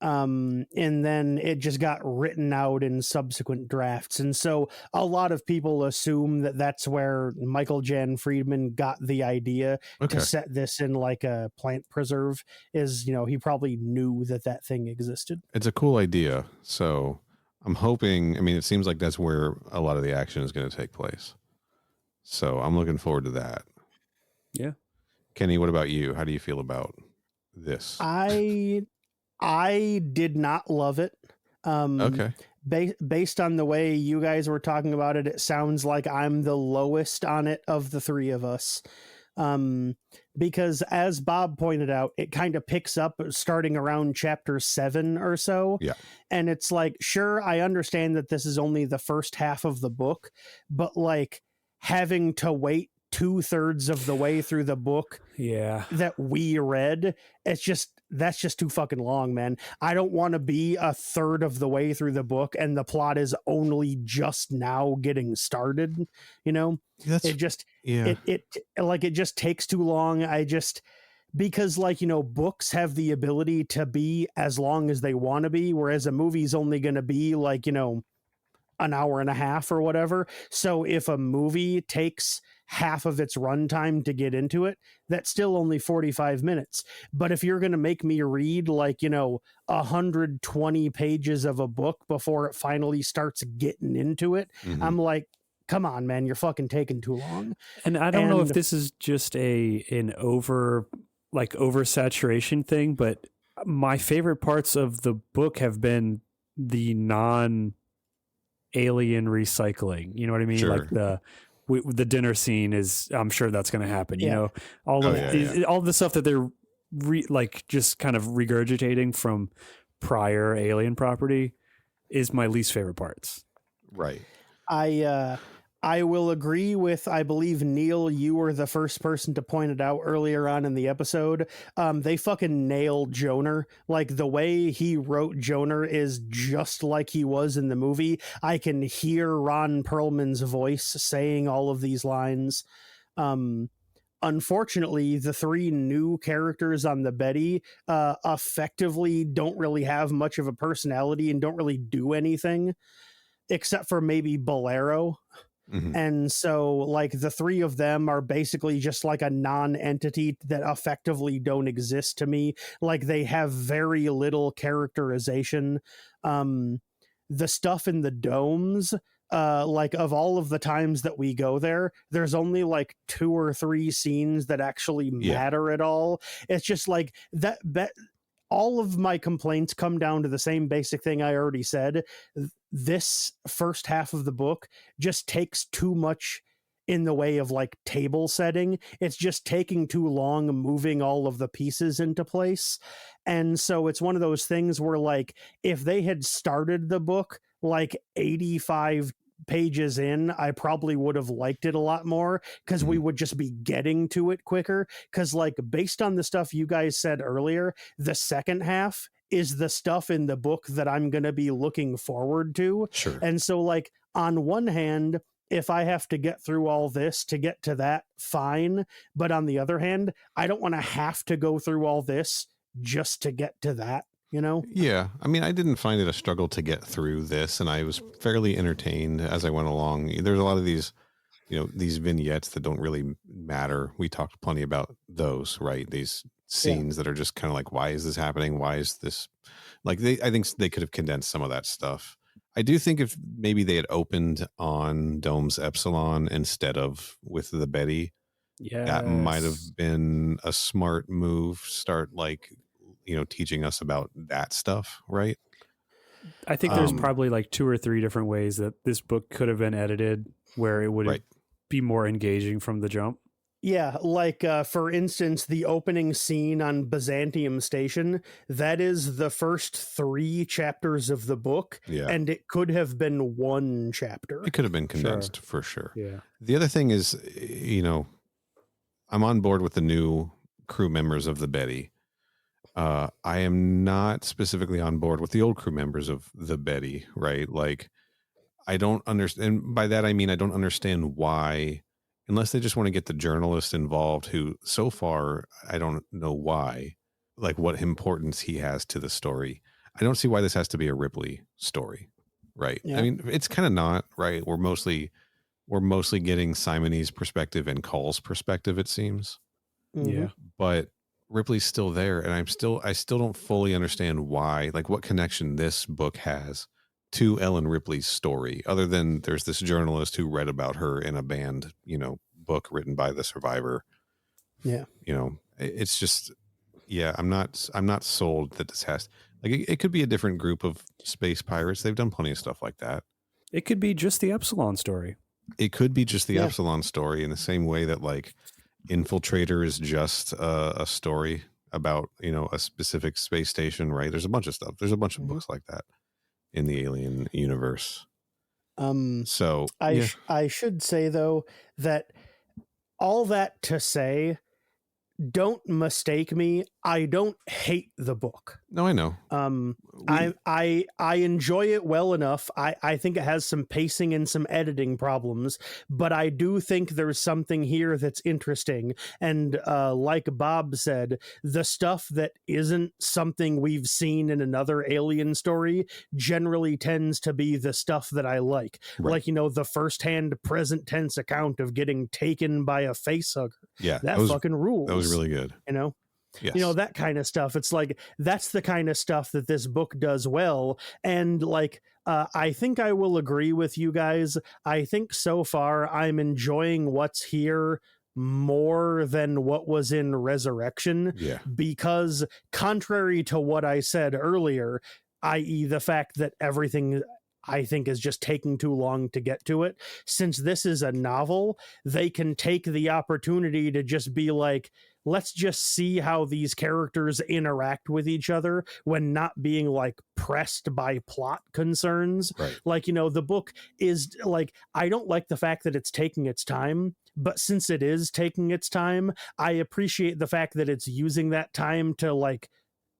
And then it just got written out in subsequent drafts. And so a lot of people assume that that's where Michael Jan Friedman got the idea to set this in like a plant preserve, is, he probably knew that thing existed. It's a cool idea. So I'm hoping, it seems like that's where a lot of the action is going to take place. So I'm looking forward to that. Yeah. Kenny, what about you? How do you feel about this? I did not love it. Okay. Based on the way you guys were talking about it, it sounds like I'm the lowest on it of the three of us. Because as Bob pointed out, it kind of picks up starting around chapter 7 or so. Yeah. And it's like, sure, I understand that this is only the first half of the book, but like having to wait 2/3 of the way through the book that we read, that's just too fucking long, man. I don't want to be 1/3 of the way through the book and the plot is only just now getting started, it just takes too long. Because books have the ability to be as long as they want to be, whereas a movie's only going to be like, an hour and a half or whatever. So if a movie takes half of its runtime to get into it, that's still only 45 minutes. But if you're going to make me read 120 pages of a book before it finally starts getting into it, I'm like, come on, man, you're fucking taking too long. And I don't know if this is just an over like oversaturation thing, but my favorite parts of the book have been the non-alien recycling. You know what I mean? Sure. Like the dinner scene is, I'm sure that's going to happen. You Yeah. know, all Oh, of yeah, all the stuff that they're like just kind of regurgitating from prior Alien property is my least favorite parts. Right. I will agree with, I believe, Neil, you were the first person to point it out earlier on in the episode. They fucking nailed Joner. Like, the way he wrote Joner is just like he was in the movie. I can hear Ron Perlman's voice saying all of these lines. Unfortunately, the three new characters on the Betty effectively don't really have much of a personality and don't really do anything, except for maybe Bolero. Mhm. And so, like, the three of them are basically just like a non-entity that effectively don't exist to me. Like, they have very little characterization. The stuff in the domes, like, of all of the times that we go there, there's only like 2 or 3 scenes that actually matter at all. It's just like that all of my complaints come down to the same basic thing I already said. This first half of the book just takes too much in the way of like table setting. It's just taking too long moving all of the pieces into place. And so it's one of those things where, like, if they had started the book like 85 pages in, I probably would have liked it a lot more, because we would just be getting to it quicker. Because, like, based on the stuff you guys said earlier, the second half is the stuff in the book that I'm going to be looking forward to. Sure. And so, like, on one hand, if I have to get through all this to get to that, fine. But on the other hand, I don't want to have to go through all this just to get to that, you know? Yeah. I mean, I didn't find it a struggle to get through this, and I was fairly entertained as I went along. There's a lot of these, these vignettes that don't really matter. We talked plenty about those, right? These scenes that are just kind of like, why is this happening? Why is this like, I think they could have condensed some of that stuff. I do think if maybe they had opened on Dome's Epsilon instead of with the Betty, that might have been a smart move. Start, like, teaching us about that stuff, right? I think there's probably like 2 or 3 different ways that this book could have been edited where it would be more engaging from the jump. Yeah, like, for instance, the opening scene on Byzantium Station, that is the first 3 chapters of the book, and it could have been 1 chapter. It could have been condensed for sure. Yeah. The other thing is, I'm on board with the new crew members of the Betty. I am not specifically on board with the old crew members of the Betty, right? Like, I don't understand. And by that, I mean, I don't understand why, unless they just want to get the journalist involved, who so far, I don't know why, like what importance he has to the story. I don't see why this has to be a Ripley story, right? Yeah. I mean, it's kind of not, right? We're mostly getting Simone's perspective and Call's perspective, it seems. Yeah. But Ripley's still there, and I still don't fully understand why, like, what connection this book has to Ellen Ripley's story, other than there's this journalist who read about her in a banned, book written by the survivor. Yeah. It's just, I'm not sold that this has, like, it could be a different group of space pirates. They've done plenty of stuff like that. It could be just the Epsilon story. It could be just the Epsilon story, in the same way that, like, Infiltrator is just a story about, a specific space station, right? There's a bunch of stuff. There's a bunch of books like that in the Alien universe. So I should say, though, that all that to say, don't mistake me, I don't hate the book. No, I know. I enjoy it well enough. I think it has some pacing and some editing problems, but I do think there's something here that's interesting. And like Bob said, the stuff that isn't something we've seen in another Alien story generally tends to be the stuff that I like. Right. Like, the firsthand present tense account of getting taken by a facehugger. Yeah, that fucking rules. That was really good. Yes. That kind of stuff. It's like, that's the kind of stuff that this book does well. And, like, I think I will agree with you guys. I think so far I'm enjoying what's here more than what was in Resurrection. Yeah. Because contrary to what I said earlier, i.e. the fact that everything I think is just taking too long to get to it, since this is a novel, they can take the opportunity to just be like, let's just see how these characters interact with each other when not being like pressed by plot concerns. Right. Like, the book is like, I don't like the fact that it's taking its time, but since it is taking its time, I appreciate the fact that it's using that time to like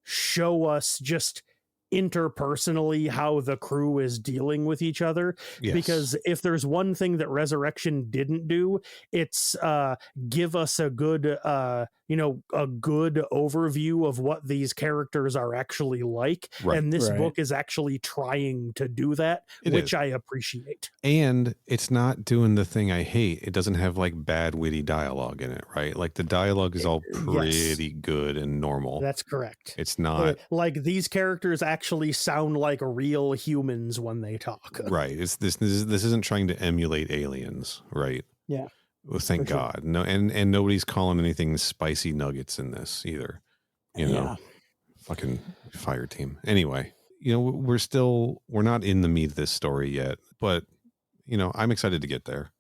show us just interpersonally how the crew is dealing with each other. Yes. Because if there's one thing that Resurrection didn't do, it's give us a good a good overview of what these characters are actually like. Right. And this Right. book is actually trying to do that, It which is. I appreciate. And it's not doing the thing I hate. It doesn't have like bad witty dialogue in it, right? Like the dialogue is all pretty good and normal. That's correct. It's not Like these characters actually sound like real humans when they talk. right. It's this isn't trying to emulate aliens, right? Yeah. Well, thank For sure. God. No, and nobody's calling anything spicy nuggets in this either. Fucking fire team. Anyway, we're not in the meat of this story yet, but I'm excited to get there.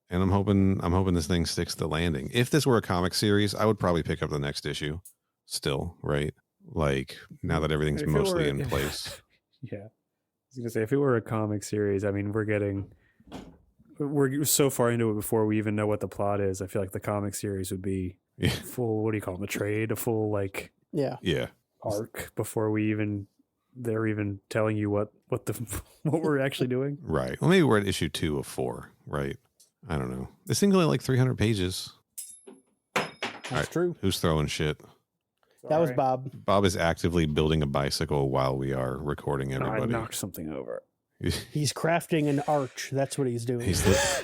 And I'm hoping this thing sticks the landing. If this were a comic series, I would probably pick up the next issue still, right? Like now that everything's If it mostly were- in place. Yeah. I was gonna say, if it were a comic series, I mean, we're so far into it before we even know what the plot is. I feel like the comic series would be Yeah. full, what do you call them, a trade, a full like Yeah. Yeah. arc before they're even telling you what we're actually doing. Right. Well, maybe we're at issue 2 of 4, right? I don't know. This thing's only like 300 pages. That's right. true. Who's throwing shit? That was Sorry. Bob. Bob is actively building a bicycle while we are recording No, I everybody. knocked something over. He's crafting an arch. That's what he's doing.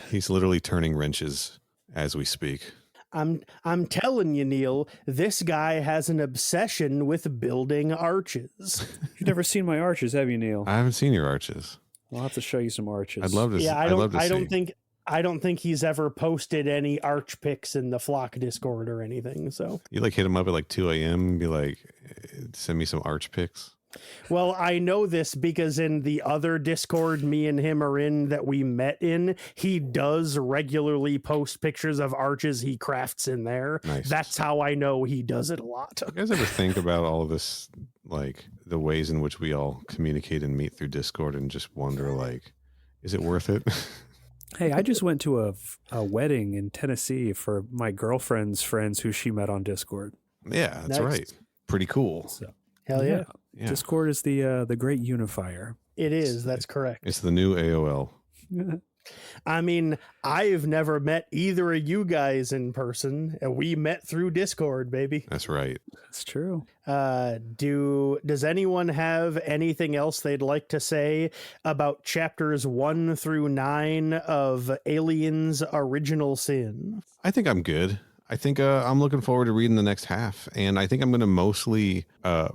He's literally turning wrenches as we speak. I'm telling you, Neil, this guy has an obsession with building arches. You've never seen my arches, have you, Neil? I haven't seen your arches. I'll have to show you some arches. I'd love to. Yeah, I'd love to see. I don't think he's ever posted any arch pics in the Flock Discord or anything. So, You like hit him up at like 2 a.m. and be like, send me some arch pics. well, I know this because in the other Discord me and him are in that we met in, he does regularly post pictures of arches he crafts in there. Nice. That's how I know he does it a lot. You guys ever think about all of this, like the ways in which we all communicate and meet through Discord and just wonder, like, is it worth it? Hey, I just went to a wedding in Tennessee for my girlfriend's friends who she met on Discord. Yeah, that's Nice. right. Pretty cool. So Hell yeah. Yeah. Discord is the great unifier. It is. That's correct. It's the new AOL. I mean, I've never met either of you guys in person. We met through Discord, baby. That's right. That's true. Does anyone have anything else they'd like to say about chapters 1 through 9 of Aliens Original Sin? I think I'm good. I think I'm looking forward to reading the next half, and I think I'm going to mostly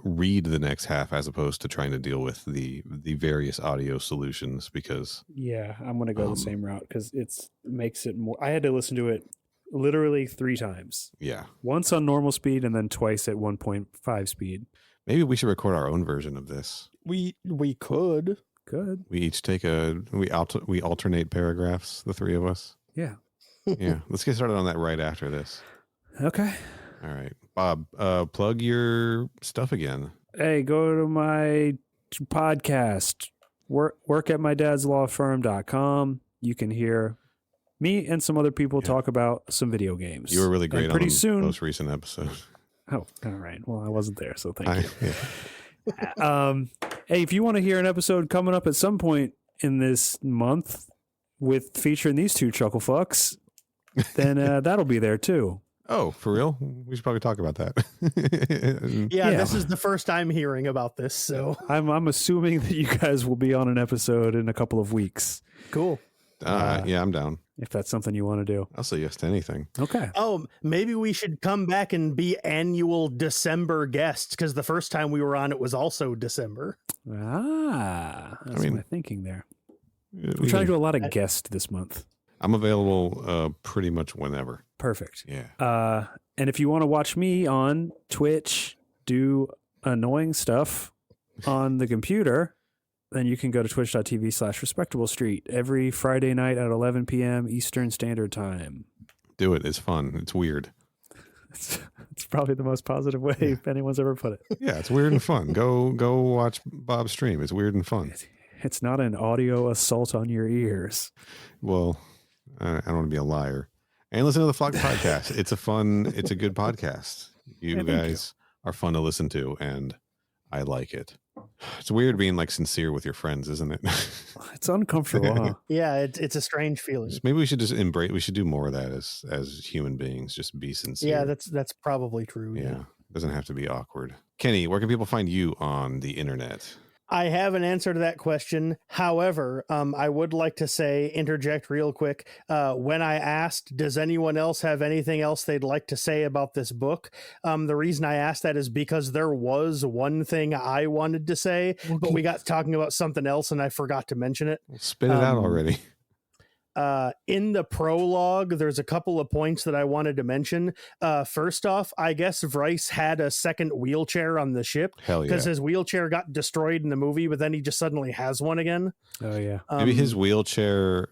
read the next half as opposed to trying to deal with the various audio solutions because Yeah, I'm gonna go the same route because it makes it more. I had to listen to it literally 3 times. yeah, Once on normal speed and then twice at 1.5 speed. maybe we should record our own version of this. We could. Good. We each take we alternate paragraphs, the 3 of us. Yeah. Yeah, let's get started on that right after this. Okay. All right, Bob, plug your stuff again. Hey, go to my podcast, work at mydadslawfirm.com. You can hear me and some other people talk about some video games. You were really And great pretty on the soon. most recent episode. Oh, all right. Well, I wasn't there, so thank you. Yeah. Hey, if you want to hear an episode coming up at some point in this month with featuring these 2 chuckle fucks, then that'll be there too. Oh, for real? We should probably talk about that. Yeah, Yeah. this is the first I'm hearing about this, so I'm assuming that you guys will be on an episode in a couple of weeks, cool. Yeah, I'm down. if that's something you want to do. I'll say yes to anything. Okay. Oh, maybe we should come back and be annual December guests because the first time we were on it was also December. That's mean, my thinking there. We We're trying to can- do a lot of guests this month. I'm available pretty much whenever. Perfect. Yeah. And if you want to watch me on Twitch do annoying stuff on the computer, then you can go to twitch.tv/respectable street every Friday night at 11 p.m. Eastern Standard Time. Do it. It's fun. It's weird. It's probably the most positive way anyone's ever put it. Yeah, it's weird and fun. Go watch Bob stream. It's weird and fun. It's not an audio assault on your ears. Well, I don't want to be a liar. And listen to the Flock podcast. It's a good podcast. You guys are fun to listen to, and I like it. It's weird being like sincere with your friends, isn't it? It's uncomfortable, huh? Yeah, it's a strange feeling. Maybe we should just embrace. We should do more of that as human beings. Just be sincere. Yeah, that's probably true. Yeah, doesn't have to be awkward. Kenny, where can people find you on the internet? I have an answer to that question. However, I would like to interject real quick. When I asked, does anyone else have anything else they'd like to say about this book? The reason I asked that is because there was one thing I wanted to say, but we got talking about something else and I forgot to mention it. Spit it out already. In the prologue, there's a couple of points that I wanted to mention. First off, I guess Vrice had a second wheelchair on the ship because his wheelchair got destroyed in the movie, but then he just suddenly has one again. Oh, yeah. Maybe his wheelchair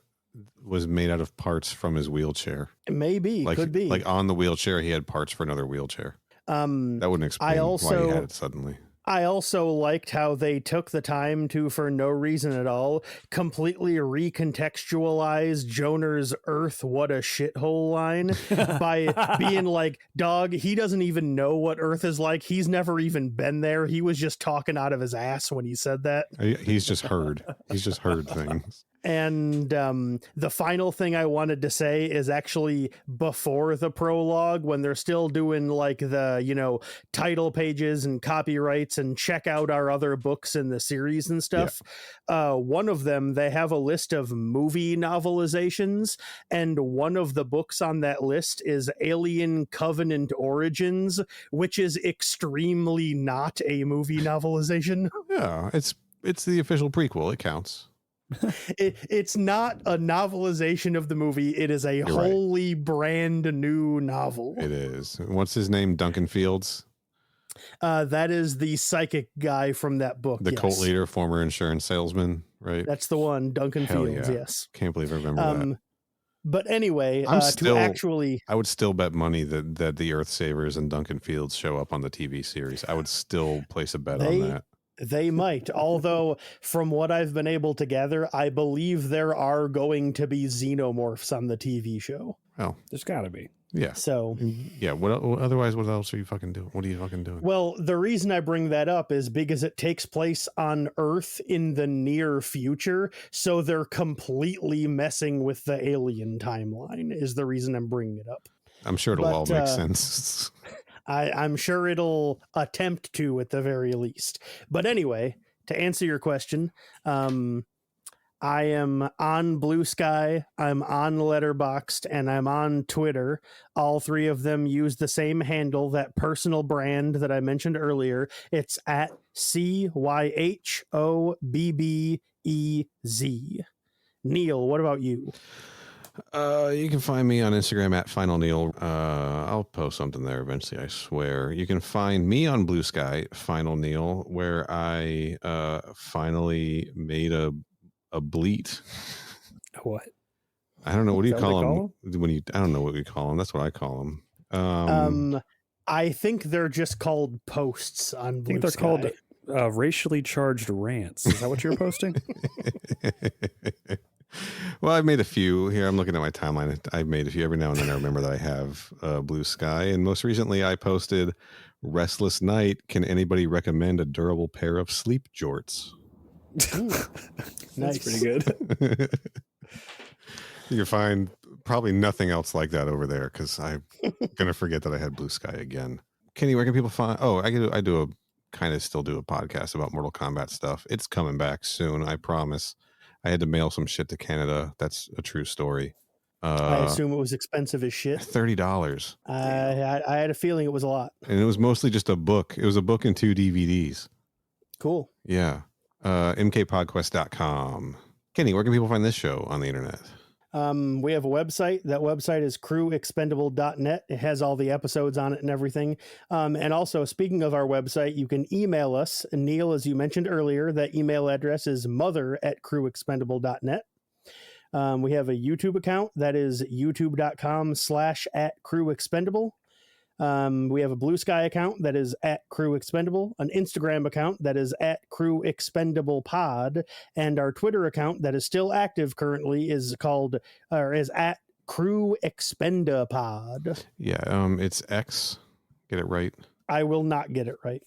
was made out of parts from his wheelchair. Maybe, could be. Like on the wheelchair, he had parts for another wheelchair. That wouldn't explain why he had it suddenly. I also liked how they took the time to, for no reason at all, completely recontextualize Joner's Earth what a shithole line by being like, dog, he doesn't even know what Earth is like. He's never even been there. He was just talking out of his ass when he said that. He's just heard. He's just heard things. And the final thing I wanted to say is actually before the prologue, when they're still doing like the, title pages and copyrights and check out our other books in the series and stuff. Yeah. One of them, they have a list of movie novelizations. And one of the books on that list is Alien Covenant Origins, which is extremely not a movie novelization. Yeah, it's the official prequel. It counts. It's not a novelization of the movie. It is a wholly brand new novel. It is. What's his name? Duncan Fields? That is the psychic guy from that book. The cult leader, former insurance salesman, right? That's the one, Duncan Fields, yes. Can't believe I remember that. But anyway, I would still bet money that the Earth Savers and Duncan Fields show up on the TV series. I would still place a bet on that. They might, although from what I've been able to gather, I believe there are going to be xenomorphs on the TV show. Oh, there's got to be. Yeah. So, yeah. Otherwise, what else are you fucking doing? What are you fucking doing? Well, the reason I bring that up is because it takes place on Earth in the near future. So they're completely messing with the alien timeline is the reason I'm bringing it up. I'm sure it'll all make sense. I'm sure it'll attempt to at the very least. But anyway, to answer your question, I am on Blue Sky, I'm on Letterboxd, and I'm on Twitter. All three of them use the same handle, that personal brand that I mentioned earlier. It's at CYHOBBEZ. Neil, what about you? You can find me on Instagram at Final Neil. I'll post something there eventually, I swear. You can find me on Blue Sky, Final Neil, where I finally made a bleat. What? I don't know. What do you call them? I don't know what we call them. That's what I call them. I think they're just called posts on Blue Sky. I think they're called racially charged rants. Is that what you're posting? Well, I've made a few here. I'm looking at my timeline. I've made a few. Every now and then I remember that I have Blue Sky. And most recently I posted Restless Night. Can anybody recommend a durable pair of sleep jorts? That's pretty good. You find probably nothing else like that over there because I'm going to forget that I had Blue Sky again. Kenny, where can people find? Oh, I still do a podcast about Mortal Kombat stuff. It's coming back soon. I promise. I had to mail some shit to Canada. That's a true story. I assume it was expensive as shit. $30. I had a feeling it was a lot. And it was mostly just a book. It was a book and 2 DVDs. Cool. Yeah. mkpodquest.com. Kenny, where can people find this show on the internet? We have a website. That website is crewexpendable.net. It has all the episodes on it and everything. And also, speaking of our website, you can email us. Neil, as you mentioned earlier, that email address is mother@crewexpendable.net. We have a YouTube account that is youtube.com/@crewexpendable. We have a Blue Sky account that is @crewexpendable, an Instagram account that is @crewexpendablepod, and our Twitter account that is still active currently is @crewexpendapod. Yeah, it's X. Get it right. I will not get it right.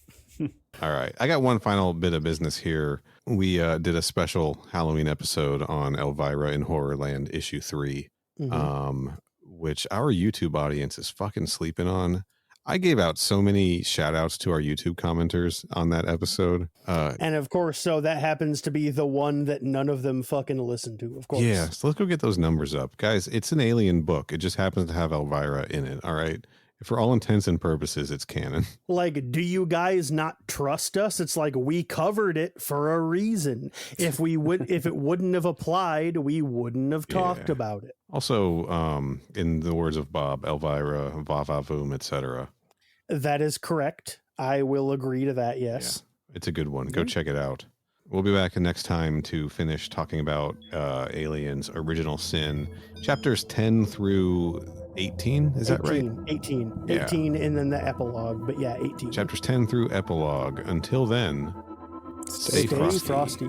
All right. I got one final bit of business here. We did a special Halloween episode on Elvira in Horrorland issue 3. Mhm. Which our YouTube audience is fucking sleeping on. I gave out so many shout outs to our YouTube commenters on that episode. And of course, so that happens to be the one that none of them fucking listen to, of course. Yeah, so let's go get those numbers up. Guys, it's an alien book. It just happens to have Elvira in it, all right? For all intents and purposes, it's canon. Like, do you guys not trust us? It's like we covered it for a reason. If it wouldn't have applied, we wouldn't have talked about it. Also, in the words of Bob, Elvira, Vavavoom, etc. That is correct. I will agree to that, yes. Yeah, it's a good one. Go check it out. We'll be back next time to finish talking about Aliens Original Sin, chapters 10 through 18. Is that right? 18. Yeah. 18 and then the epilogue, but yeah, 18. Chapters 10 through epilogue. Until then, stay frosty. frosty.